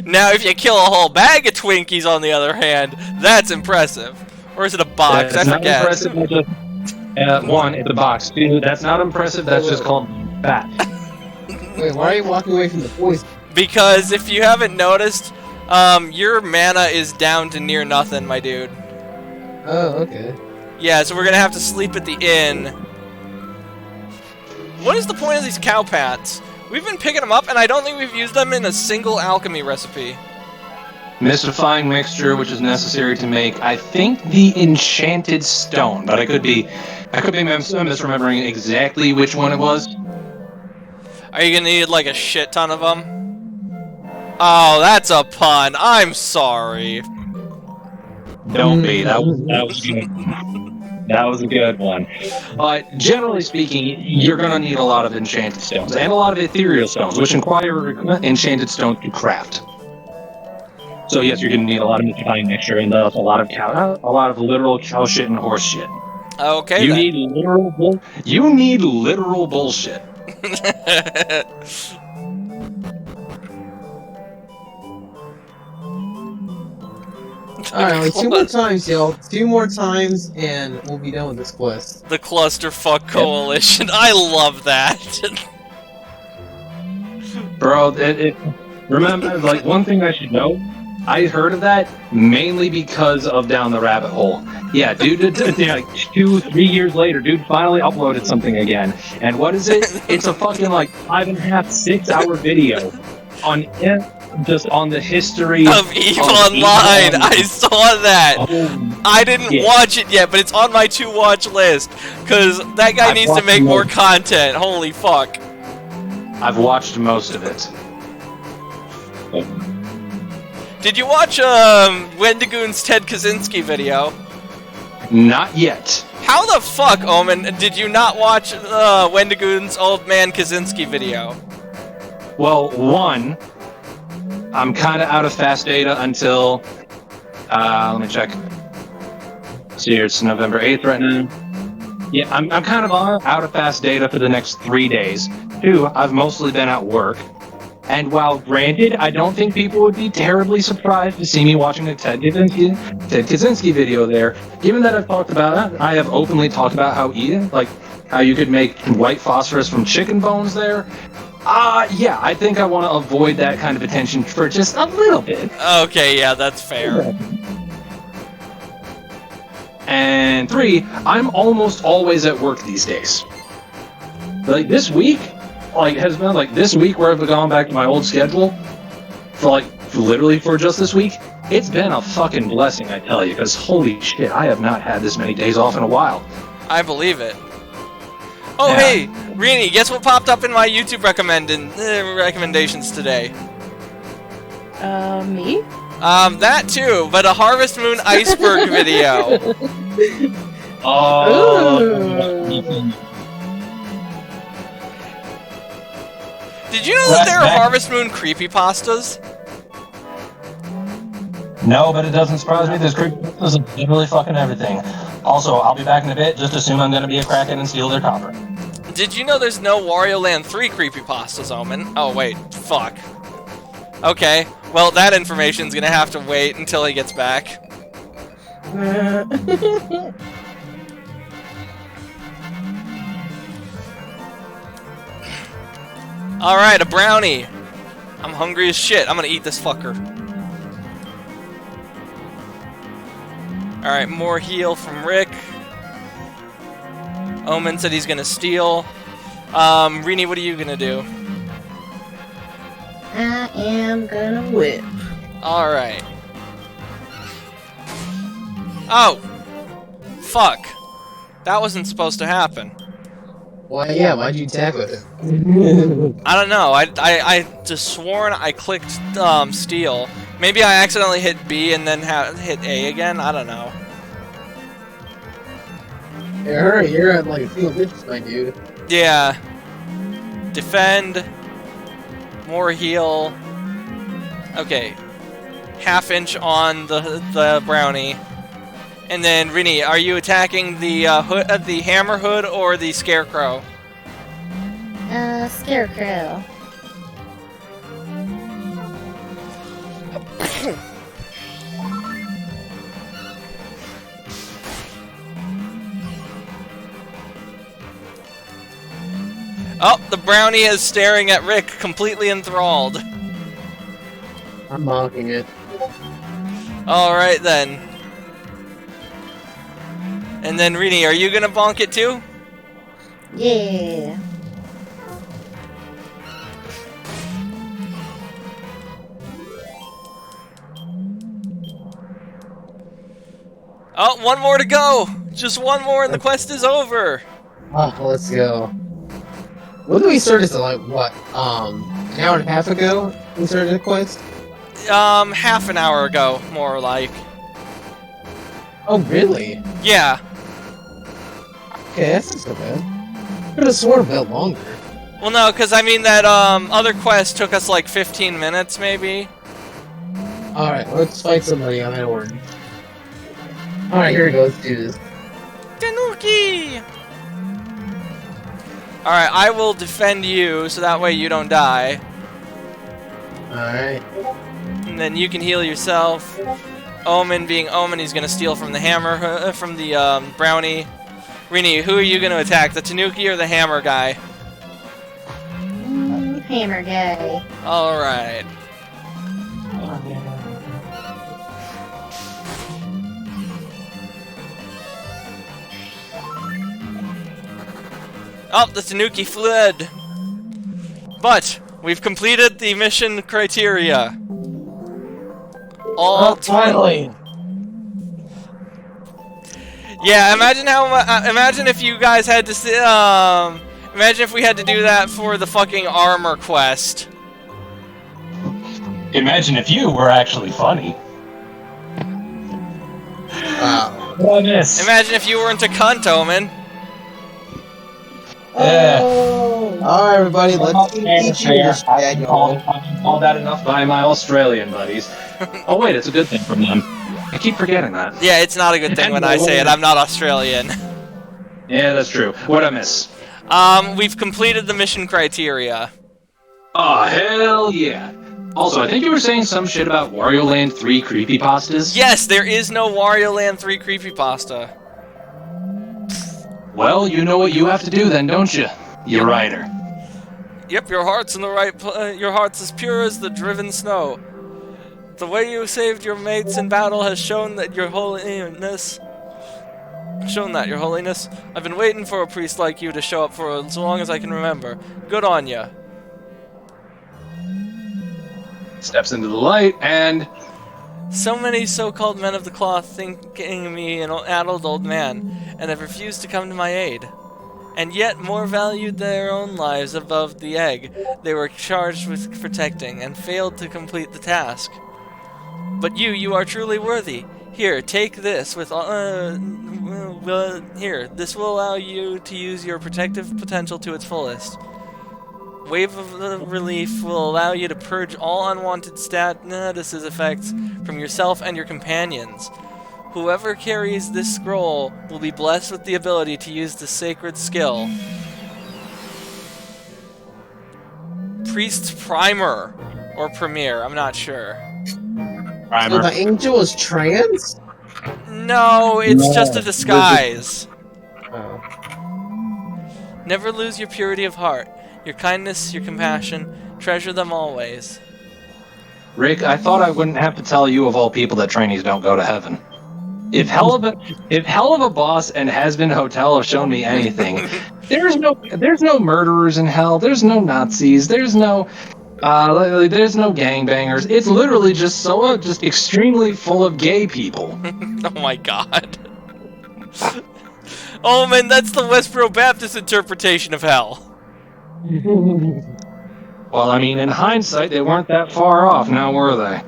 Now, if you kill a whole bag of Twinkies, on the other hand, that's impressive. Or is it a box? I forget. Not impressive. One, it's a box. Two, that's not impressive. That's just called fat. Wait, why are you walking away from the poison? Because if you haven't noticed, your mana is down to near nothing, my dude. Oh, okay. Yeah, so we're gonna have to sleep at the inn. What is the point of these cow pats? We've been picking them up, and I don't think we've used them in a single alchemy recipe. Mystifying mixture, which is necessary to make, I think, the enchanted stone, but I could be misremembering exactly which one it was. Are you gonna need like a shit ton of them? Oh, that's a pun. I'm sorry. Don't be. That was good. That was a good one. But generally speaking, you're going to need a lot of enchanted stones and a lot of ethereal stones, which require enchanted stones to craft. So yes, you're going to need a lot of mystifying mixture and thus a lot of literal cow shit and horse shit. Okay. You need literal bullshit. Alright, like 2 more times, y'all. 2 more times, and we'll be done with this quest. The Clusterfuck Coalition. I love that. Bro, remember, like, one thing I should know, I heard of that mainly because of Down the Rabbit Hole. Yeah, dude, like 2-3 years later, dude finally uploaded something again. And what is it? It's a fucking, like, 5.5-6 hour video on just on the history of EVE Online. I saw that. I didn't watch it yet, but it's on my to-watch list. Because that guy needs to make more content. Holy fuck. I've watched most of it. Did you watch Wendigoon's Ted Kaczynski video? Not yet. How the fuck, Omen, did you not watch Wendigoon's Old Man Kaczynski video? Well, one, I'm kind of out of fast data until, let me check. So it's November 8th right now. Yeah, I'm kind of out of fast data for the next 3 days. 2, I've mostly been at work. And while granted, I don't think people would be terribly surprised to see me watching a Ted Kaczynski video there. Given that I've talked about it, I have openly talked about how you could make white phosphorus from chicken bones there. Yeah, I think I want to avoid that kind of attention for just a little bit. Okay, yeah, that's fair. And 3, I'm almost always at work these days. Like this week, has been this week where I've gone back to my old schedule for literally for just this week. It's been a fucking blessing, I tell you, because holy shit, I have not had this many days off in a while. I believe it. Oh, Yeah. hey, Rini, guess what popped up in my YouTube recommendations today? Me? That too, but a Harvest Moon iceberg video. Ooh. Did you know that there are Harvest Moon creepypastas? No, but it doesn't surprise me. There's creepypastas of literally fucking everything. Also, I'll be back in a bit. Just assume I'm gonna be a Kraken and steal their copper. Did you know there's no Wario Land 3 creepypastas, Omen? Oh, wait, fuck. Okay, well, that information's gonna have to wait until he gets back. Alright, a brownie. I'm hungry as shit. I'm gonna eat this fucker. Alright, more heal from Rick. Omen said he's gonna steal. Rini, what are you gonna do? I am gonna whip. Alright. Oh! Fuck. That wasn't supposed to happen. Why? Yeah. Why'd you attack with it? I don't know. I just sworn I clicked steal. Maybe I accidentally hit B and then hit A again. I don't know. Hey, hurry! You're at like single digits, my dude. Yeah. Defend. More heal. Okay. Half inch on the brownie. And then Rini, are you attacking the the hammer hood or the scarecrow? Scarecrow. Oh, the brownie is staring at Rick, completely enthralled. I'm mocking it. Alright then. And then Rini, are you gonna bonk it too? Yeah. Oh, one more to go! Just one more and the quest is over! Oh, let's go. When did we start this? Like what? An hour and a half ago. We started the quest. Half an hour ago, more like. Oh, really? Yeah. Okay, that's not so bad. Could have sworn a bit longer. Well, no, because I mean that other quest took us like 15 minutes, maybe. All right, let's fight somebody on that order. All right, here we go. Let's do this. Tanuki! Alright, I will defend you, so that way you don't die. Alright. And then you can heal yourself. Omen, being Omen, he's gonna steal from the hammer, from the brownie. Rini, who are you gonna attack, the Tanuki or the hammer guy? Hammer guy. Alright. Oh, the Tanuki fled! But, we've completed the mission criteria. All finally! Yeah, imagine how imagine if you guys had to imagine if we had to do that for the fucking armor quest. Imagine if you were actually funny. Wow. What I miss? Imagine if you weren't a cunt, Omen. Yeah. Oh. Alright, everybody, let's teach you this I've called that enough by my Australian buddies. Oh wait, it's a good thing from them. I keep forgetting that. Yeah, it's not a good thing when I say it. I'm not Australian. Yeah, that's true. What'd I miss? We've completed the mission criteria. Oh, hell yeah. Also, I think you were saying some shit about Wario Land 3 creepypastas? Yes, there is no Wario Land 3 creepypasta. Well, you know what you have to do then, don't you? You writer. Yep, your heart's in the right your heart's as pure as the driven snow. The way you saved your mates in battle has shown that your holiness... Your holiness. I've been waiting for a priest like you to show up for as long as I can remember. Good on ya. Steps into the light, and... So many so-called men of the cloth thinking me an adult old man, and have refused to come to my aid. And yet more valued their own lives above the egg they were charged with protecting, and failed to complete the task. But you are truly worthy. Here, take this with here, this will allow you to use your protective potential to its fullest. Wave of Relief will allow you to purge all unwanted status effects from yourself and your companions. Whoever carries this scroll will be blessed with the ability to use the sacred skill. Priest's Primer. Or Premier, I'm not sure. So the angel is trans? No, it's just a disguise. Oh. Never lose your purity of heart, your kindness, your compassion. Treasure them always. Rick, I thought I wouldn't have to tell you of all people that trainees don't go to heaven. If hell of a boss and has-been hotel have shown me anything, there's no murderers in hell. There's no Nazis. There's no gangbangers. It's literally just extremely full of gay people. Oh my god. Oh man, that's the Westboro Baptist interpretation of hell. Well, I mean, in hindsight, they weren't that far off, now were they?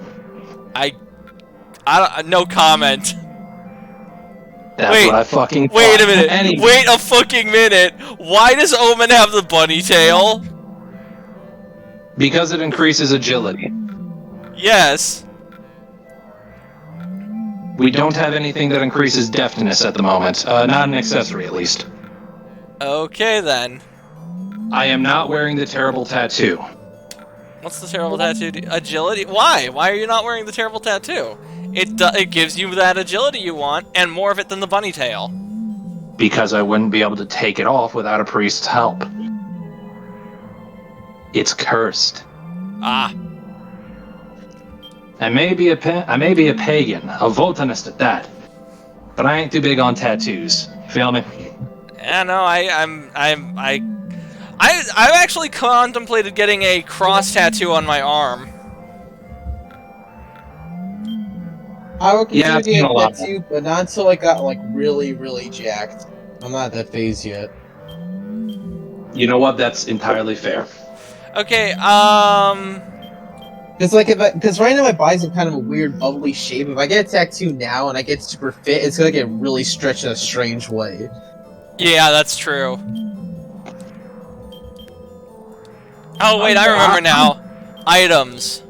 No comment. That's what I fucking wait thought. a minute. Anyway. Wait a fucking minute. Why does Omen have the bunny tail? Because it increases agility. Yes. We don't have anything that increases deftness at the moment. Not an accessory, at least. Okay, then. I am not wearing the terrible tattoo. What's the terrible tattoo do? Agility? Why? Why are you not wearing the terrible tattoo? It gives you that agility you want, and more of it than the bunny tail. Because I wouldn't be able to take it off without a priest's help. It's cursed. Ah. I may be a pagan, a Votanist at that, but I ain't too big on tattoos. Feel me? Yeah, no, I've actually contemplated getting a cross tattoo on my arm. I would Yeah, I've consider seen a lot. tattoo, but not until I got like really, really jacked. I'm not at that phase yet. You know what? That's entirely fair. Okay, Because right now my body's in kind of a weird bubbly shape. If I get a tattoo now and I get super fit, it's gonna get really stretched in a strange way. yeah, that's true. Oh wait, I remember now. Items.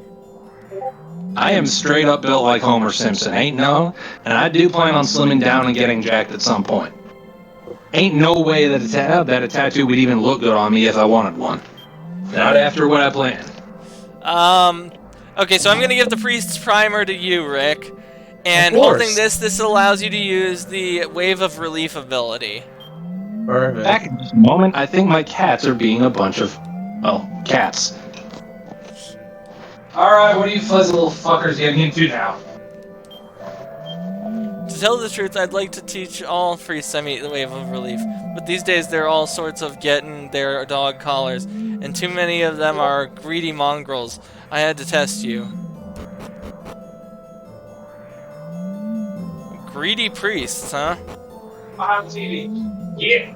I am straight up built like Homer Simpson, ain't no? And I do plan on slimming down and getting jacked at some point. Ain't no way that a tattoo would even look good on me if I wanted one. Not after what I planned. Okay, so I'm gonna give the Priest's Primer to you, Rick. And Of course. holding this allows you to use the Wave of Relief ability. Perfect. Back at this moment, I think my cats are being a bunch of, well, cats. Alright, what are you fuzzy little fuckers getting into now? To tell the truth, I'd like to teach all priests I meet the Wave of Relief, but these days there are all sorts of getting their dog collars, and too many of them are greedy mongrels. I had to test you. Greedy priests, huh? On TV. Yeah.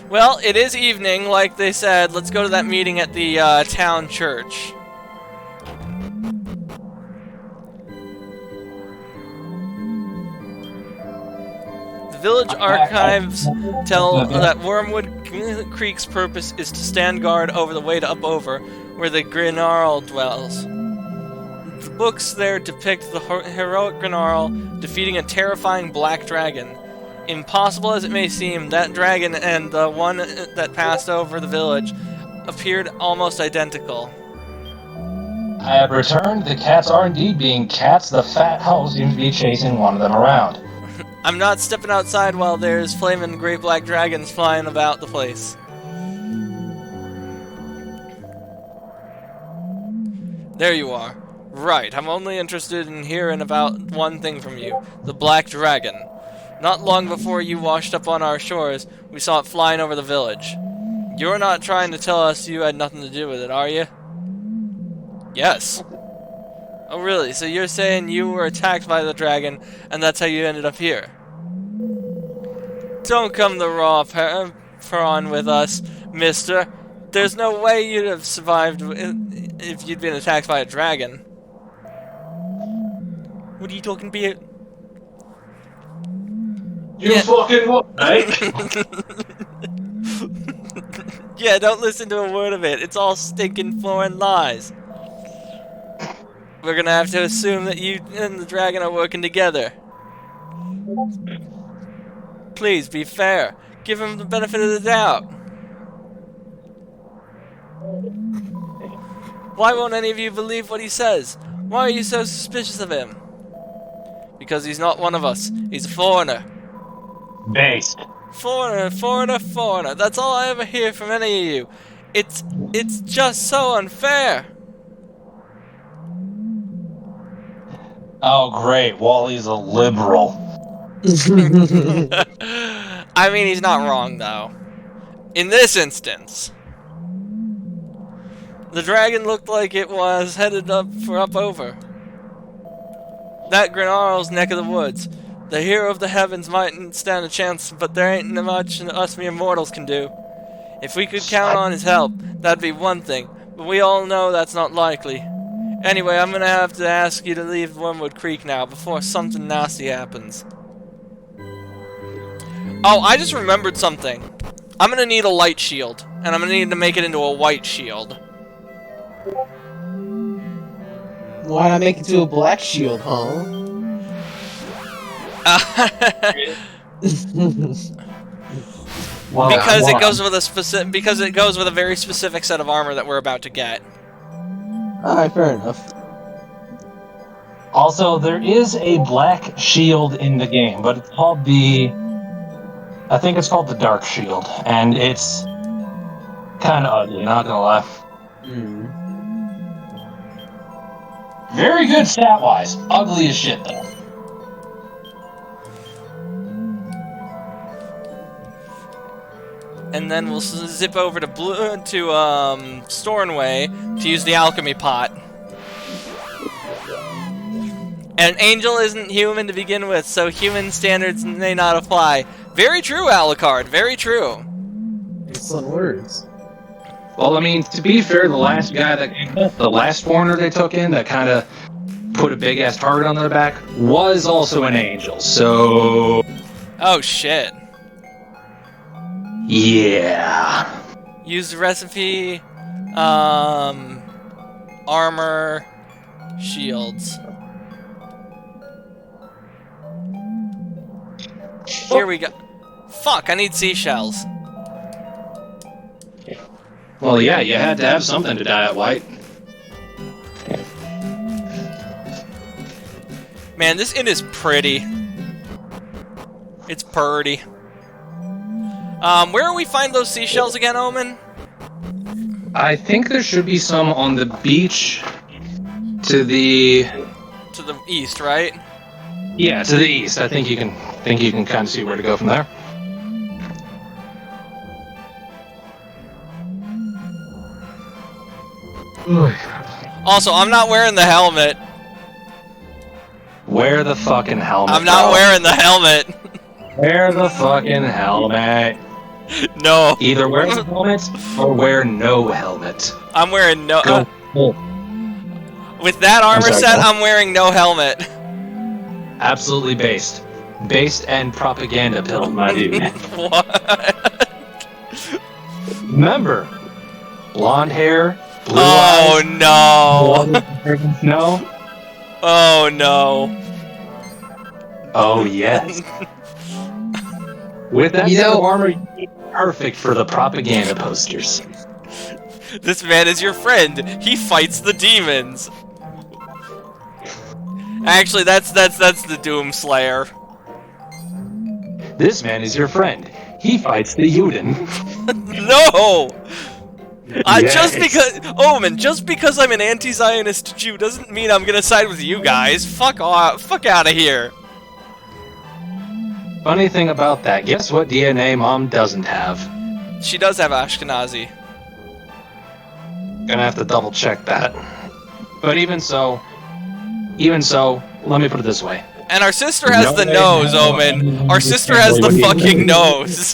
Well, it is evening, like they said. Let's go to that meeting at the town church. The village archives tell that Wormwood Creek's purpose is to stand guard over the way to up over, where the Grinarl dwells. The books there depict the heroic Granarl defeating a terrifying black dragon. Impossible as it may seem, that dragon and the one that passed over the village appeared almost identical. I have returned. The cats are indeed being cats. The fat hoe seems to be chasing one of them around. I'm not stepping outside while there's flaming great black dragons flying about the place. There you are. Right, I'm only interested in hearing about one thing from you. The black dragon. Not long before you washed up on our shores, we saw it flying over the village. You're not trying to tell us you had nothing to do with it, are you? Yes. Oh really, so you're saying you were attacked by the dragon, and that's how you ended up here? Don't come the raw prawn with us, mister. There's no way you'd have survived if you'd been attacked by a dragon. What are you talking about? You fucking what, mate? Yeah, don't listen to a word of it. It's all stinking foreign lies. We're gonna have to assume that you and the dragon are working together. Please, be fair. Give him the benefit of the doubt. Why won't any of you believe what he says? Why are you so suspicious of him? Because he's not one of us. He's a foreigner. Based. Foreigner, foreigner, foreigner. That's all I ever hear from any of you. It's just so unfair. Oh, great. Wally's a liberal. I mean, he's not wrong, though. In this instance, the dragon looked like it was headed up over. That Granarl's neck of the woods. The hero of the heavens mightn't stand a chance, but there ain't much us mere mortals can do. If we could count on his help, that'd be one thing, but we all know that's not likely. Anyway, I'm gonna have to ask you to leave Wormwood Creek now, before something nasty happens. Oh, I just remembered something. I'm gonna need a light shield, and I'm gonna need to make it into a white shield. Why not make it to a black shield, huh? Because it goes with a very specific set of armor that we're about to get. Alright, fair enough. Also, there is a black shield in the game, but it's called I think it's called the Dark Shield, and it's kind of ugly, not gonna lie. Very good stat-wise. Ugly as shit, though. And then we'll zip over to Stornway to use the alchemy pot. And Angel isn't human to begin with, so human standards may not apply. Very true, Alucard. Very true. Excellent words. Well, I mean, to be fair, the last foreigner they took in that kind of put a big-ass target on their back was also an angel, so... Oh, shit. Yeah. Use the recipe, armor, shields. Here we go. Fuck, I need seashells. Well, yeah, you had to have something to die at white. Man, this inn is pretty. It's purty. Where do we find those seashells again, Omen? I think there should be some on the beach to the east, right? Yeah, to the east. I think you can kind of see where to go from there. Also, I'm not wearing the helmet. Wear the fucking helmet. I'm not wearing the helmet. Wear the fucking helmet. No. Either wear the helmet or wear no helmet. I'm wearing no. Go. With that armor set, I'm wearing no helmet. Absolutely based. Based and propaganda pill, my dude. What? Remember, blonde hair, blue Oh eyes. no. No? Oh no. Oh yes. With that set of armor, you'd be perfect for the propaganda posters. This man is your friend. He fights the demons. Actually, that's the Doom Slayer. This man is your friend. He fights the Yuden. No! Yes. Just because I'm an anti-Zionist Jew doesn't mean I'm gonna side with you guys. Fuck off. Fuck out of here. Funny thing about that, guess what DNA Mom doesn't have? She does have Ashkenazi. Gonna have to double check that. But even so, let me put it this way. And our sister has the nose, Omen. Our sister has the fucking nose.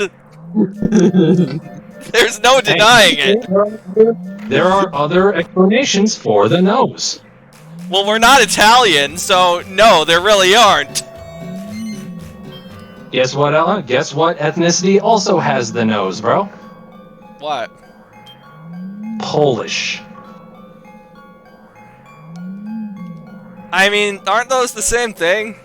There's no denying it. There are other explanations for the nose. Well, we're not Italian, so no, there really aren't. Guess what, Ella? Guess what ethnicity also has the nose, bro? What? Polish. I mean, aren't those the same thing?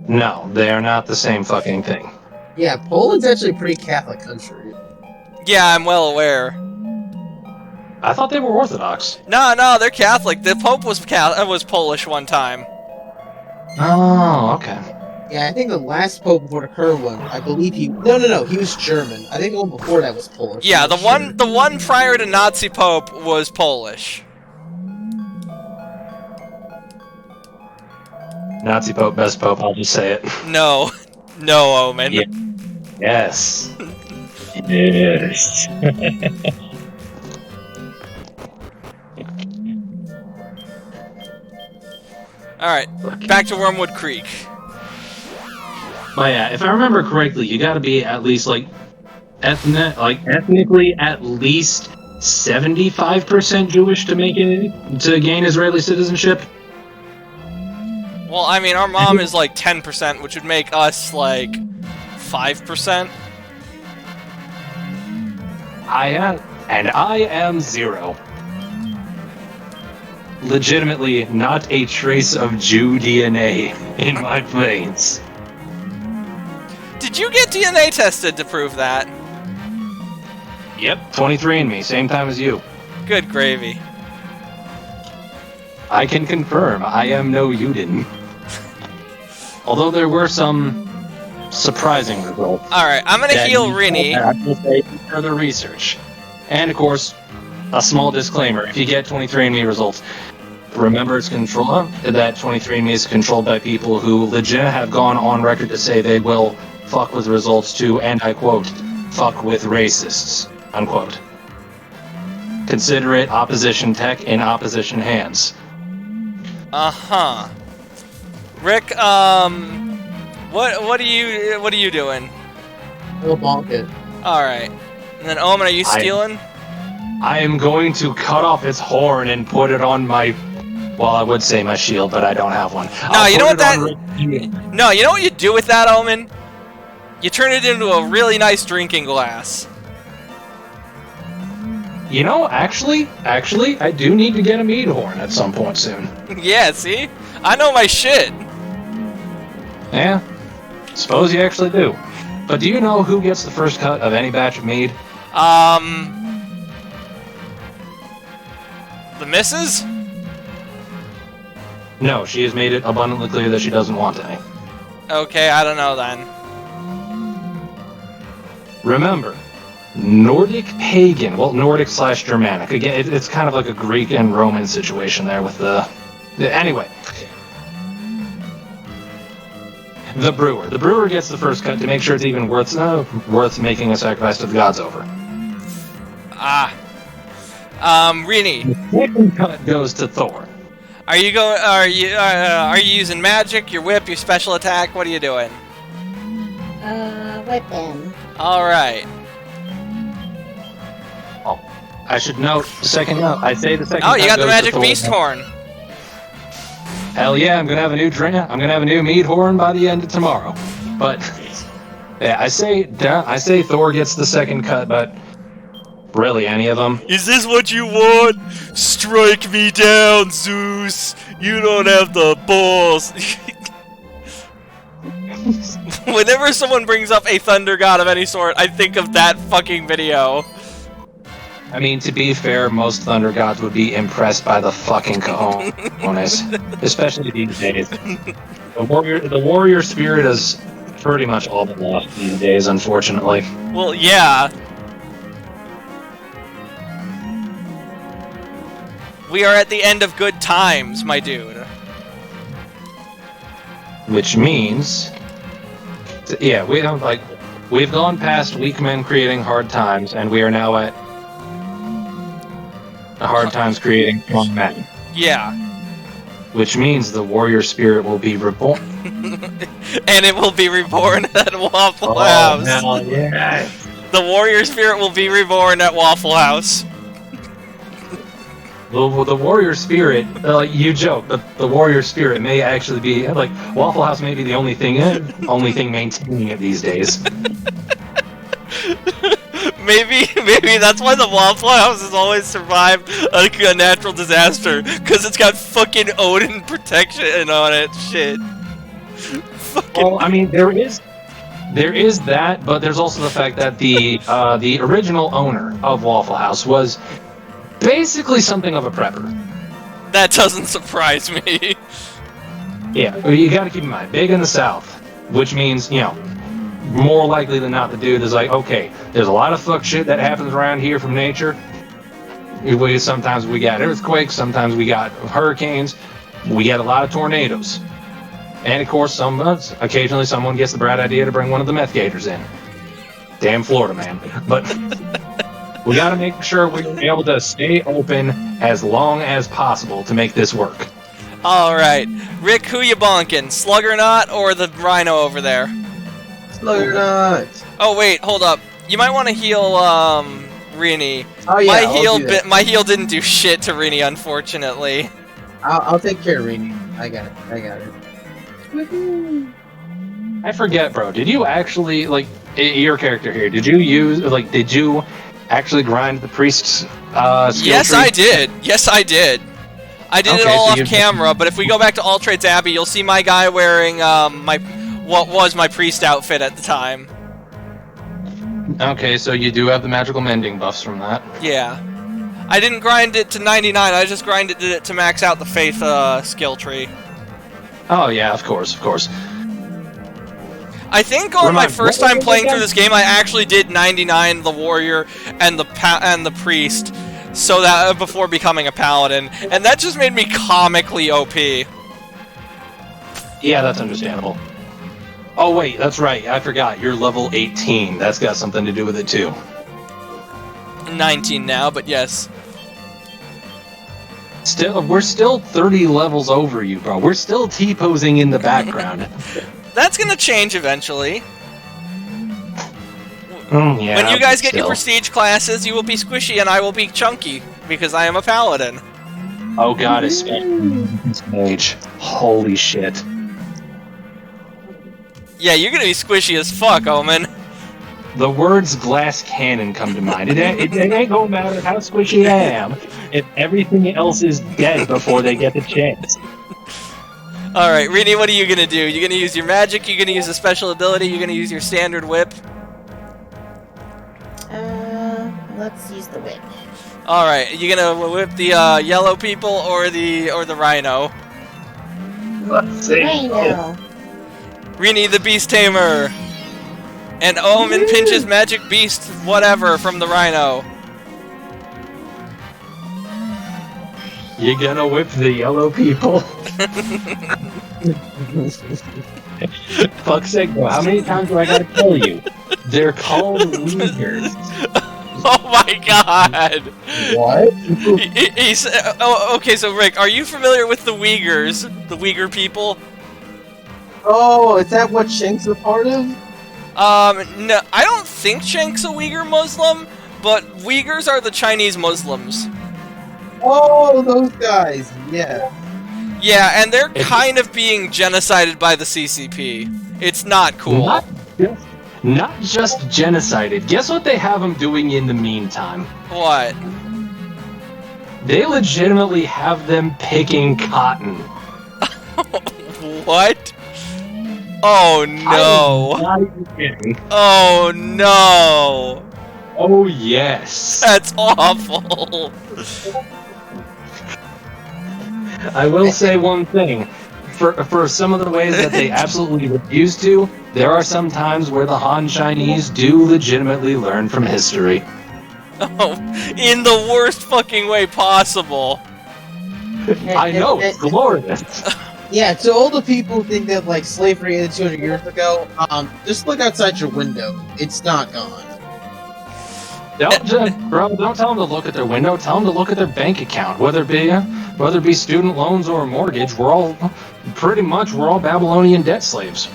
No, they are not the same fucking thing. Yeah, Poland's actually a pretty Catholic country. Yeah, I'm well aware. I thought they were Orthodox. No, they're Catholic. The Pope was Polish one time. Oh, okay. Yeah, I think the last Pope before the current one, I believe he... No, he was German. I think the one before that was Polish. Yeah, the one prior to Nazi Pope was Polish. Nazi Pope, best Pope, I'll just say it. No, Omen. Yeah. Yes. Yes. Alright, back to Wormwood Creek. But yeah, if I remember correctly, you gotta be at least ethnically at least 75% Jewish to gain Israeli citizenship. Well, I mean, our mom is like 10%, which would make us like 5%. I am 0. Legitimately, not a trace of Jew DNA in my veins. Did you get DNA tested to prove that? Yep, 23andMe, same time as you. Good gravy. I can confirm I am no Yuden. Although there were some surprising results. Alright, I'm gonna heal Rini. I will say further research. And of course, a small disclaimer, if you get 23andMe results, remember that 23andMe is controlled by people who legit have gone on record to say they will fuck with results to, and I quote, fuck with racists, unquote. Consider it opposition tech in opposition hands. Uh-huh. Rick, what are you doing? We'll bonk it. Alright. And then Omen, are you stealing? I am going to cut off its horn and put it on my... Well, I would say my shield, but I don't have one. No, you know what you do with that, Omen? You turn it into a really nice drinking glass. You know, actually, I do need to get a mead horn at some point soon. Yeah, see? I know my shit. Yeah, suppose you actually do. But do you know who gets the first cut of any batch of mead? The missus? No, she has made it abundantly clear that she doesn't want any. Okay, I don't know then. Remember, Nordic pagan, well, Nordic/Germanic. Again, it's kind of like a Greek and Roman situation there with anyway. The brewer. The brewer gets the first cut to make sure it's even worth making a sacrifice to the gods over. Rini. The second cut goes to Thor. Are you using magic, your whip, your special attack? What are you doing? Weapon. Alright. Oh, I should note the second cut. I say the second Oh, cut you got the goes to magic Thor. beast horn. Hell yeah, I'm gonna have a new drink. I'm gonna have a new mead horn by the end of tomorrow. But yeah, I say Thor gets the second cut, but Really, any of them? Is this what you want? Strike me down, Zeus. You don't have the balls. Whenever someone brings up a thunder god of any sort, I think of that fucking video. I mean, to be fair, most thunder gods would be impressed by the fucking cojones, especially these days. The warrior spirit is pretty much all but lost these days, unfortunately. Well, yeah. We are at the end of good times, my dude. Which means, yeah, we've gone past weak men creating hard times, and we are now at hard times creating strong men. Yeah. Which means the warrior spirit will be reborn. And it will be reborn at Waffle House. Hell yeah. The warrior spirit will be reborn at Waffle House. The warrior spirit, you joke, but the warrior spirit may actually be, like, Waffle House may be the only thing maintaining it these days. Maybe that's why the Waffle House has always survived a natural disaster, because it's got fucking Odin protection on it. Shit. Fucking. Well, I mean, there is that, but there's also the fact that the original owner of Waffle House was basically something of a prepper. That doesn't surprise me. Yeah, you gotta keep in mind, big in the South, which means, more likely than not, the dude is like, okay, there's a lot of fuck shit that happens around here from nature. Sometimes we got earthquakes, sometimes we got hurricanes, we get a lot of tornadoes. And of course, occasionally someone gets the bright idea to bring one of the meth gators in. Damn Florida, man. But we gotta make sure we're able to stay open as long as possible to make this work. Alright. Rick, who you bonking? Sluggernot or the rhino over there? Sluggernot. Oh, wait, hold up. You might want to heal, Rini. Oh, yeah, my heal didn't do shit to Rini, unfortunately. I'll take care of Rini. I got it. Woohoo! I forget, bro. Did you actually, your character here, did you actually grind the priest's skill Yes, tree? I did. I did it all off camera, but if we go back to All Trades Abbey, you'll see my guy wearing, what was my priest outfit at the time. Okay, so you do have the magical mending buffs from that. Yeah. I didn't grind it to 99, I just grinded it to max out the faith skill tree. Oh yeah, of course. I think on my first time playing through this game, I actually did 99 the warrior and the priest, so that before becoming a paladin, and that just made me comically OP. Yeah, that's understandable. Oh wait, that's right. I forgot. You're level 18. That's got something to do with it too. 19 now, but yes. We're still 30 levels over you, bro. We're still T-posing in the background. That's gonna change eventually. Yeah, when you guys get your prestige classes, you will be squishy and I will be chunky, because I am a paladin. Oh god, it's mage. Holy shit. Yeah, you're gonna be squishy as fuck, Omen. The words glass cannon come to mind. It ain't gonna matter how squishy I am if everything else is dead before they get the chance. Alright, Rini, what are you gonna do? You gonna use your magic? You gonna use a special ability? You gonna use your standard whip? Let's use the whip. Alright, you gonna whip the yellow people or the rhino? Let's see. Rhino. Rini the Beast Tamer! And Omen pinches magic beast whatever from the rhino. You gonna whip the yellow people? Fuck's sake, bro. How many times do I gotta tell you? They're called Uyghurs. Oh my god! What? Okay, so Rick, are you familiar with the Uyghurs? The Uyghur people? Oh, is that what Shanks are part of? No, I don't think Shank's a Uyghur Muslim, but Uyghurs are the Chinese Muslims. Oh, those guys, yeah. Yeah, and they're kind of being genocided by the CCP. It's not cool. Not just genocided. Guess what they have them doing in the meantime? What? They legitimately have them picking cotton. What? Oh no. I'm not even kidding. Oh no. Oh yes. That's awful. I will say one thing. For some of the ways that they absolutely refuse to, there are some times where the Han Chinese do legitimately learn from history. Oh, in the worst fucking way possible. I know, it's glorious. Yeah, to all the people who think that like slavery ended 200 years ago, just look outside your window. It's not gone. Don't tell them to look at their window. Tell them to look at their bank account. Whether it be student loans or a mortgage, we're all Babylonian debt slaves.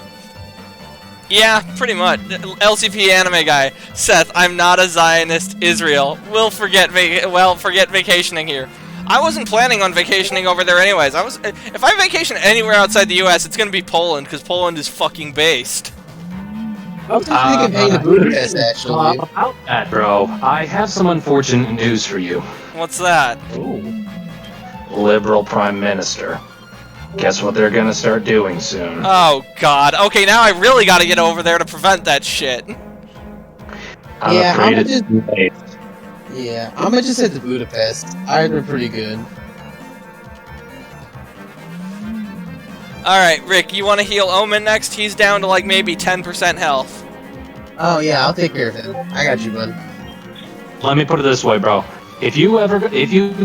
Yeah, pretty much. LCP anime guy, Seth, I'm not a Zionist Israel. We'll forget vacationing here. I wasn't planning on vacationing over there anyways. If I vacation anywhere outside the US, it's gonna be Poland, because Poland is fucking based. I was thinking of heading to Budapest, actually. About that, bro, I have some unfortunate news for you. What's that? Ooh. Liberal Prime Minister. Guess what they're gonna start doing soon? Oh god. Okay, now I really gotta get over there to prevent that shit. I'm afraid it's too late. Yeah, I'm gonna just head to Budapest. I heard they're pretty good. Alright, Rick, you wanna heal Omen next? He's down to like maybe 10% health. Oh yeah, I'll take care of him. I got you, bud. Let me put it this way, bro. If you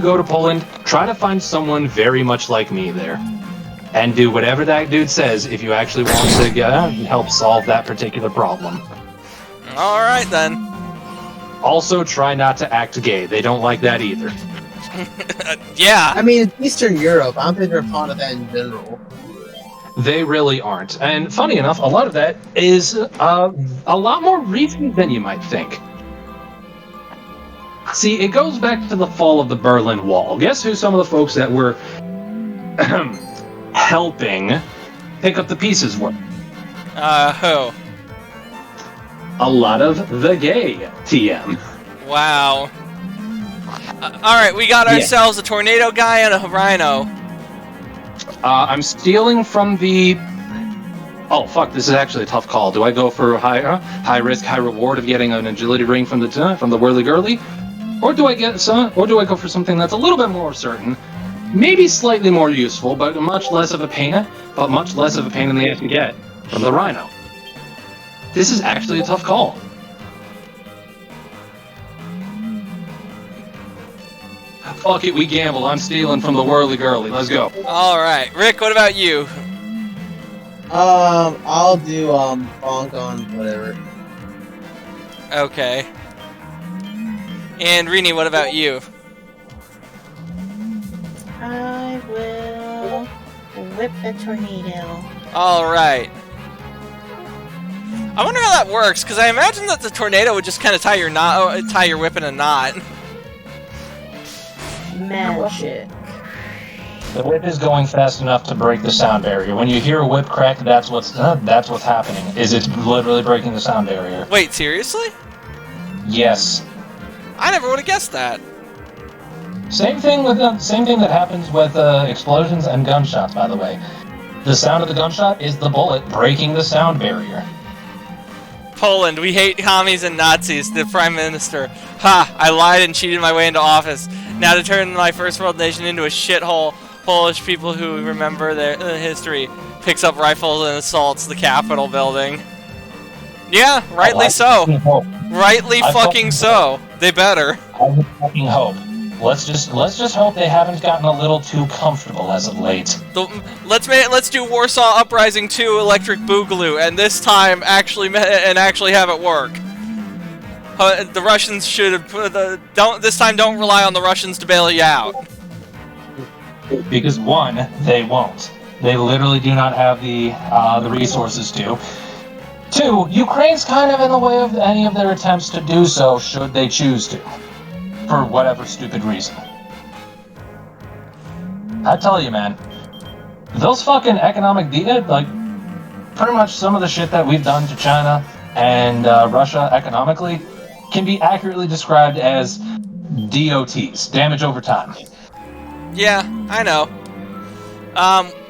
go to Poland, try to find someone very much like me there. And do whatever that dude says if you actually want to help solve that particular problem. Alright then. Also, try not to act gay. They don't like that either. Yeah. I mean, it's Eastern Europe. I don't think they're fond of that in general. They really aren't. And funny enough, a lot of that is a lot more recent than you might think. See, it goes back to the fall of the Berlin Wall. Guess who some of the folks that were helping pick up the pieces were? Who? A lot of the gay TM. Wow. Alright, we got ourselves a tornado guy and a rhino. I'm stealing from the... Oh, fuck, this is actually a tough call. Do I go for high risk, high reward of getting an agility ring from the whirly-girly? Or do I go for something that's a little bit more certain, maybe slightly more useful, but much less of a pain in the ass to get from the rhino? This is actually a tough call. Fuck it, we gamble. I'm stealing from the whirly-girly. Let's go. Alright, Rick, what about you? I'll do, bonk on whatever. Okay. And Rini, what about you? I will whip a tornado. Alright. I wonder how that works, because I imagine that the tornado would just kind of tie your whip in a knot. Magic. The whip is going fast enough to break the sound barrier. When you hear a whip crack, that's what's happening. It's literally breaking the sound barrier. Wait, seriously? Yes. I never would have guessed that. Same thing that happens with explosions and gunshots, by the way. The sound of the gunshot is the bullet breaking the sound barrier. Poland, we hate commies and Nazis, the Prime Minister. Ha! I lied and cheated my way into office. Now to turn my first world nation into a shithole, Polish people who remember their history picks up rifles and assaults the Capitol building. Yeah, rightly so. Rightly fucking so. They better. I fucking hope. Let's just hope they haven't gotten a little too comfortable as of late. Let's do Warsaw Uprising 2 Electric Boogaloo, and this time actually have it work. The Russians should have don't rely on the Russians to bail you out. Because one, they won't. They literally do not have the resources to. Two, Ukraine's kind of in the way of any of their attempts to do so, should they choose to. For whatever stupid reason. I tell you, man, those fucking economic pretty much some of the shit that we've done to China, and Russia economically can be accurately described as DOTs, damage over time. Yeah, I know.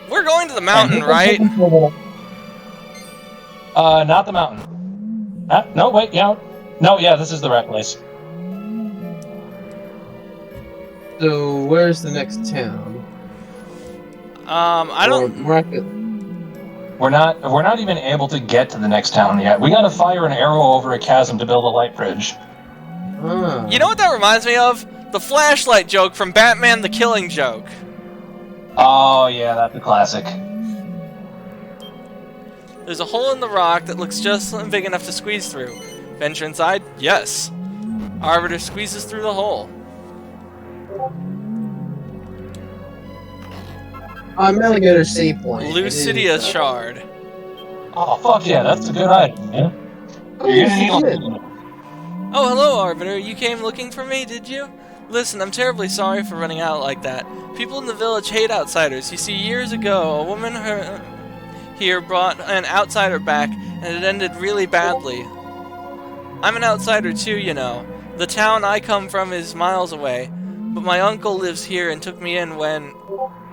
We're going to the mountain, right? Not the mountain. No, wait, yeah. No, yeah, this is the right place. So where's the next town? I don't. We're not even able to get to the next town yet. We gotta fire an arrow over a chasm to build a light bridge. You know what that reminds me of? The flashlight joke from Batman the Killing Joke. Oh, yeah, that's a classic. There's a hole in the rock that looks just big enough to squeeze through. Venture inside? Yes. Arbiter squeezes through the hole. Alligator save point. Lucidia Shard. Oh, fuck yeah, that's a good item, man. You're gonna need Oh, hello, Arbiter. You came looking for me, did you? Listen, I'm terribly sorry for running out like that. People in the village hate outsiders. You see, years ago, a woman here brought an outsider back, and it ended really badly. I'm an outsider too, you know. The town I come from is miles away, but my uncle lives here and took me in when...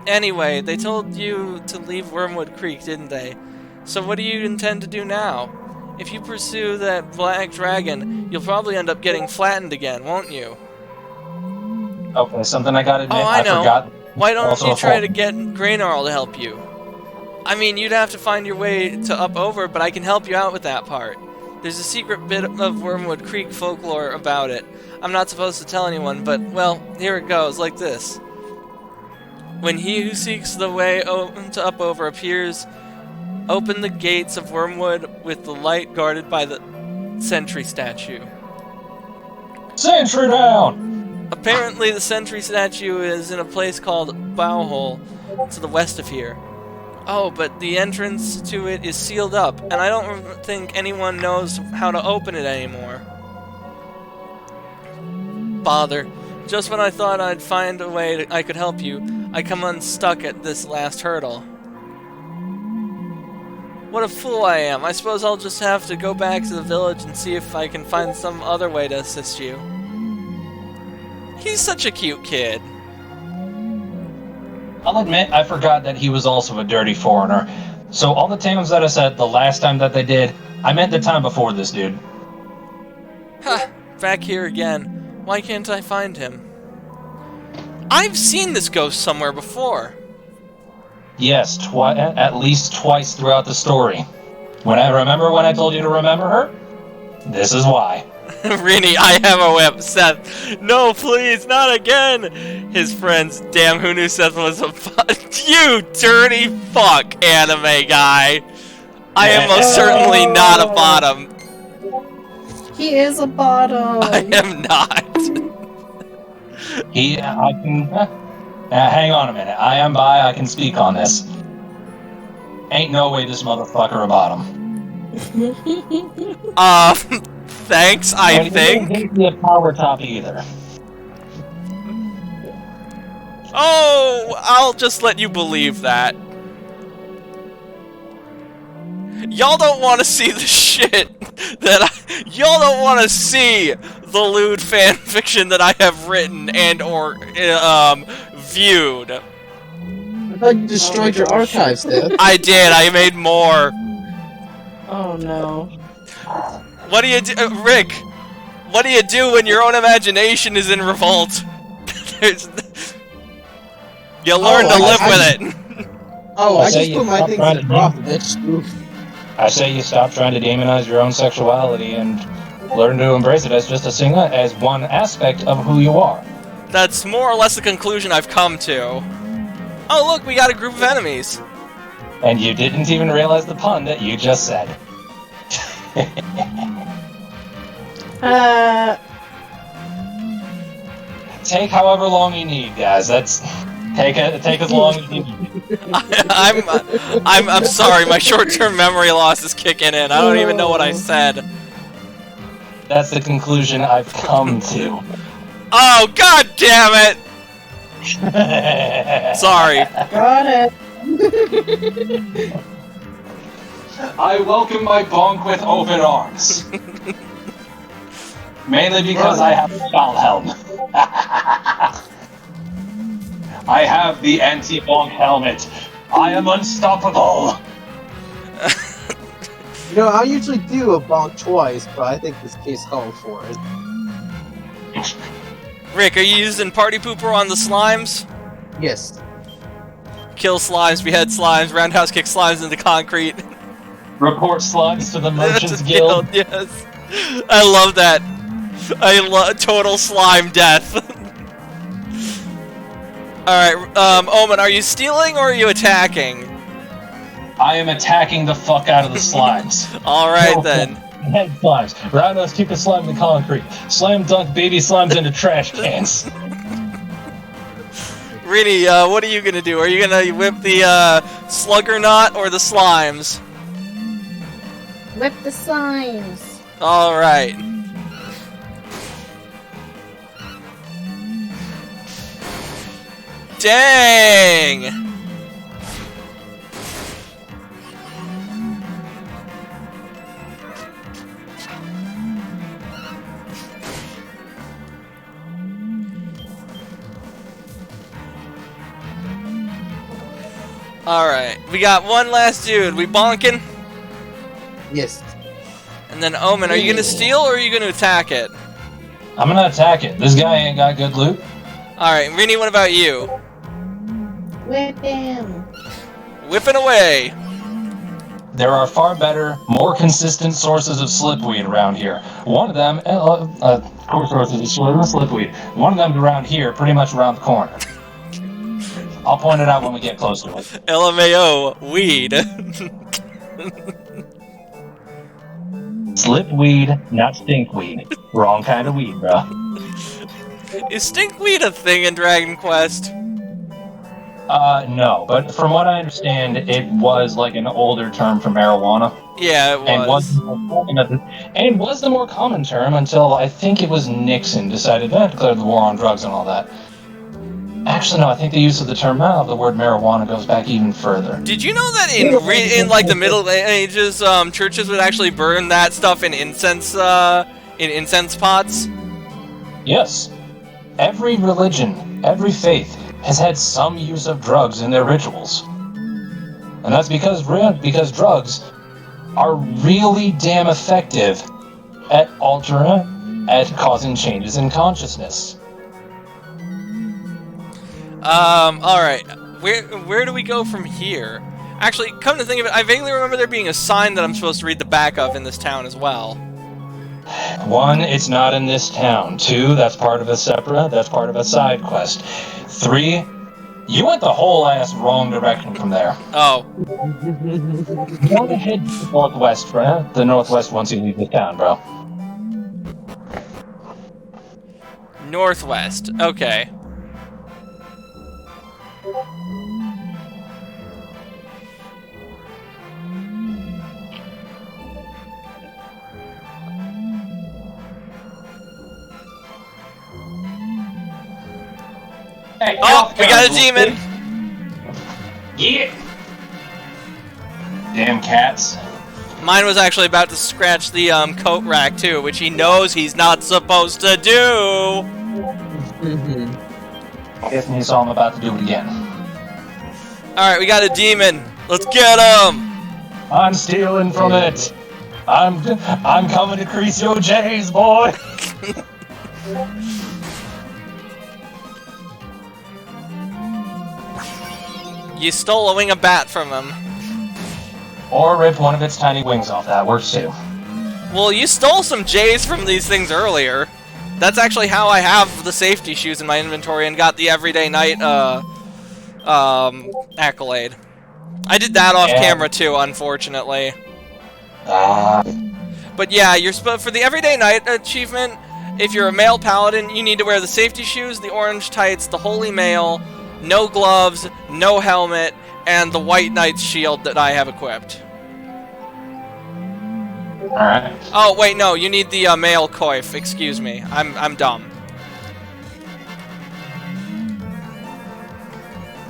Anyway, they told you to leave Wormwood Creek, didn't they? So what do you intend to do now? If you pursue that black dragon, you'll probably end up getting flattened again, won't you? Okay, something I gotta admit, Oh, I know. forgot. Why don't Also you a try fault. to get Graynarl to help you? I mean, you'd have to find your way to up over, but I can help you out with that part. There's a secret bit of Wormwood Creek folklore about it. I'm not supposed to tell anyone, but, well, here it goes, like this. When he who seeks the way to up over appears, open the gates of Wormwood with the light guarded by the sentry statue. Sentry down! Apparently the sentry statue is in a place called Bowhole, to the west of here. Oh, but the entrance to it is sealed up, and I don't think anyone knows how to open it anymore. Bother. Just when I thought I'd find a way I could help you, I come unstuck at this last hurdle. What a fool I am. I suppose I'll just have to go back to the village and see if I can find some other way to assist you. He's such a cute kid. I'll admit, I forgot that he was also a dirty foreigner. So all the towns that I said the last time that they did, I meant the time before this dude. Ha! Back here again. Why can't I find him? I've seen this ghost somewhere before. Yes, at least twice throughout the story. Remember when I told you to remember her? This is why. Rini, I have a whip. Seth, no, please, not again. His friends, damn, who knew Seth was a you dirty fuck, anime guy. I am most certainly not a bottom. He is a bottom. I am not. I can... hang on a minute. I am bi, I can speak on this. Ain't no way this motherfucker a bottom. Thanks, I think. He ain't be a power top either. Oh, I'll just let you believe that. Y'all don't want to see the shit y'all don't want to see the lewd fanfiction that I have written and or viewed. I thought you destroyed your archives, Dad. I did. I made more. Oh no. What do you do, Rick? What do you do when your own imagination is in revolt? You learn to live with it. Oh, I I say just you put my stop things trying in to the broth, bitch. I say you stop trying to demonize your own sexuality and learn to embrace it as just a single, as one aspect of who you are. That's more or less the conclusion I've come to. Oh look, we got a group of enemies. And you didn't even realize the pun that you just said. Take however long you need, guys. Take as long as you need. I'm sorry, my short-term memory loss is kicking in. I don't even know what I said. That's the conclusion I've come to. Oh, god damn it! Sorry. Got it. I welcome my bonk with open arms. Mainly because I have a foul helm. I have the anti-bonk helmet. I am unstoppable. You know, I usually do a bonk twice, but I think this case called for it. Rick, are you using party pooper on the slimes? Yes. Kill slimes, behead slimes, roundhouse kick slimes into concrete. Report slugs to the Merchants Guild. Yes. I love that. I love total slime death. Alright, Omen, are you stealing or are you attacking? I am attacking the fuck out of the slimes. Alright then. Head slimes. Roundhouse kick a slime in the concrete. Slam dunk baby slimes into trash cans. Really, what are you gonna do? Are you gonna whip the slugger knot or the slimes? Whip the slimes. Alright. Dang! Alright, we got one last dude. We bonking? Yes. And then Omen, are you gonna steal or are you gonna attack it? I'm gonna attack it. This guy ain't got good loot. Alright, Rini, what about you? Whip him. Whipping away! There are far better, more consistent sources of slipweed around here. One of them, core sources of slipweed. One of them around here, pretty much around the corner. I'll point it out when we get close to it. LMAO, weed. Slipweed, not stinkweed. Wrong kind of weed, bro. Is stinkweed a thing in Dragon Quest? No, but from what I understand, it was like an older term for marijuana. Yeah, it was. And was the more common term until I think it was Nixon decided to declare the war on drugs and all that. Actually, no, I think the use of the term of the word marijuana goes back even further. Did you know that in like the Middle Ages, churches would actually burn that stuff in incense pots? Yes. Every religion, every faith has had some use of drugs in their rituals. And that's because drugs are really damn effective at causing changes in consciousness. Alright. Where do we go from here? Actually, come to think of it, I vaguely remember there being a sign that I'm supposed to read the back of in this town as well. 1, it's not in this town. 2, that's part of a side quest. 3, you went the whole ass wrong direction from there. Oh. You want to head to the northwest, bro. The northwest once you leave the town, bro. Northwest. Okay. Hey, Oh, we got a demon! Yeah! Damn cats. Mine was actually about to scratch the coat rack too, which he knows he's not supposed to do! Guess he saw him about to do it again. Alright, we got a demon! Let's get him! I'm stealing from it! I'm coming to crease your J's, boy! You stole a wing of bat from him. Or ripped one of its tiny wings off. That works too. Well, you stole some J's from these things earlier. That's actually how I have the safety shoes in my inventory and got the everyday night accolade. I did that off camera too, unfortunately. But yeah, for the everyday night achievement, if you're a male paladin, you need to wear the safety shoes, the orange tights, the holy mail, no gloves, no helmet, and the white knight's shield that I have equipped. Alright. Oh wait, no, you need the male coif. Excuse me, I'm dumb.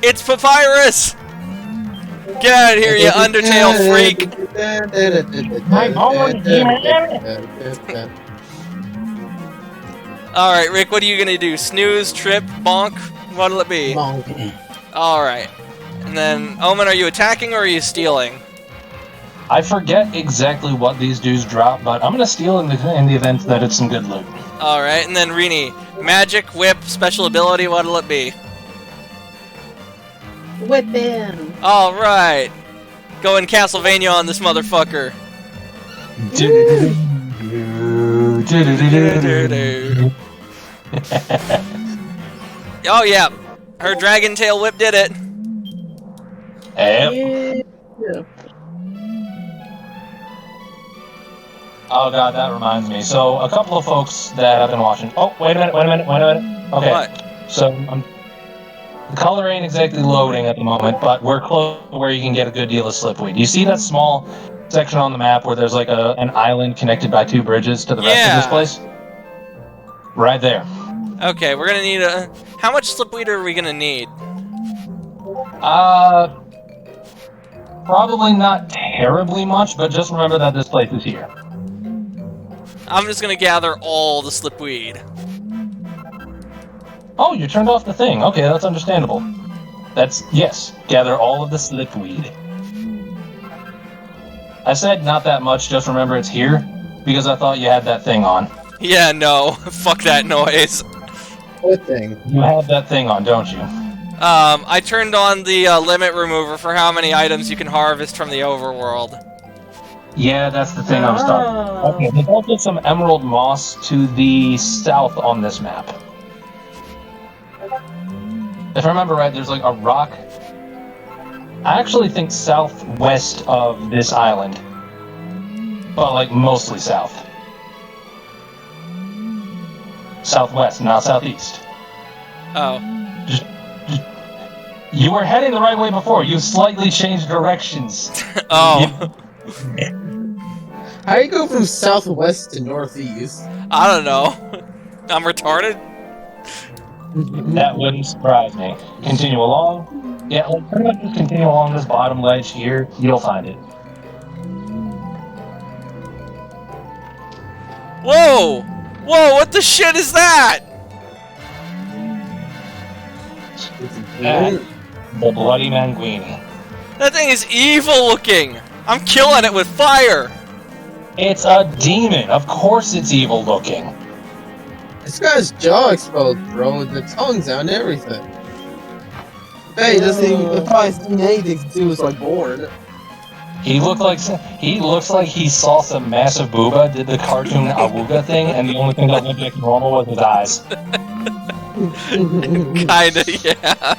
It's Papyrus! Get out of here, you Undertale freak! Alright, Rick, what are you gonna do? Snooze, trip, bonk? What'll it be? Bonk. Alright. And then, Omen, are you attacking or are you stealing? I forget exactly what these dudes drop, but I'm gonna steal in the event that it's some good loot. Alright, and then Rini, magic, whip, special ability, what'll it be? Whipping. Alright. Going Castlevania on this motherfucker. Oh yeah, her dragon tail whip did it. Yep. Yeah. Oh god, that reminds me. So a couple of folks that I've been watching. Oh, wait a minute. Okay. What? So the color ain't exactly loading at the moment, but we're close to where you can get a good deal of slipweed. You see that small section on the map where there's like an island connected by 2 bridges to the rest of this place? Right there. Okay, we're gonna need a... How much slipweed are we gonna need? Probably not terribly much, but just remember that this place is here. I'm just gonna gather all the slipweed. Oh, you turned off the thing. Okay, that's understandable. Yes, gather all of the slipweed. I said not that much, just remember it's here, because I thought you had that thing on. Yeah, no. Fuck that noise. What thing? You have that thing on, don't you? I turned on the limit remover for how many items you can harvest from the overworld. Yeah, that's the thing I was talking about. Okay, there's also some emerald moss to the south on this map. If I remember right, there's like a rock. I actually think southwest of this island. But like mostly south. Southwest, not southeast. Oh. You were heading the right way before. You slightly changed directions. Oh. How do you go from southwest to northeast? I don't know. I'm retarded? That wouldn't surprise me. Continue along. Yeah, like pretty much just continue along this bottom ledge here. You'll find it. Whoa! Whoa, what the shit is that? And the Bloody Manguini. That thing is evil looking. I'm killing it with fire. It's a demon. Of course it's evil looking. It's got his jaw exposed, bro, with the tongues out and everything. Hey, he doesn't even probably seen anything since he was like born. He looks like he saw some massive booba, did the cartoon Awuga thing, and the only thing that looked like normal was his eyes. Kinda, yeah.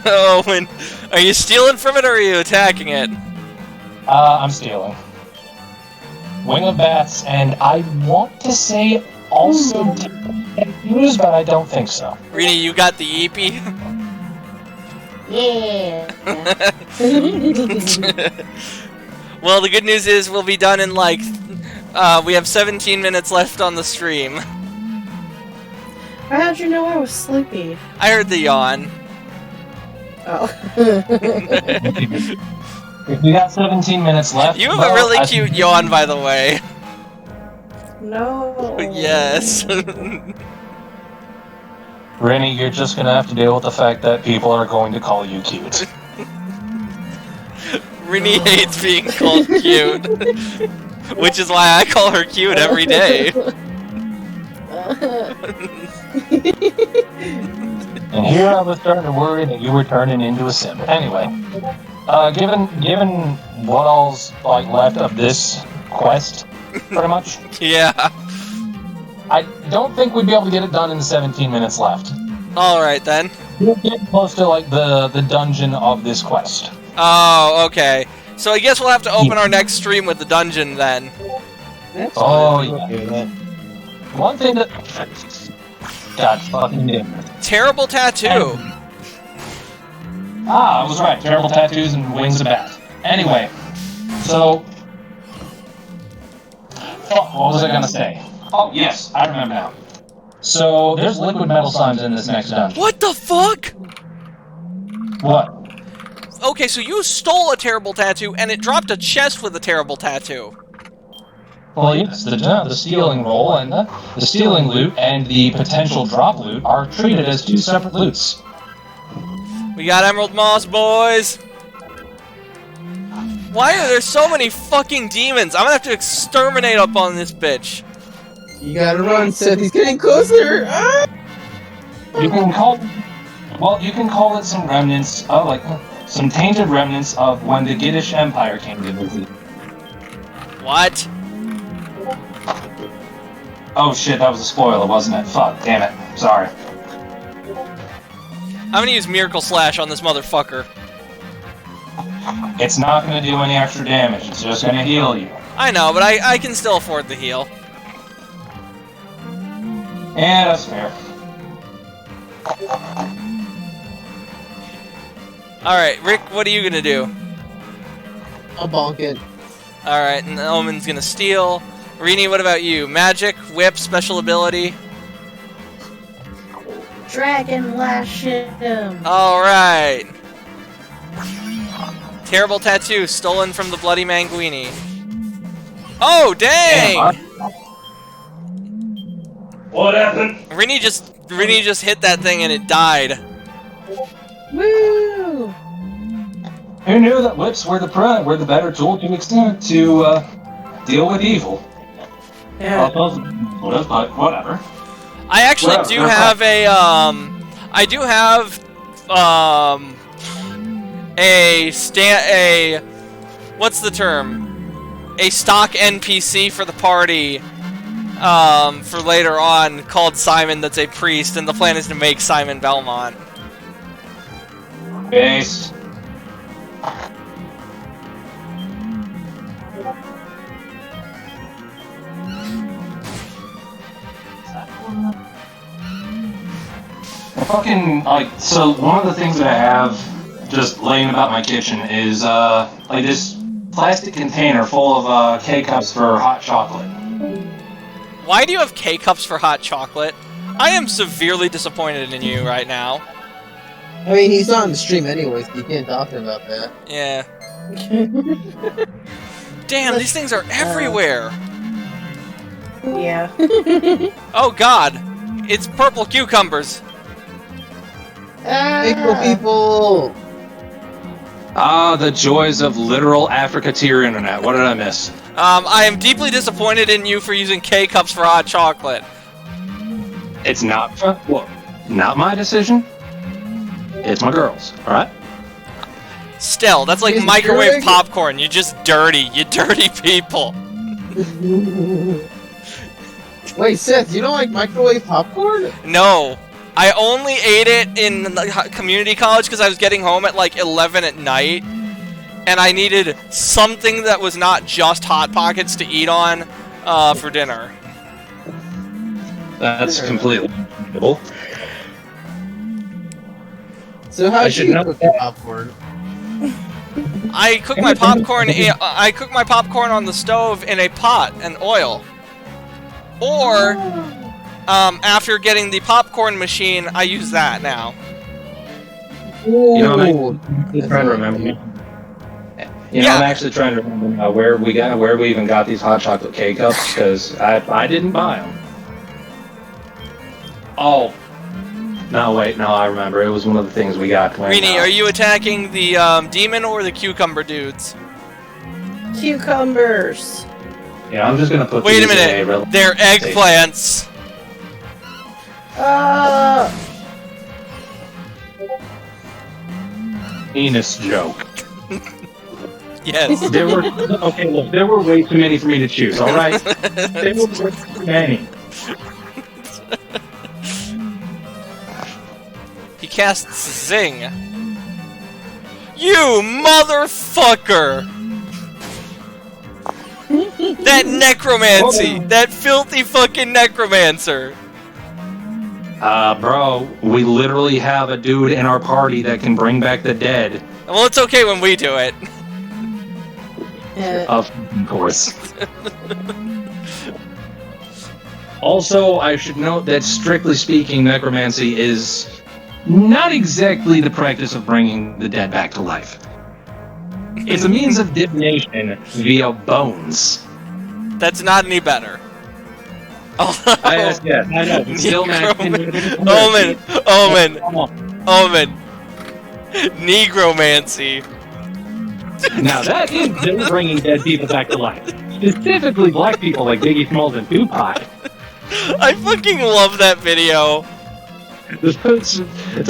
Oh, and are you stealing from it or are you attacking it? I'm stealing. Wing of Bats, and I want to say also tattoos, but I don't think so. Rini, you got the Eepee? Yeah. Well, the good news is we'll be done in like... we have 17 minutes left on the stream. How'd you know I was sleepy? I heard the yawn. Oh. We got 17 minutes left. You have a really cute yawn, by the way. No. Yes. Rennie, you're just gonna have to deal with the fact that people are going to call you cute. Rini hates being called cute. Which is why I call her cute every day. And here I was starting to worry that you were turning into a sim. Anyway, given what all's like left of this quest, pretty much. Yeah. I don't think we'd be able to get it done in the 17 minutes left. Alright then. We're getting close to like the dungeon of this quest. Oh, okay. So I guess we'll have to open our next stream with the dungeon then. That's Oh, fine. yeah. Okay with that. One thing that... God fucking damn it. Terrible tattoo. I was right. Terrible tattoos and wings of bat. Anyway, so... Fuck, what was I gonna say? Oh, yes, I remember now. So, there's liquid metal slimes in this next dungeon. What the fuck? What? okay, so you stole a terrible tattoo, and it dropped a chest with a terrible tattoo. Well, yes, the stealing roll and the stealing loot and the potential drop loot are treated as two separate loots. We got Emerald Moss, boys! Why are there so many fucking demons? I'm gonna have to exterminate up on this bitch. You gotta run, Seth. He's getting closer. Ah! You can call it some remnants of, like, some tainted remnants of when the Giddish Empire came to visit. What? Oh shit, that was a spoiler, wasn't it? Fuck, damn it. Sorry. I'm gonna use Miracle Slash on this motherfucker. It's not gonna do any extra damage, it's just gonna heal you. I know, but I can still afford the heal. Yeah, that's fair. Alright, Rick, what are you gonna do? I'll bonk it. Alright, and Omen's gonna steal. Rini, what about you? Magic, whip, special ability? Dragon lash him. Alright. Terrible tattoo stolen from the Bloody Manguini. Oh, dang! What happened? Rini just hit that thing and it died. Woo! Who knew that whips were the better tool to extent to deal with evil? Yeah. But whatever. I actually Well, do you're have what's the term? A stock NPC for the party, for later on called Simon that's a priest, and the plan is to make Simon Belmont. Base. Fucking, like, so one of the things that I have just laying about my kitchen is, like this plastic container full of, K-cups for hot chocolate. Why do you have K-cups for hot chocolate? I am severely disappointed in you right now. I mean, he's not on the stream anyway, so you can't talk to him about that. Yeah. Damn, these things are everywhere! Yeah. Oh god! It's purple cucumbers! Pickle people! Ah, the joys of literal Africa tier internet. What did I miss? I am deeply disappointed in you for using K-cups for hot chocolate. It's not, well, not my decision. It's my girl's, alright? Still, that's like Is microwave Keurig- popcorn. You're just dirty. You dirty people. Wait, Seth, you don't like microwave popcorn? No. I only ate it in the community college because I was getting home at like 11 at night. And I needed something that was not just Hot Pockets to eat on for dinner. That's completely understandable. So how I should should you know cook your popcorn? I cook my popcorn. I cook my popcorn on the stove in a pot and oil. Or, after getting the popcorn machine, I use that now. Ooh, You know, I'm trying to remember. Yeah. I'm actually trying to remember where we even got these hot chocolate K-cups because I didn't buy them. Oh. No, wait, no, I remember. It was one of the things we got. Rini, are you attacking the demon or the cucumber dudes? Cucumbers. Yeah, I'm just gonna put. Wait a these in minute. They're eggplants. Penis joke. Yes. There were okay. Look, there were way too many for me to choose. All right, there were way too many. He casts Zing. You motherfucker! That necromancy! That filthy fucking necromancer! Bro, we literally have a dude in our party that can bring back the dead. Well, it's okay when we do it. Of course. Also, I should note that strictly speaking, necromancy is not exactly the practice of bringing the dead back to life. It's a means of divination via bones. That's not any better. Oh, Yes, I know. But still, man. Omen. Negromancy. Now that is just bringing dead people back to life. Specifically black people like Biggie Smalls and Tupac. I fucking love that video. It's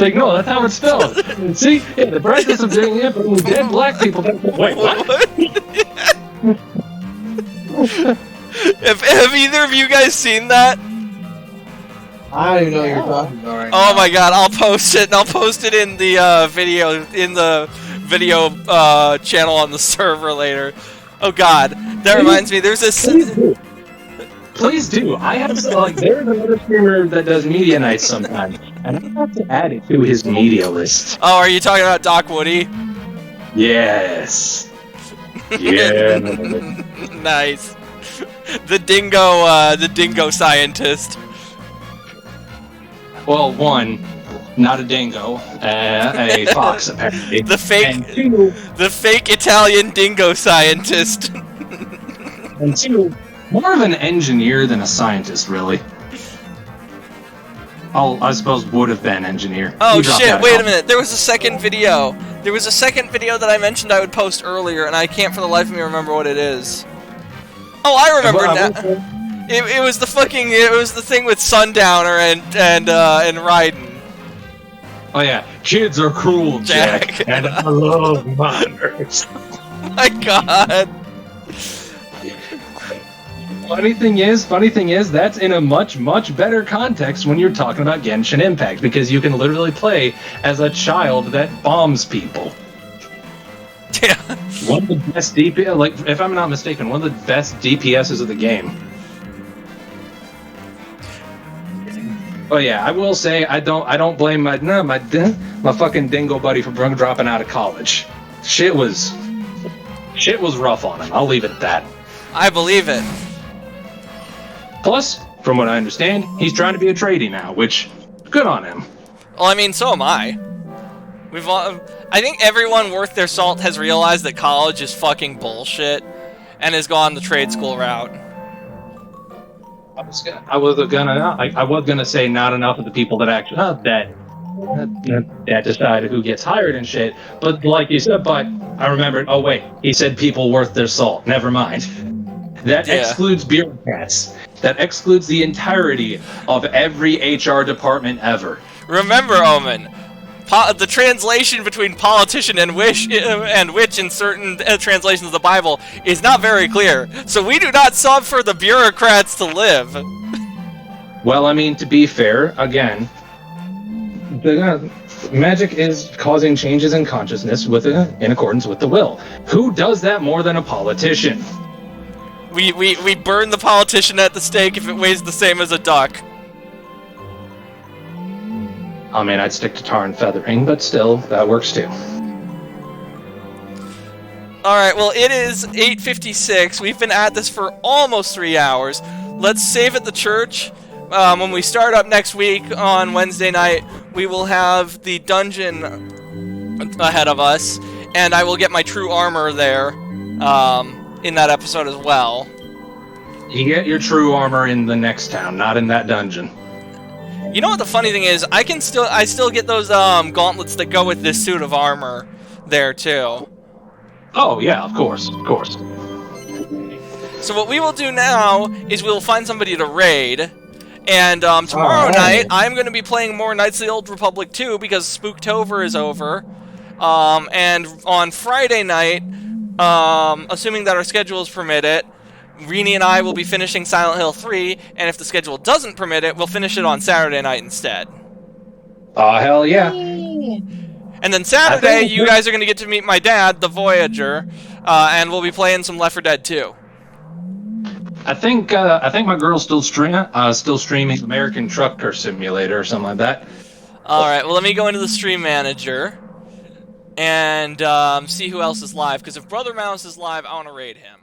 like, no, that's how it's spelled. See? Yeah, the practice of bringing dead black people back to life. Wait, what? Have either of you guys seen that? I don't even know what you're talking about right Oh now. my god, I'll post it, and I'll post it in the video channel on the server later. Oh god, that reminds me, there's this... Please do. I have there's another streamer that does media nights sometimes, and I have to add it to his media list. Oh, are you talking about Doc Woody? Yes. Yeah. Nice. The dingo scientist. Well, one, not a dingo, a fox apparently. The And two, fake Italian dingo scientist. and two, more of an engineer than a scientist, really. I suppose would have been engineer. Oh He dropped shit, out of wait a college. minute, there was a second video. There was a second video that I mentioned I would post earlier, and I can't for the life of me remember what it is. Oh, I remember now. It was the thing with Sundowner and Raiden. Oh yeah, kids are cruel, Jack, Jack. and I love minors. My god. Funny thing is, that's in a much, much better context when you're talking about Genshin Impact, because you can literally play as a child that bombs people. Yeah. One of the best DPS, like, if I'm not mistaken, one of the best DPSs of the game. Oh yeah, I will say I don't blame my fucking dingo buddy for dropping out of college. Shit was rough on him. I'll leave it at that. I believe it. Plus, from what I understand, he's trying to be a tradie now, which good on him. Well, I mean, so am I. I think everyone worth their salt has realized that college is fucking bullshit and has gone the trade school route. I was gonna say not enough of the people that actually that decide who gets hired and shit. But like you said, but I remembered. Oh wait, he said people worth their salt. Never mind. That excludes bureaucrats. That excludes the entirety of every HR department ever. Remember, Omen, the translation between politician and witch in certain translations of the Bible is not very clear. So we do not sub for the bureaucrats to live. Well, I mean, to be fair, again, the magic is causing changes in consciousness in accordance with the will. Who does that more than a politician? We burn the politician at the stake if it weighs the same as a duck. I mean, I'd stick to tar and feathering, but still, that works too. Alright, well, it is 8:56. We've been at this for almost 3 hours. Let's save at the church. When we start up next week on Wednesday night, we will have the dungeon ahead of us, and I will get my true armor there in that episode as well. You get your true armor in the next town, not in that dungeon. You know what the funny thing is? I still get those gauntlets that go with this suit of armor there too. Oh yeah, of course. So what we will do now is we'll find somebody to raid, and tomorrow night I'm going to be playing more Knights of the Old Republic 2 because Spooktober is over, and on Friday night, assuming that our schedules permit it, Rini and I will be finishing Silent Hill 3, and if the schedule doesn't permit it, we'll finish it on Saturday night instead. Oh, hell yeah. And then Saturday, you guys are going to get to meet my dad, the Voyager, and we'll be playing some Left 4 Dead 2. I think my girl's still streaming American Trucker Simulator or something like that. Alright, well let me go into the stream manager and see who else is live, because if Brother Mouse is live, I want to raid him.